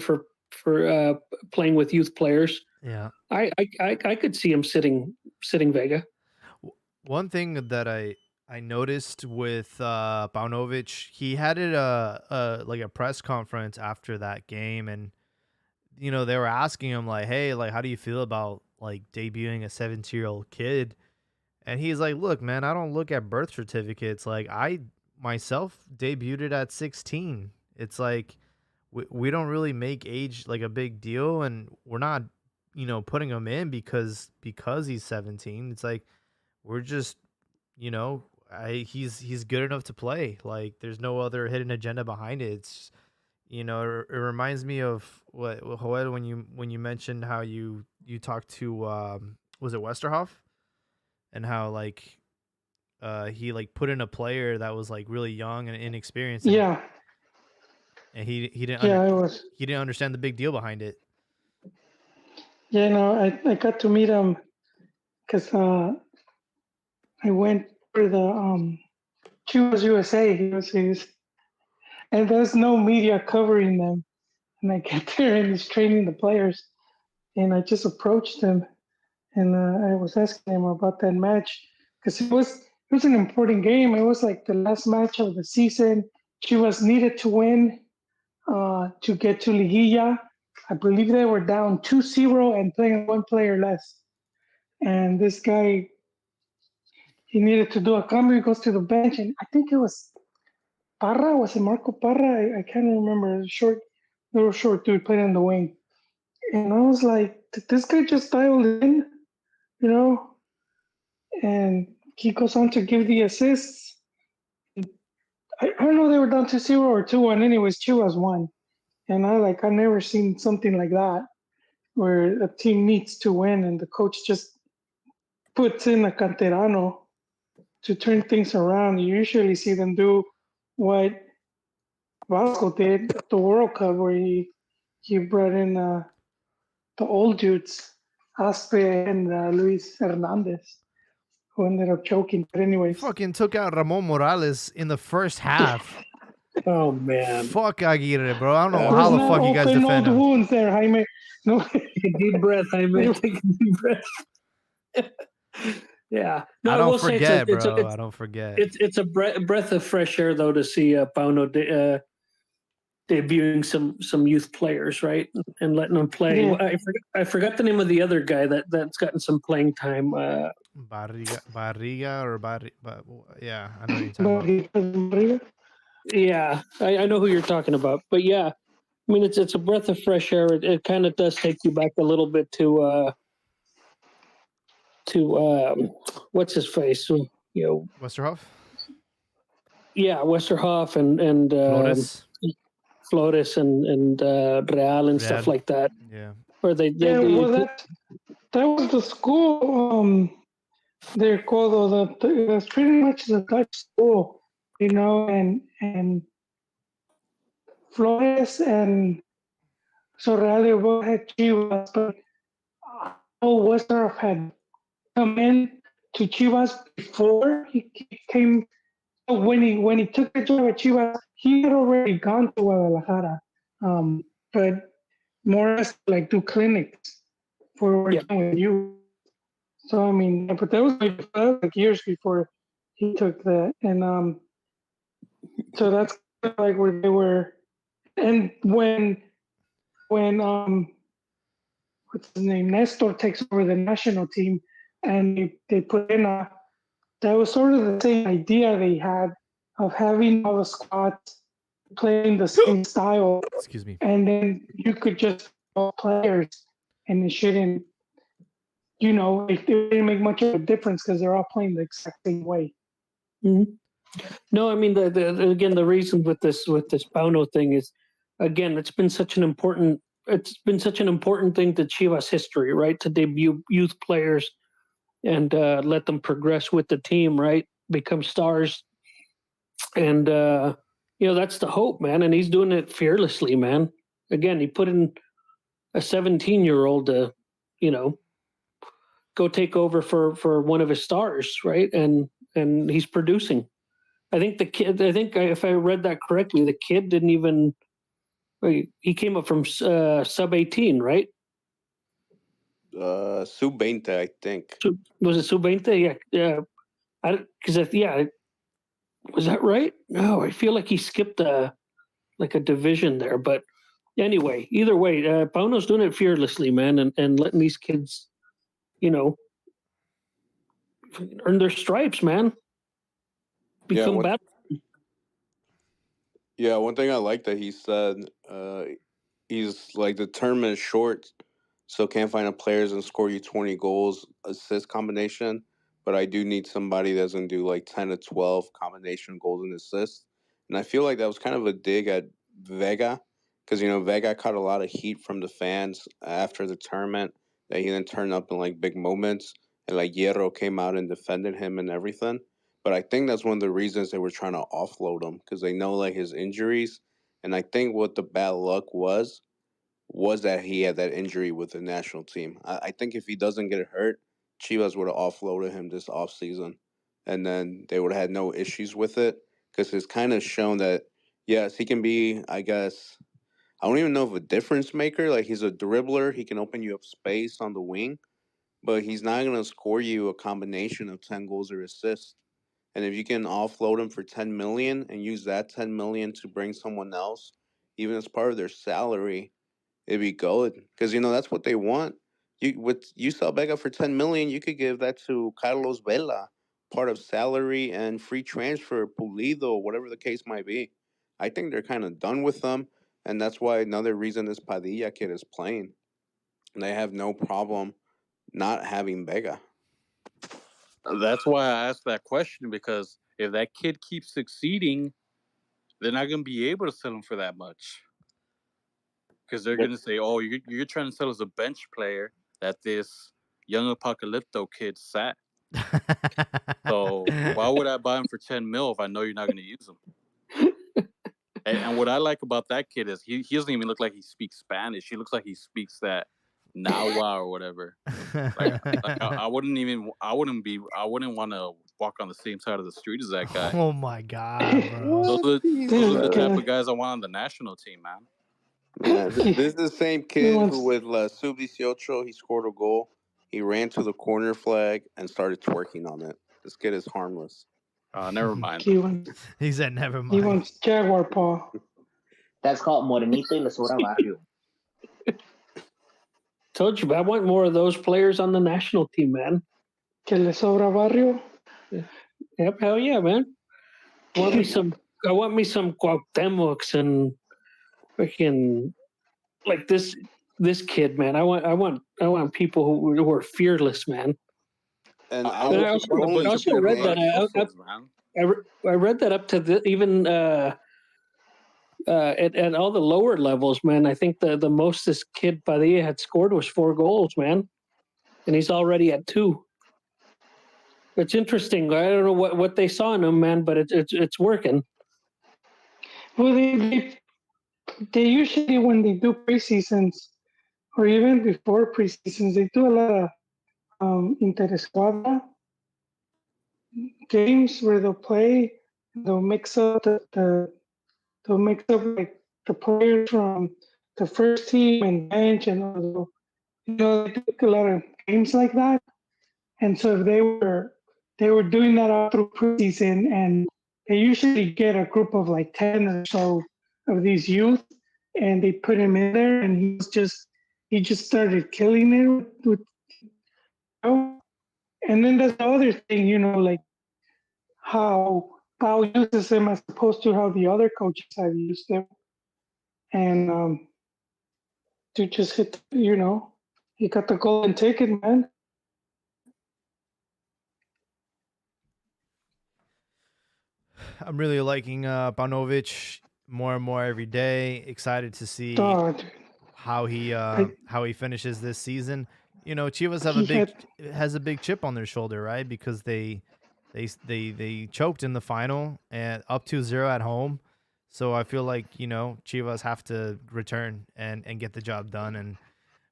[SPEAKER 3] playing with youth players.
[SPEAKER 2] Yeah.
[SPEAKER 3] I could see him sitting Vega.
[SPEAKER 2] One thing that I noticed with Paunovic, he had it like a press conference after that game, and you know they were asking him like, "Hey, like, how do you feel about like debuting a 17-year-old kid?" And he's like, "Look, man, I don't look at birth certificates. Like, I myself debuted at 16. It's like we don't really make age like a big deal, and we're not, you know, putting him in because he's 17. It's like we're just, you know, he's good enough to play. Like, there's no other hidden agenda behind it. It's, you know, it reminds me of what Joel, when you mentioned how you talked to was it Westerhoff, and how like he like put in a player that was like really young and inexperienced, and,
[SPEAKER 1] Yeah,
[SPEAKER 2] and he didn't
[SPEAKER 1] yeah, it was.
[SPEAKER 2] he didn't understand the big deal behind it.
[SPEAKER 1] Yeah, no, I got to meet him because I went for the Chivas USA. And there's no media covering them. And I get there and he's training the players. And I just approached him and I was asking him about that match because it was an important game. It was like the last match of the season. Chivas needed to win to get to Liguilla. I believe they were down 2-0 and playing one player less. And this guy, he needed to do a cambio. He goes to the bench, and I think it was Parra. Was it Marco Parra? I can't remember. Little short dude playing on the wing. And I was like, did this guy just dial in? You know? And he goes on to give the assists. I don't know, they were down 2-0 or 2-1. Anyways, Chivas won. And I never seen something like that where a team needs to win and the coach just puts in a canterano to turn things around. You usually see them do what Vasco did at the World Cup, where he brought in the old dudes, Aspe and Luis Hernandez, who ended up choking. But
[SPEAKER 2] He
[SPEAKER 1] anyways,
[SPEAKER 2] fucking took out Ramon Morales in the first half.
[SPEAKER 3] Oh man,
[SPEAKER 2] Fuck Aguirre, bro. I don't know
[SPEAKER 1] there's
[SPEAKER 2] how the
[SPEAKER 1] not
[SPEAKER 2] fuck you guys
[SPEAKER 1] open
[SPEAKER 2] defend
[SPEAKER 1] old
[SPEAKER 2] him.
[SPEAKER 1] wounds there, Jaime. No,
[SPEAKER 3] take a deep breath, Jaime. Take a deep breath. Yeah, no,
[SPEAKER 2] I
[SPEAKER 3] I
[SPEAKER 2] don't
[SPEAKER 3] will say
[SPEAKER 2] forget, bro. I don't forget.
[SPEAKER 3] it's a breath of fresh air though to see Pauno debuting some youth players, right, and letting them play.
[SPEAKER 1] yeah.
[SPEAKER 3] I forgot the name of the other guy that's gotten some playing time.
[SPEAKER 2] Barriga or yeah, I know what you're talking
[SPEAKER 1] But
[SPEAKER 2] about.
[SPEAKER 1] he doesn't believe it.
[SPEAKER 3] Yeah, I know who you're talking about, but yeah, I mean it's a breath of fresh air. It kind of does take you back a little bit to what's his face, you know,
[SPEAKER 2] Westerhoff?
[SPEAKER 3] yeah, Westerhoff and
[SPEAKER 2] Flores?
[SPEAKER 3] and Real and stuff
[SPEAKER 2] Real.
[SPEAKER 3] like that,
[SPEAKER 2] Yeah.
[SPEAKER 3] where they
[SPEAKER 1] Yeah, well, that was the school. They're called that's pretty much the Dutch school, you know, and Flores and Sorrelli both had Chivas, but Westerhoff had come in to Chivas before he came. When he took the job at Chivas, he had already gone to Guadalajara, but more or less like do clinics for working with you. So I mean, but that was like years before he took that, and so that's like where they were. And when what's his name, Nestor takes over the national team, and they put in that was sort of the same idea they had of having all the squads playing the same style,
[SPEAKER 2] Excuse me.
[SPEAKER 1] and then you could just all players, and it shouldn't, you know, it didn't make much of a difference because they're all playing the exact same way.
[SPEAKER 3] Mm-hmm. No, I mean the reason with this Pauno thing is, again, it's been such an important thing to Chivas history, right? To debut youth players and let them progress with the team, right? Become stars, and you know that's the hope, man. And he's doing it fearlessly, man. Again, he put in a 17-year-old to, you know, go take over for one of his stars, right? And he's producing. I think the kid. I think if I read that correctly, the kid didn't even. He came up from sub 18, right?
[SPEAKER 5] Sub-20, I think.
[SPEAKER 3] Was it sub 20? Yeah, yeah. Because was that right? No, I feel like he skipped a division there. But anyway, either way, Pauno's doing it fearlessly, man, and letting these kids, earn their stripes, man. Become better.
[SPEAKER 5] Yeah, one thing I like that he said, he's like the tournament is short, so can't find a players and score you 20 goals assist combination. But I do need somebody that's gonna do like 10 to 12 combination goals and assists. And I feel like that was kind of a dig at Vega, because Vega caught a lot of heat from the fans after the tournament that he didn't turn up in like big moments, and like Hierro came out and defended him and everything. But I think that's one of the reasons they were trying to offload him, because they know like his injuries. And I think what the bad luck was that he had that injury with the national team. I think if he doesn't get hurt, Chivas would have offloaded him this offseason. And then they would have had no issues with it, because it's kind of shown that, yes, he can be, I guess, I don't even know if a difference maker. Like, he's a dribbler. He can open you up space on the wing, but he's not going to score you a combination of 10 goals or assists. And if you can offload him for 10 million and use that 10 million to bring someone else, even as part of their salary, it'd be good, because that's what they want. You sell Vega for 10 million, you could give that to Carlos Vela, part of salary and free transfer, Pulido, whatever the case might be. I think they're kind of done with them, and that's why another reason this Padilla kid is playing. And they have no problem not having Vega.
[SPEAKER 6] That's why I asked that question, because if that kid keeps succeeding, they're not going to be able to sell him for that much. Because they're going to say, oh, you're trying to sell as a bench player that this young Apocalypto kid sat. So why would I buy him for 10 mil if I know you're not going to use him? And what I like about that kid is he doesn't even look like he speaks Spanish. He looks like he speaks that Nahua or whatever. I wouldn't want to walk on the same side of the street as that guy.
[SPEAKER 2] Oh my god, bro!
[SPEAKER 6] Those are the type of guys I want on the national team, man.
[SPEAKER 5] Yeah, this is the same kid who with Sub-18, he scored a goal. He ran to the corner flag and started twerking on it. This kid is harmless.
[SPEAKER 6] Never mind.
[SPEAKER 2] He said never mind.
[SPEAKER 1] He wants Jaguar paw.
[SPEAKER 4] That's called Morenito y le sobra barrio.
[SPEAKER 3] Told you, I want more of those players on the national team, man.
[SPEAKER 1] Que le sobra barrio.
[SPEAKER 3] Yep, hell yeah, man. I want me some Cuauhtemocs and freaking like this kid, man. I want people who are fearless, man.
[SPEAKER 5] And
[SPEAKER 3] I also read that I read that up to even at all the lower levels, man. I think the most this kid Padilla had scored was 4 goals, man, and he's already at 2. It's interesting. I don't know what they saw in him, man, but it's working.
[SPEAKER 1] Well, they usually, when they do preseasons or even before preseasons, they do a lot of interescuadra games where they'll play. They'll mix up they'll mix up like the players from the first team and bench, and they do a lot of games like that. And so if they were doing that all through preseason, and they usually get a group of like 10 or so of these youth, and they put him in there, and he just started killing it with and then there's the other thing, like how Pau uses him as opposed to how the other coaches have used him. And to just hit, he got the golden ticket, man.
[SPEAKER 2] I'm really liking Paunovic more and more every day. Excited to see how he finishes this season. Chivas has a big chip on their shoulder, right? Because they choked in the final and up 2-0 at home. So I feel like, Chivas have to return and get the job done. And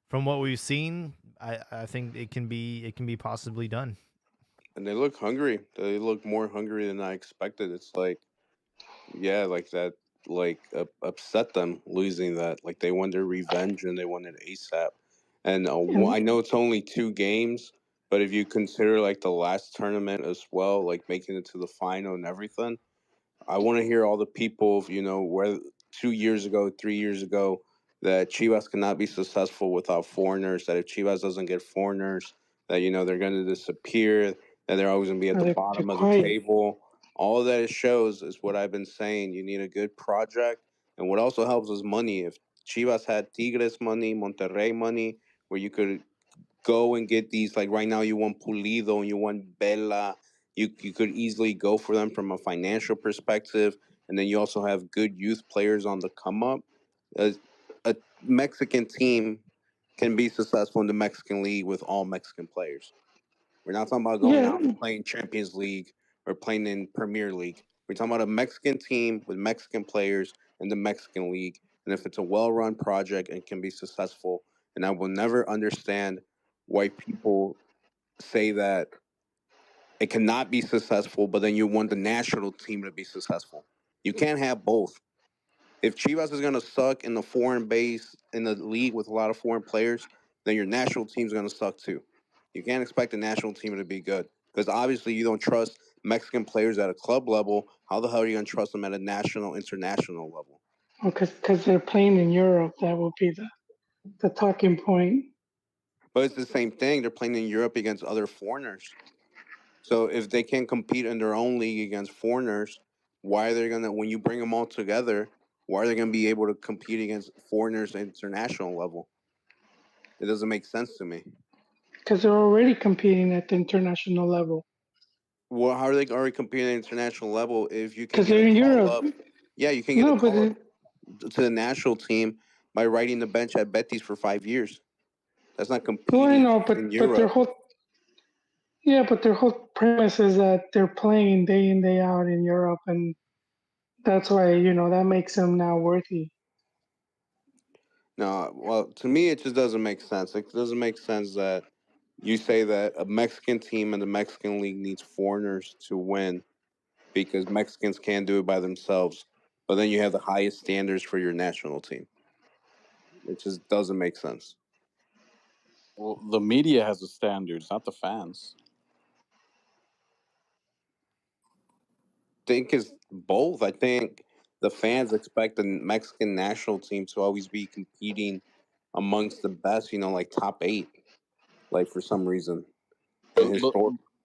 [SPEAKER 2] from what we've seen, I think it can be possibly done.
[SPEAKER 5] And they look hungry. They look more hungry than I expected. It's like, yeah, like that, like upset them losing that. Like they wanted revenge and they wanted ASAP. And I know it's only 2 games, but if you consider like the last tournament as well, like making it to the final and everything, I want to hear all the people, where 2 years ago, 3 years ago, that Chivas cannot be successful without foreigners. That if Chivas doesn't get foreigners, that they're going to disappear. That they're always going to be at the bottom of the table. All of that it shows is what I've been saying. You need a good project, and what also helps is money. If Chivas had Tigres money, Monterrey money, where you could go and get these, like right now you want Pulido and you want Bella, you could easily go for them from a financial perspective, and then you also have good youth players on the come up. A Mexican team can be successful in the Mexican league with all Mexican players. We're not talking about going out and playing Champions League or playing in Premier League. We're talking about a Mexican team with Mexican players in the Mexican league, and if it's a well-run project and can be successful, and I will never understand why people say that it cannot be successful, but then you want the national team to be successful. You can't have both. If Chivas is going to suck in the foreign base in the league with a lot of foreign players, then your national team's going to suck too. You can't expect the national team to be good because obviously you don't trust Mexican players at a club level. How the hell are you going to trust them at a national, international level?
[SPEAKER 1] Because they're playing in Europe, that will be the talking point.
[SPEAKER 5] But it's the same thing. They're playing in Europe against other foreigners. So if they can't compete in their own league against foreigners, why are they gonna? When you bring them all together, why are they gonna be able to compete against foreigners at international level? It doesn't make sense to me.
[SPEAKER 1] Because they're already competing at the international level.
[SPEAKER 5] Well, how are they already competing at international level if you can
[SPEAKER 1] Because
[SPEAKER 5] get
[SPEAKER 1] they're
[SPEAKER 5] a
[SPEAKER 1] in
[SPEAKER 5] call
[SPEAKER 1] Europe.
[SPEAKER 5] up? Yeah, you can get
[SPEAKER 1] No,
[SPEAKER 5] a
[SPEAKER 1] but
[SPEAKER 5] call up to the national team by riding the bench at Betis for 5 years. That's not
[SPEAKER 1] well, I
[SPEAKER 5] competing
[SPEAKER 1] know,
[SPEAKER 5] in
[SPEAKER 1] but their
[SPEAKER 5] Europe.
[SPEAKER 1] whole premise is that they're playing day in day out in Europe, and that's why that makes them now worthy.
[SPEAKER 5] No, well, to me, it just doesn't make sense. It doesn't make sense that you say that a Mexican team in the Mexican league needs foreigners to win because Mexicans can't do it by themselves. But then you have the highest standards for your national team. It just doesn't make sense.
[SPEAKER 6] Well, the media has the standards, not the fans.
[SPEAKER 5] I think it's both. I think the fans expect the Mexican national team to always be competing amongst the best, like top 8, like for some reason. And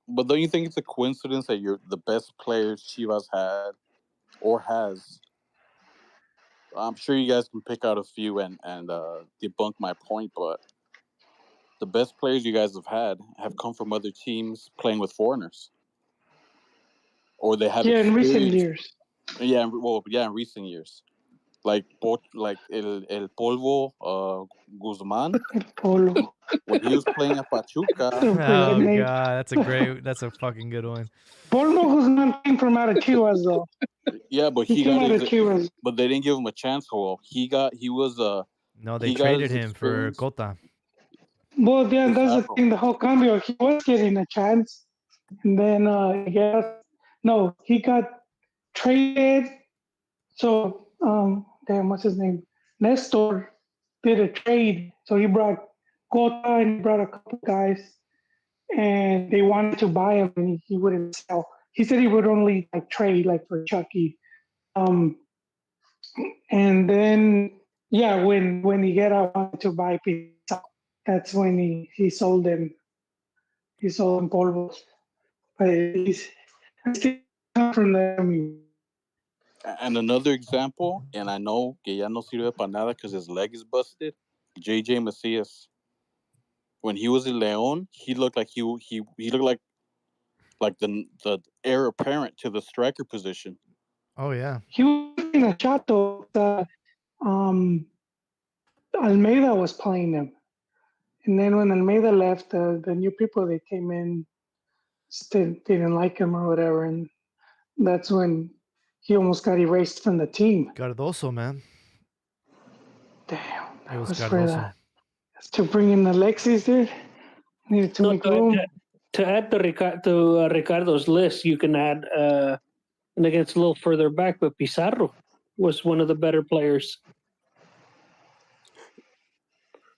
[SPEAKER 6] But don't you think it's a coincidence that you're the best players Chivas had or has? I'm sure you guys can pick out a few and debunk my point, but the best players you guys have had have come from other teams playing with foreigners, or they have
[SPEAKER 1] in recent
[SPEAKER 6] experience.
[SPEAKER 1] years.
[SPEAKER 6] Yeah, in recent years, like El Polvo Guzman
[SPEAKER 1] Polo.
[SPEAKER 6] when he was playing at Pachuca.
[SPEAKER 2] Oh
[SPEAKER 1] name.
[SPEAKER 2] god, that's a fucking good one.
[SPEAKER 1] Polo Guzman came from out of Chivas, though.
[SPEAKER 6] Yeah, but
[SPEAKER 1] He
[SPEAKER 6] he
[SPEAKER 1] came
[SPEAKER 6] got
[SPEAKER 1] out of Chivas.
[SPEAKER 6] but they didn't give him a chance. Well,
[SPEAKER 2] No, they
[SPEAKER 6] he got
[SPEAKER 2] traded
[SPEAKER 6] his
[SPEAKER 2] him for
[SPEAKER 6] experience.
[SPEAKER 2] Cota.
[SPEAKER 1] Well, yeah, that's the
[SPEAKER 6] Pizarro.
[SPEAKER 1] thing. The whole cambio, he was getting a chance, and then he got traded. So, damn, what's his name? Nestor did a trade. So he brought Cota and he brought a couple guys, and they wanted to buy him, and he wouldn't sell. He said he would only trade for Chucky. And then when Higuera wanted to buy Pizza, that's when he sold him. He sold him Polvos. But he's still from them.
[SPEAKER 6] And another example, and I know que ya no sirve para nada because his leg is busted. JJ Macias. When he was in León, he looked like he looked like the heir apparent to the striker position.
[SPEAKER 2] Oh yeah.
[SPEAKER 1] He was in a Chato. Almeida was playing him. And then when Almeida left, the new people that came in still didn't like him or whatever. And that's when he almost got erased from the team.
[SPEAKER 2] Cardoso, man.
[SPEAKER 1] Damn,
[SPEAKER 2] It
[SPEAKER 1] that
[SPEAKER 2] was
[SPEAKER 1] was for
[SPEAKER 2] Cardoso.
[SPEAKER 1] that. To bring in Alexis, dude. Needed to make room.
[SPEAKER 3] To add to Ricardo's list, you can add, and again, it's a little further back, but Pizarro was one of the better players.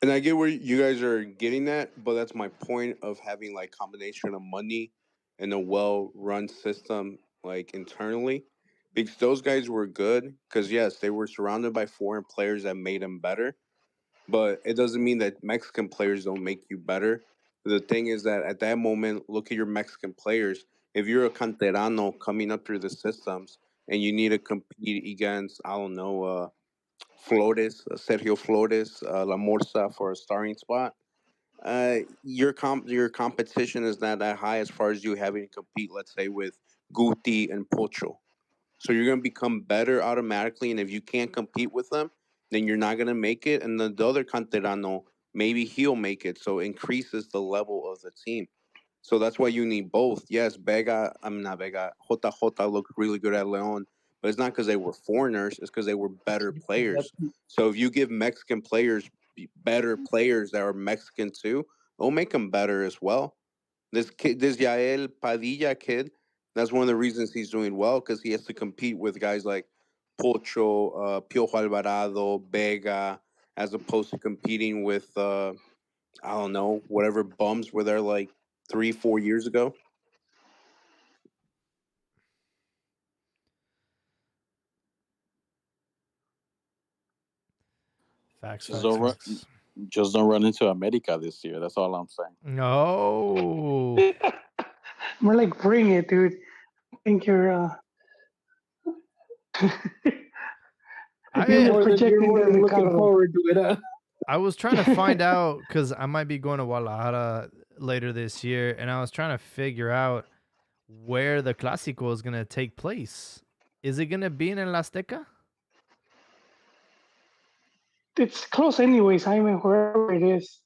[SPEAKER 5] And I get where you guys are getting at, but that's my point of having like combination of money and a well-run system like internally, because those guys were good. Because yes, they were surrounded by foreign players that made them better, but it doesn't mean that Mexican players don't make you better. The thing is that at that moment, look at your Mexican players. If you're a canterano coming up through the systems and you need to compete against, I don't know, Flores, Sergio Flores, La Morsa for a starting spot. Your competition is not that high as far as you having to compete, let's say, with Guti and Pocho. So you're gonna become better automatically, and if you can't compete with them, then you're not gonna make it. And the other canterano, maybe he'll make it, so it increases the level of the team. So that's why you need both. Yes, I'm not Vega. JJ looked really good at Leon, but it's not because they were foreigners. It's because they were better players. So if you give Mexican players better players that are Mexican too, it'll make them better as well. This kid, this Yael Padilla kid, that's one of the reasons he's doing well because he has to compete with guys like Pocho, Piojo Alvarado, Vega, as opposed to competing with I don't know, whatever bums were there like 3-4 years ago.
[SPEAKER 2] Facts,
[SPEAKER 6] Just
[SPEAKER 2] facts,
[SPEAKER 6] don't run,
[SPEAKER 2] facts.
[SPEAKER 6] just don't run into America this year. That's all I'm saying.
[SPEAKER 2] No.
[SPEAKER 1] We're like, bring it, dude. I think you're I think
[SPEAKER 2] I
[SPEAKER 1] you're projecting
[SPEAKER 3] more
[SPEAKER 1] there,
[SPEAKER 3] than looking
[SPEAKER 1] Ricardo.
[SPEAKER 3] forward to it.
[SPEAKER 2] I was trying to find out because I might be going to Guadalajara later this year, and I was trying to figure out where the Clásico is gonna take place. Is it gonna be in El Azteca?
[SPEAKER 1] It's close anyways, Jaime, wherever it is.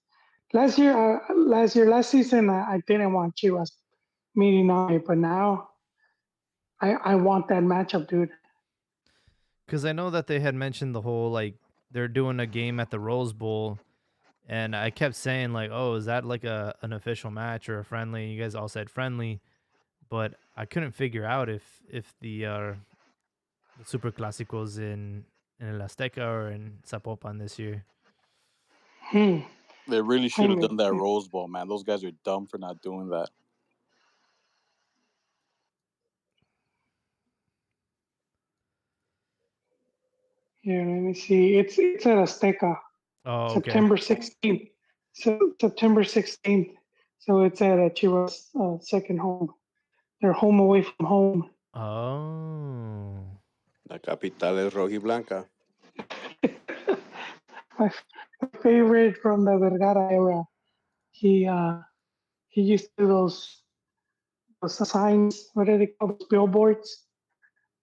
[SPEAKER 1] Last season, I didn't want Chivas meeting on it, but now I want that matchup, dude.
[SPEAKER 2] Because I know that they had mentioned the whole like they're doing a game at the Rose Bowl, and I kept saying like, "Oh, is that like an official match or a friendly?" You guys all said friendly, but I couldn't figure out if the Super Clásicos in El Azteca or in Zapopan this year.
[SPEAKER 1] Hmm.
[SPEAKER 6] They really should have
[SPEAKER 1] Jaime,
[SPEAKER 6] done that Rose Bowl, man. Those guys are dumb for not doing that.
[SPEAKER 1] here, let me see. It's at Azteca,
[SPEAKER 2] Oh, okay.
[SPEAKER 1] September 16th. So September 16th. So it's at Chivas' second home. They're home away from home.
[SPEAKER 2] Oh.
[SPEAKER 5] La capital es rojiblanca.
[SPEAKER 1] my, my favorite from the Vergara era. He uh he used to do those signs. What are they called? Those billboards.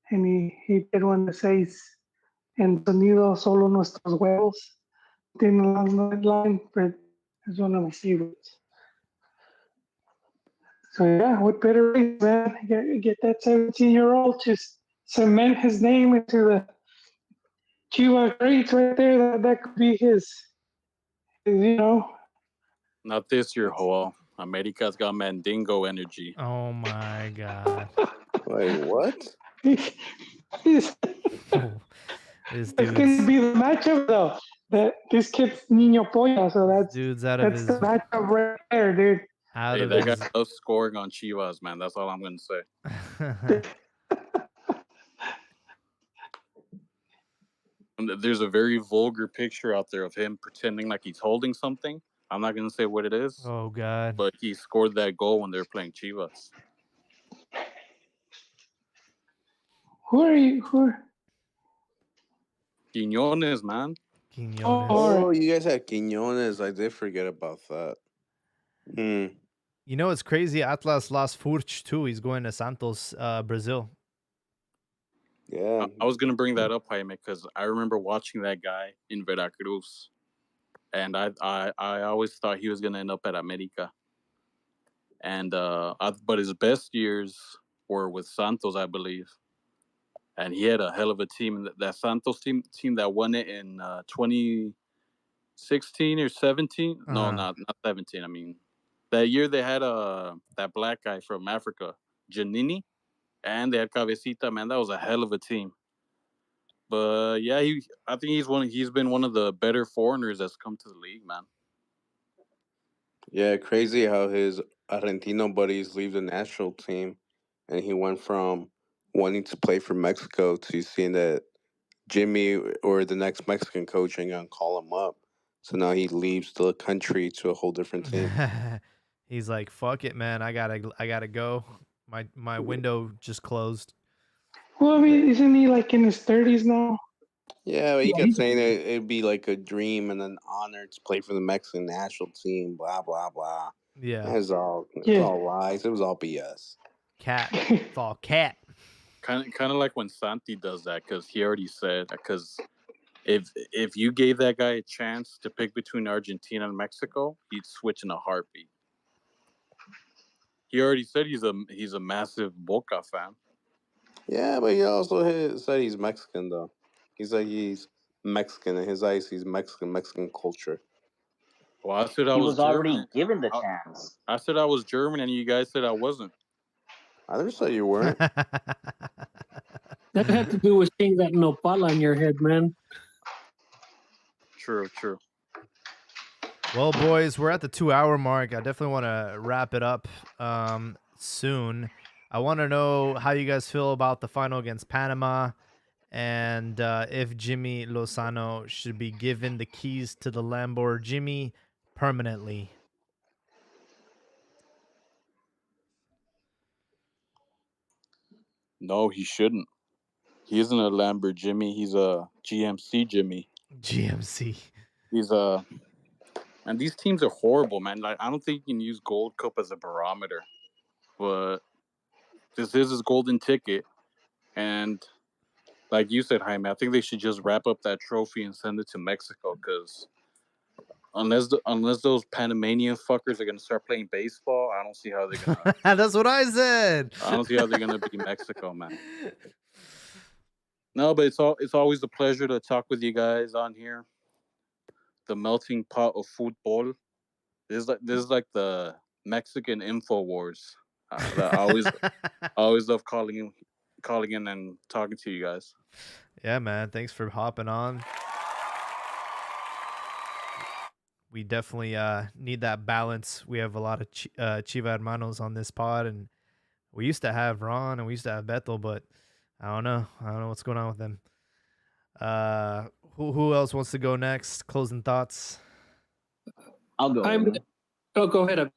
[SPEAKER 1] And he did one that says, "En sonido solo nuestros huevos." Tiene a long line, but it's one of my favorites. So yeah, what better way, man? Get that 17-year-old to cement his name into the Chiva greats right there. That could be his.
[SPEAKER 6] Not this year, Joel. America's got Mandingo energy.
[SPEAKER 2] Oh my God.
[SPEAKER 5] Wait, what?
[SPEAKER 1] He's
[SPEAKER 2] Oh, this
[SPEAKER 1] It's gonna
[SPEAKER 2] dude's
[SPEAKER 1] be the matchup though. That this kid's Nino Polla, so
[SPEAKER 2] dude's out of
[SPEAKER 1] that's
[SPEAKER 2] his
[SPEAKER 1] the matchup right there, dude.
[SPEAKER 2] out
[SPEAKER 6] Hey,
[SPEAKER 2] of
[SPEAKER 6] that guy
[SPEAKER 2] his.
[SPEAKER 6] loves scoring on Chivas, man. That's all I'm gonna say. And there's a very vulgar picture out there of him pretending like he's holding something. I'm not gonna say what it is,
[SPEAKER 2] Oh God.
[SPEAKER 6] but he scored that goal when they were playing Chivas.
[SPEAKER 1] Who are you? Who?
[SPEAKER 6] Quiñones, man.
[SPEAKER 2] Quiñones.
[SPEAKER 5] Oh, you guys had Quiñones. I did forget about that.
[SPEAKER 2] You know, it's crazy. Atlas lost Furch too. He's going to Santos, Brazil.
[SPEAKER 5] Yeah.
[SPEAKER 6] I was gonna bring that up, Jaime, because I remember watching that guy in Veracruz, and I always thought he was gonna end up at America. And but his best years were with Santos, I believe, and he had a hell of a team. That Santos team that won it in 2016 or 17. No,
[SPEAKER 2] Uh-huh.
[SPEAKER 6] not 17. I mean, That year they had that black guy from Africa, Janini, and they had Cabecita. Man, that was a hell of a team. But yeah, I think he's been one of the better foreigners that's come to the league, man.
[SPEAKER 5] Yeah, crazy how his Argentino buddies leave the national team, and he went from wanting to play for Mexico to seeing that Jimmy or the next Mexican coach ain't gonna call him up. So now he leaves the country to a whole different team.
[SPEAKER 2] He's like, "Fuck it, man. I gotta go. My window just closed."
[SPEAKER 1] Well, I mean, isn't he like in his 30s now?
[SPEAKER 5] Yeah, but he
[SPEAKER 3] Yeah,
[SPEAKER 5] kept
[SPEAKER 3] he's
[SPEAKER 5] saying it'd be like a dream and an honor to play for the Mexican national team. Blah blah blah.
[SPEAKER 2] Yeah,
[SPEAKER 5] It's all
[SPEAKER 1] Yeah.
[SPEAKER 5] lies. It was all BS.
[SPEAKER 2] cat. It's all cat.
[SPEAKER 6] Kind of like when Santi does that, because he already said, because if you gave that guy a chance to pick between Argentina and Mexico, he'd switch in a heartbeat. He already said he's a massive Boca fan.
[SPEAKER 5] Yeah, but he also said he's Mexican though. He said he's Mexican in his eyes. He's Mexican culture.
[SPEAKER 6] Well, I said I
[SPEAKER 4] He
[SPEAKER 6] was
[SPEAKER 4] was already
[SPEAKER 6] German.
[SPEAKER 4] given the
[SPEAKER 6] I,
[SPEAKER 4] chance.
[SPEAKER 6] I said I was German, and you guys said I wasn't.
[SPEAKER 5] I never said you weren't.
[SPEAKER 3] that had to do with seeing that nopal on your head, man.
[SPEAKER 6] True.
[SPEAKER 2] Well, boys, we're at the 2-hour mark. I definitely want to wrap it up soon. I want to know how you guys feel about the final against Panama, and if Jimmy Lozano should be given the keys to the Lamborghini permanently.
[SPEAKER 6] No, he shouldn't. He isn't a Lambert Jimmy. He's a GMC Jimmy.
[SPEAKER 2] GMC.
[SPEAKER 6] He's and these teams are horrible, man. Like, I don't think you can use Gold Cup as a barometer, but this is his golden ticket. And like you said, Jaime, I think they should just wrap up that trophy and send it to Mexico, because unless those Panamanian fuckers are gonna start playing baseball, I don't see how they're gonna.
[SPEAKER 2] That's what I said.
[SPEAKER 6] I don't see how they're gonna beat Mexico, man. No, but it's always a pleasure to talk with you guys on here. The melting pot of football. This is like the Mexican InfoWars. That I always love calling in and talking to you guys.
[SPEAKER 2] Yeah, man. Thanks for hopping on. We definitely need that balance. We have a lot of Chiva hermanos on this pod, and we used to have Ron and we used to have Bethel, but I don't know what's going on with them. Who else wants to go next? Closing thoughts.
[SPEAKER 4] I'll go.
[SPEAKER 3] Go ahead.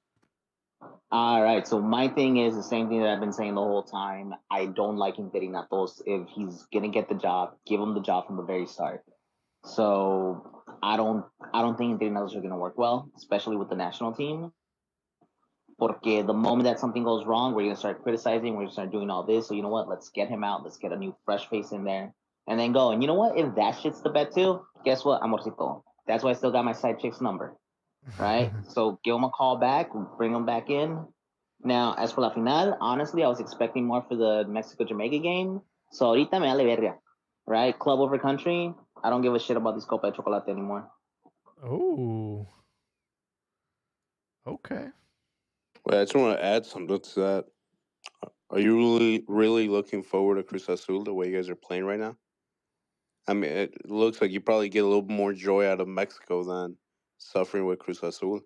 [SPEAKER 4] All right. So my thing is the same thing that I've been saying the whole time. I don't like Interinatos. If he's gonna get the job, give him the job from the very start. So I don't think Interinatos are gonna work well, especially with the national team. Porque the moment that something goes wrong, we're gonna start criticizing, we're gonna start doing all this. So you know what? Let's get him out. Let's get a new fresh face in there, and then go. And you know what? If that shit's the bet too, guess what? Amorcito. That's why I still got my side chick's number. Right? So give him a call back, bring him back in. Now, as for la final, honestly, I was expecting more for the Mexico-Jamaica game. So ahorita me vale verga. Right? Club over country. I don't give a shit about this Copa de Chocolate anymore.
[SPEAKER 2] Oh. Okay.
[SPEAKER 5] Well, I just want to add something to that. Are you really looking forward to Cruz Azul the way you guys are playing right now? I mean, it looks like you probably get a little more joy out of Mexico than suffering with Cruz Azul.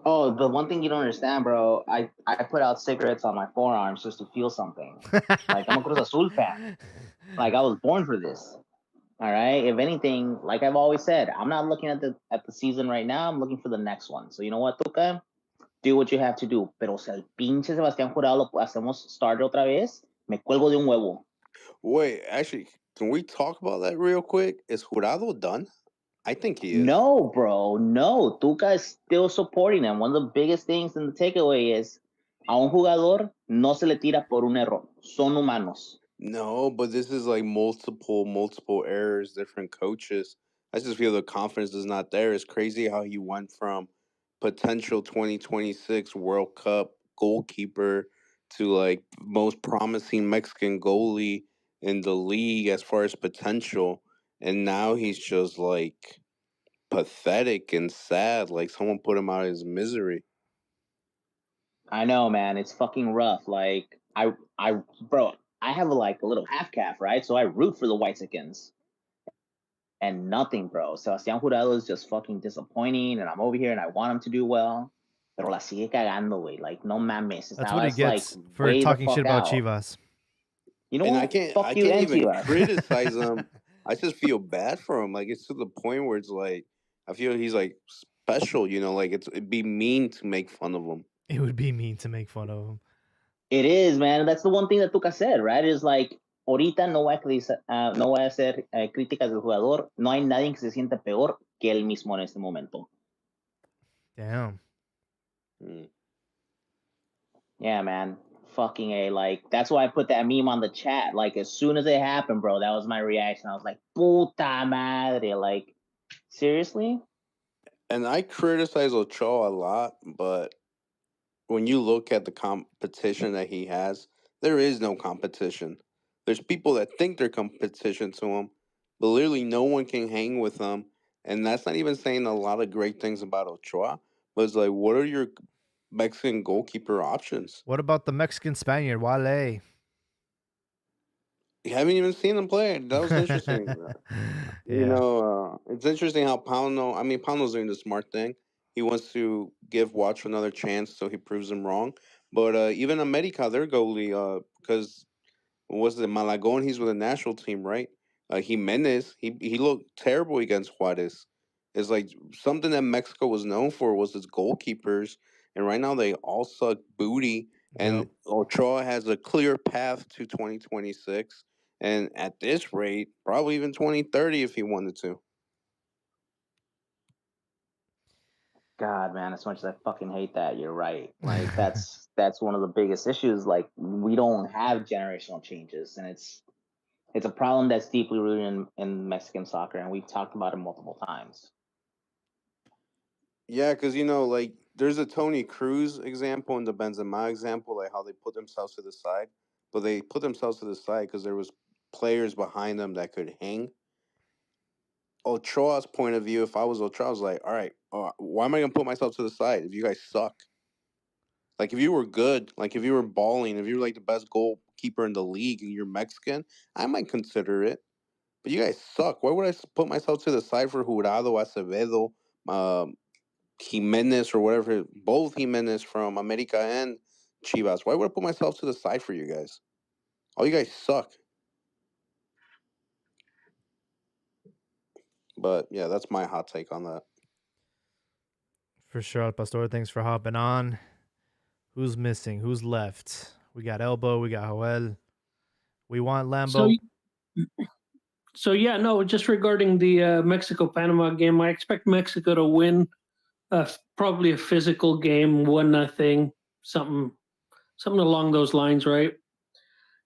[SPEAKER 4] Oh, the one thing you don't understand, bro, I put out cigarettes on my forearms just to feel something. Like, I'm a Cruz Azul fan. Like, I was born for this. All right. If anything, like I've always said, I'm not looking at the season right now. I'm looking for the next one. So you know what, Tuca? Do what you have to do. Pero si al pinche Sebastián Jurado lo hacemos starter otra vez, me cuelgo de un huevo.
[SPEAKER 5] Wait, actually, can we talk about that real quick? Is Jurado done? I think he is.
[SPEAKER 4] No, bro. No. Tuca is still supporting them. One of the biggest things in the takeaway is a un jugador no se le tira por un error. Son humanos.
[SPEAKER 5] No, but this is like multiple errors, different coaches. I just feel the confidence is not there. It's crazy how he went from potential 2026 World Cup goalkeeper to like most promising Mexican goalie in the league as far as potential. And now he's just like pathetic and sad. Like someone put him out of his misery.
[SPEAKER 4] I know, man. It's fucking rough. Like bro, I have like a little half calf, right? So I root for the Whitexicans. And nothing, bro. Sebastián Jurado is just fucking disappointing, and I'm over here and I want him to do well. Pero la sigue cagando, güey. Like, no mames.
[SPEAKER 2] That's
[SPEAKER 4] Now
[SPEAKER 2] what he
[SPEAKER 4] it's like
[SPEAKER 2] gets for
[SPEAKER 4] way the
[SPEAKER 2] talking
[SPEAKER 4] fuck
[SPEAKER 2] shit about
[SPEAKER 4] out.
[SPEAKER 2] Chivas.
[SPEAKER 4] You know
[SPEAKER 5] And
[SPEAKER 4] what?
[SPEAKER 5] I can't
[SPEAKER 4] Fuck you and
[SPEAKER 5] even
[SPEAKER 4] Chivas.
[SPEAKER 5] criticize him. I just feel bad for him. Like it's to the point where it's like I feel he's like special. You know, like it'd be mean to make fun of him.
[SPEAKER 2] It would be mean to make fun of him.
[SPEAKER 4] It is, man. That's the one thing that Tuca said, right? It's like, ahorita no voy no voy a hacer críticas del jugador. No hay nadie que se siente peor que él mismo en este momento.
[SPEAKER 2] Damn.
[SPEAKER 4] Yeah, man. Fucking A. Like, that's why I put that meme on the chat. Like, as soon as it happened, bro, that was my reaction. I was like, puta madre. Like, seriously?
[SPEAKER 5] And I criticize Ochoa a lot, but when you look at the competition that he has, there is no competition. There's people that think they're competition to him, but literally no one can hang with him. And that's not even saying a lot of great things about Ochoa, but it's like, what are your Mexican goalkeeper options?
[SPEAKER 2] What about the Mexican Spaniard, Wale?
[SPEAKER 5] You haven't even seen him play. That was interesting. You know, it's interesting how Pauno's doing the smart thing. He wants to give Watch another chance so he proves him wrong. But even America, their goalie, because was it Malagon? He's with the national team, right? Jimenez, he looked terrible against Juarez. It's like something that Mexico was known for was its goalkeepers, and right now they all suck booty. And
[SPEAKER 2] Yep.
[SPEAKER 5] Ochoa has a clear path to 2026, and at this rate, probably even 2030 if he wanted to.
[SPEAKER 4] God, man, as much as I fucking hate that, you're right. Like, that's one of the biggest issues. Like, we don't have generational changes, and it's a problem that's deeply rooted in Mexican soccer, and we've talked about it multiple times.
[SPEAKER 5] Yeah, because like there's a Tony Cruz example and the Benzema example, like how they put themselves to the side, but they put themselves to the side because there was players behind them that could hang. Ochoa's point of view, if I was Ochoa, I was like, all right, why am I gonna put myself to the side if you guys suck? Like if you were good, like if you were balling, if you were like the best goalkeeper in the league and you're Mexican, I might consider it. But you guys suck. Why would I put myself to the side for Jurado, Acevedo, Jimenez or whatever, both Jimenez from America and Chivas? Why would I put myself to the side for you guys? All you guys suck. But yeah, that's my hot take on that.
[SPEAKER 2] For sure, Al Pastor. Thanks for hopping on. Who's missing? Who's left? We got Elbow. We got Joel. We want Lambo.
[SPEAKER 3] So yeah, no. Just regarding the Mexico-Panama game, I expect Mexico to win. Probably a physical game, 1-0, something along those lines, right?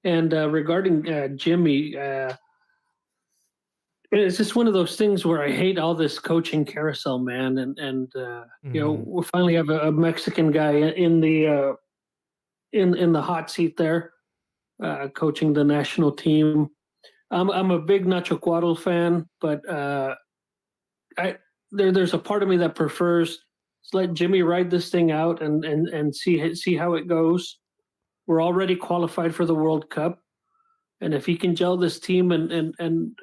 [SPEAKER 3] And regarding Jimmy, it's just one of those things where I hate all this coaching carousel, man. And you know, we finally have a Mexican guy in the hot seat there, coaching the national team. I'm a big Nacho Cuadro fan, but there's a part of me that prefers to let Jimmy ride this thing out and see how it goes. We're already qualified for the World Cup, and if he can gel this team and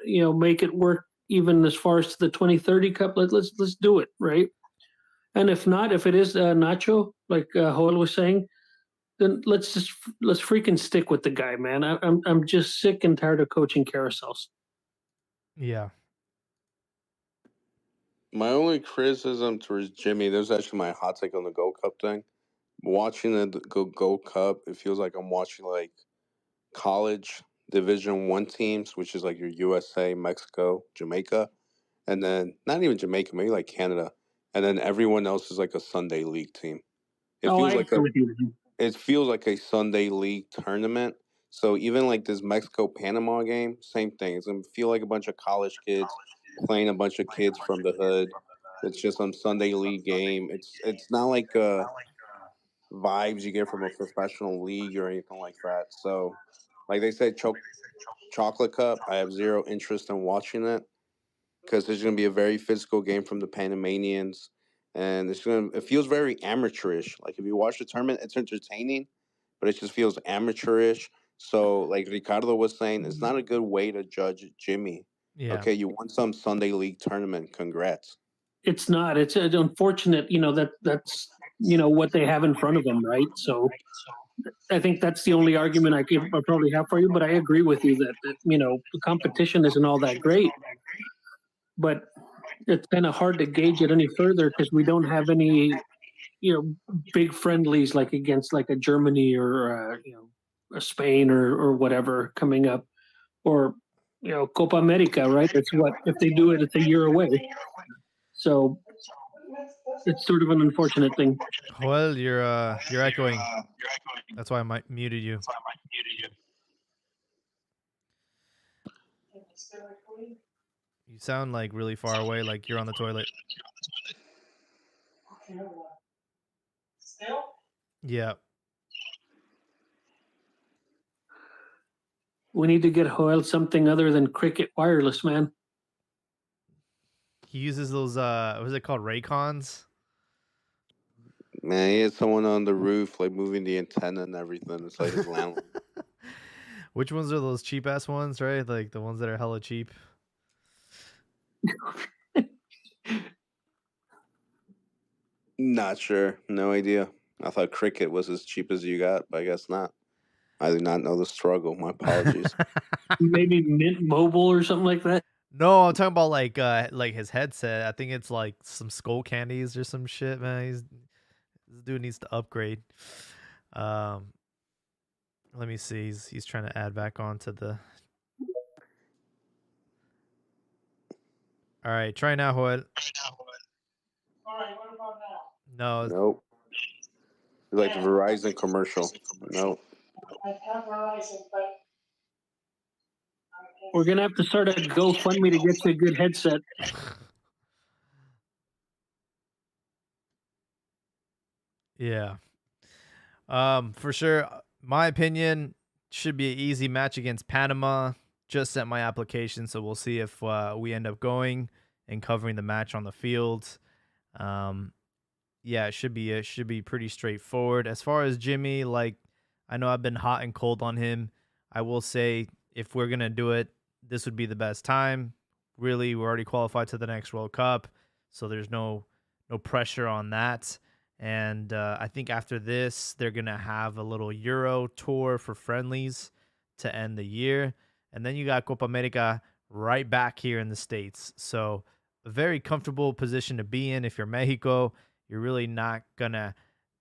[SPEAKER 3] you know, make it work even as far as to the 2030 Cup, let's do it, right? And if not, if it is Nacho, like Joel was saying, then let's freaking stick with the guy, man. I'm just sick and tired of coaching carousels.
[SPEAKER 2] Yeah.
[SPEAKER 5] My only criticism towards Jimmy, there's actually my hot take on the Gold Cup thing. Watching the Gold Cup, it feels like I'm watching like college Division One teams, which is like your USA, Mexico, Jamaica, and then not even Jamaica, maybe like Canada, and then everyone else is like a Sunday league team. It feels like it feels like a Sunday league tournament. So even like this Mexico Panama game, same thing. It's gonna feel like a bunch of college kids playing a bunch of kids from the hood. It's just some Sunday league game. It's not like vibes you get from a professional league or anything like that. So, like they said, chocolate cup. I have zero interest in watching it because there's going to be a very physical game from the Panamanians. and it feels very amateurish. Like if you watch the tournament, it's entertaining, but it just feels amateurish. So, like Ricardo was saying, it's not a good way to judge Jimmy.
[SPEAKER 2] Yeah.
[SPEAKER 5] Okay, you won some Sunday League tournament. Congrats.
[SPEAKER 3] It's not. It's unfortunate, that's what they have in front of them, right? So I think that's the only argument I probably have for you. But I agree with you that the competition isn't all that great, but it's kind of hard to gauge it any further because we don't have any big friendlies like against like a Germany or a Spain or whatever coming up, or Copa America, right? It's what if they do it, it's a year away. So it's sort of an unfortunate thing.
[SPEAKER 2] Joel, you're echoing. That's why I muted you. You sound like really far away, like you're on the toilet.
[SPEAKER 1] Still?
[SPEAKER 2] Yeah.
[SPEAKER 3] We need to get Joel something other than Cricket Wireless, man.
[SPEAKER 2] He uses those what is it called? Raycons?
[SPEAKER 5] Man, he had someone on the roof like moving the antenna and everything. It's like his landline.
[SPEAKER 2] Which ones are those cheap ass ones, right? Like the ones that are hella cheap.
[SPEAKER 5] Not sure. No idea. I thought Cricket was as cheap as you got, but I guess not. I did not know the struggle. My apologies.
[SPEAKER 3] Maybe Mint Mobile or something like that.
[SPEAKER 2] No, I'm talking about like his headset. I think it's like some skull candies or some shit, man. This dude needs to upgrade. Let me see. He's trying to add back on to the. All right, try now, Joel.
[SPEAKER 1] All right, what about now?
[SPEAKER 2] No.
[SPEAKER 5] Nope. It's like the Verizon commercial. Nope.
[SPEAKER 1] I have Verizon, but
[SPEAKER 3] We're gonna have to start a GoFundMe to get you a good headset.
[SPEAKER 2] Yeah. For sure. My opinion should be an easy match against Panama. Just sent my application, so we'll see if we end up going and covering the match on the field. Yeah, it should be pretty straightforward. As far as Jimmy, like I know I've been hot and cold on him. I will say if we're gonna do it, this would be the best time. Really, we're already qualified to the next World Cup, so there's no pressure on that. And I think after this, they're going to have a little Euro tour for friendlies to end the year. And then you got Copa America right back here in the States. So a very comfortable position to be in. If you're Mexico, you're really not going to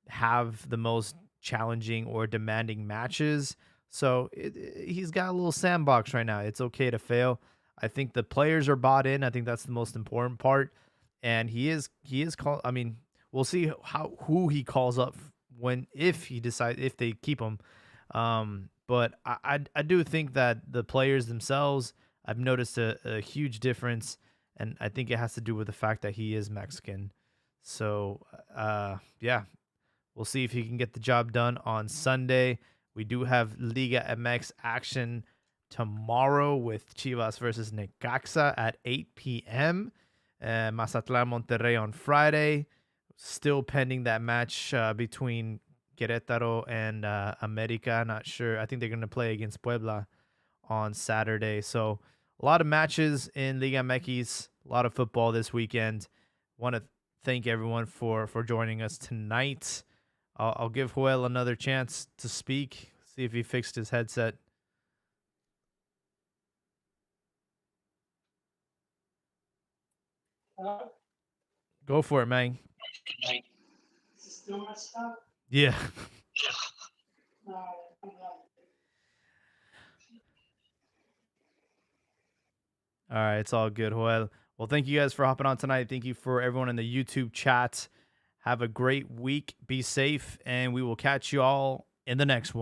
[SPEAKER 2] have the most challenging or demanding matches. So he's got a little sandbox right now. It's okay to fail. I think the players are bought in. I think that's the most important part. And he is called. I mean, we'll see who he calls up if they keep him. But I do think that the players themselves, I've noticed a huge difference, and I think it has to do with the fact that he is Mexican. So yeah, we'll see if he can get the job done on Sunday. We do have Liga MX action tomorrow with Chivas versus Necaxa at 8 p.m. Mazatlan Monterrey on Friday. Still pending that match between Querétaro and America. Not sure. I think they're going to play against Puebla on Saturday. So a lot of matches in Liga MX. A lot of football this weekend. Want to thank everyone for joining us tonight. I'll give Joel another chance to speak. See if he fixed his headset. Go for it, man.
[SPEAKER 1] is it still messed up?
[SPEAKER 2] Yeah. All right, it's all good, Joel. Well, thank you guys for hopping on tonight. Thank you for everyone in the YouTube chat. Have a great week. Be safe, and we will catch you all in the next one.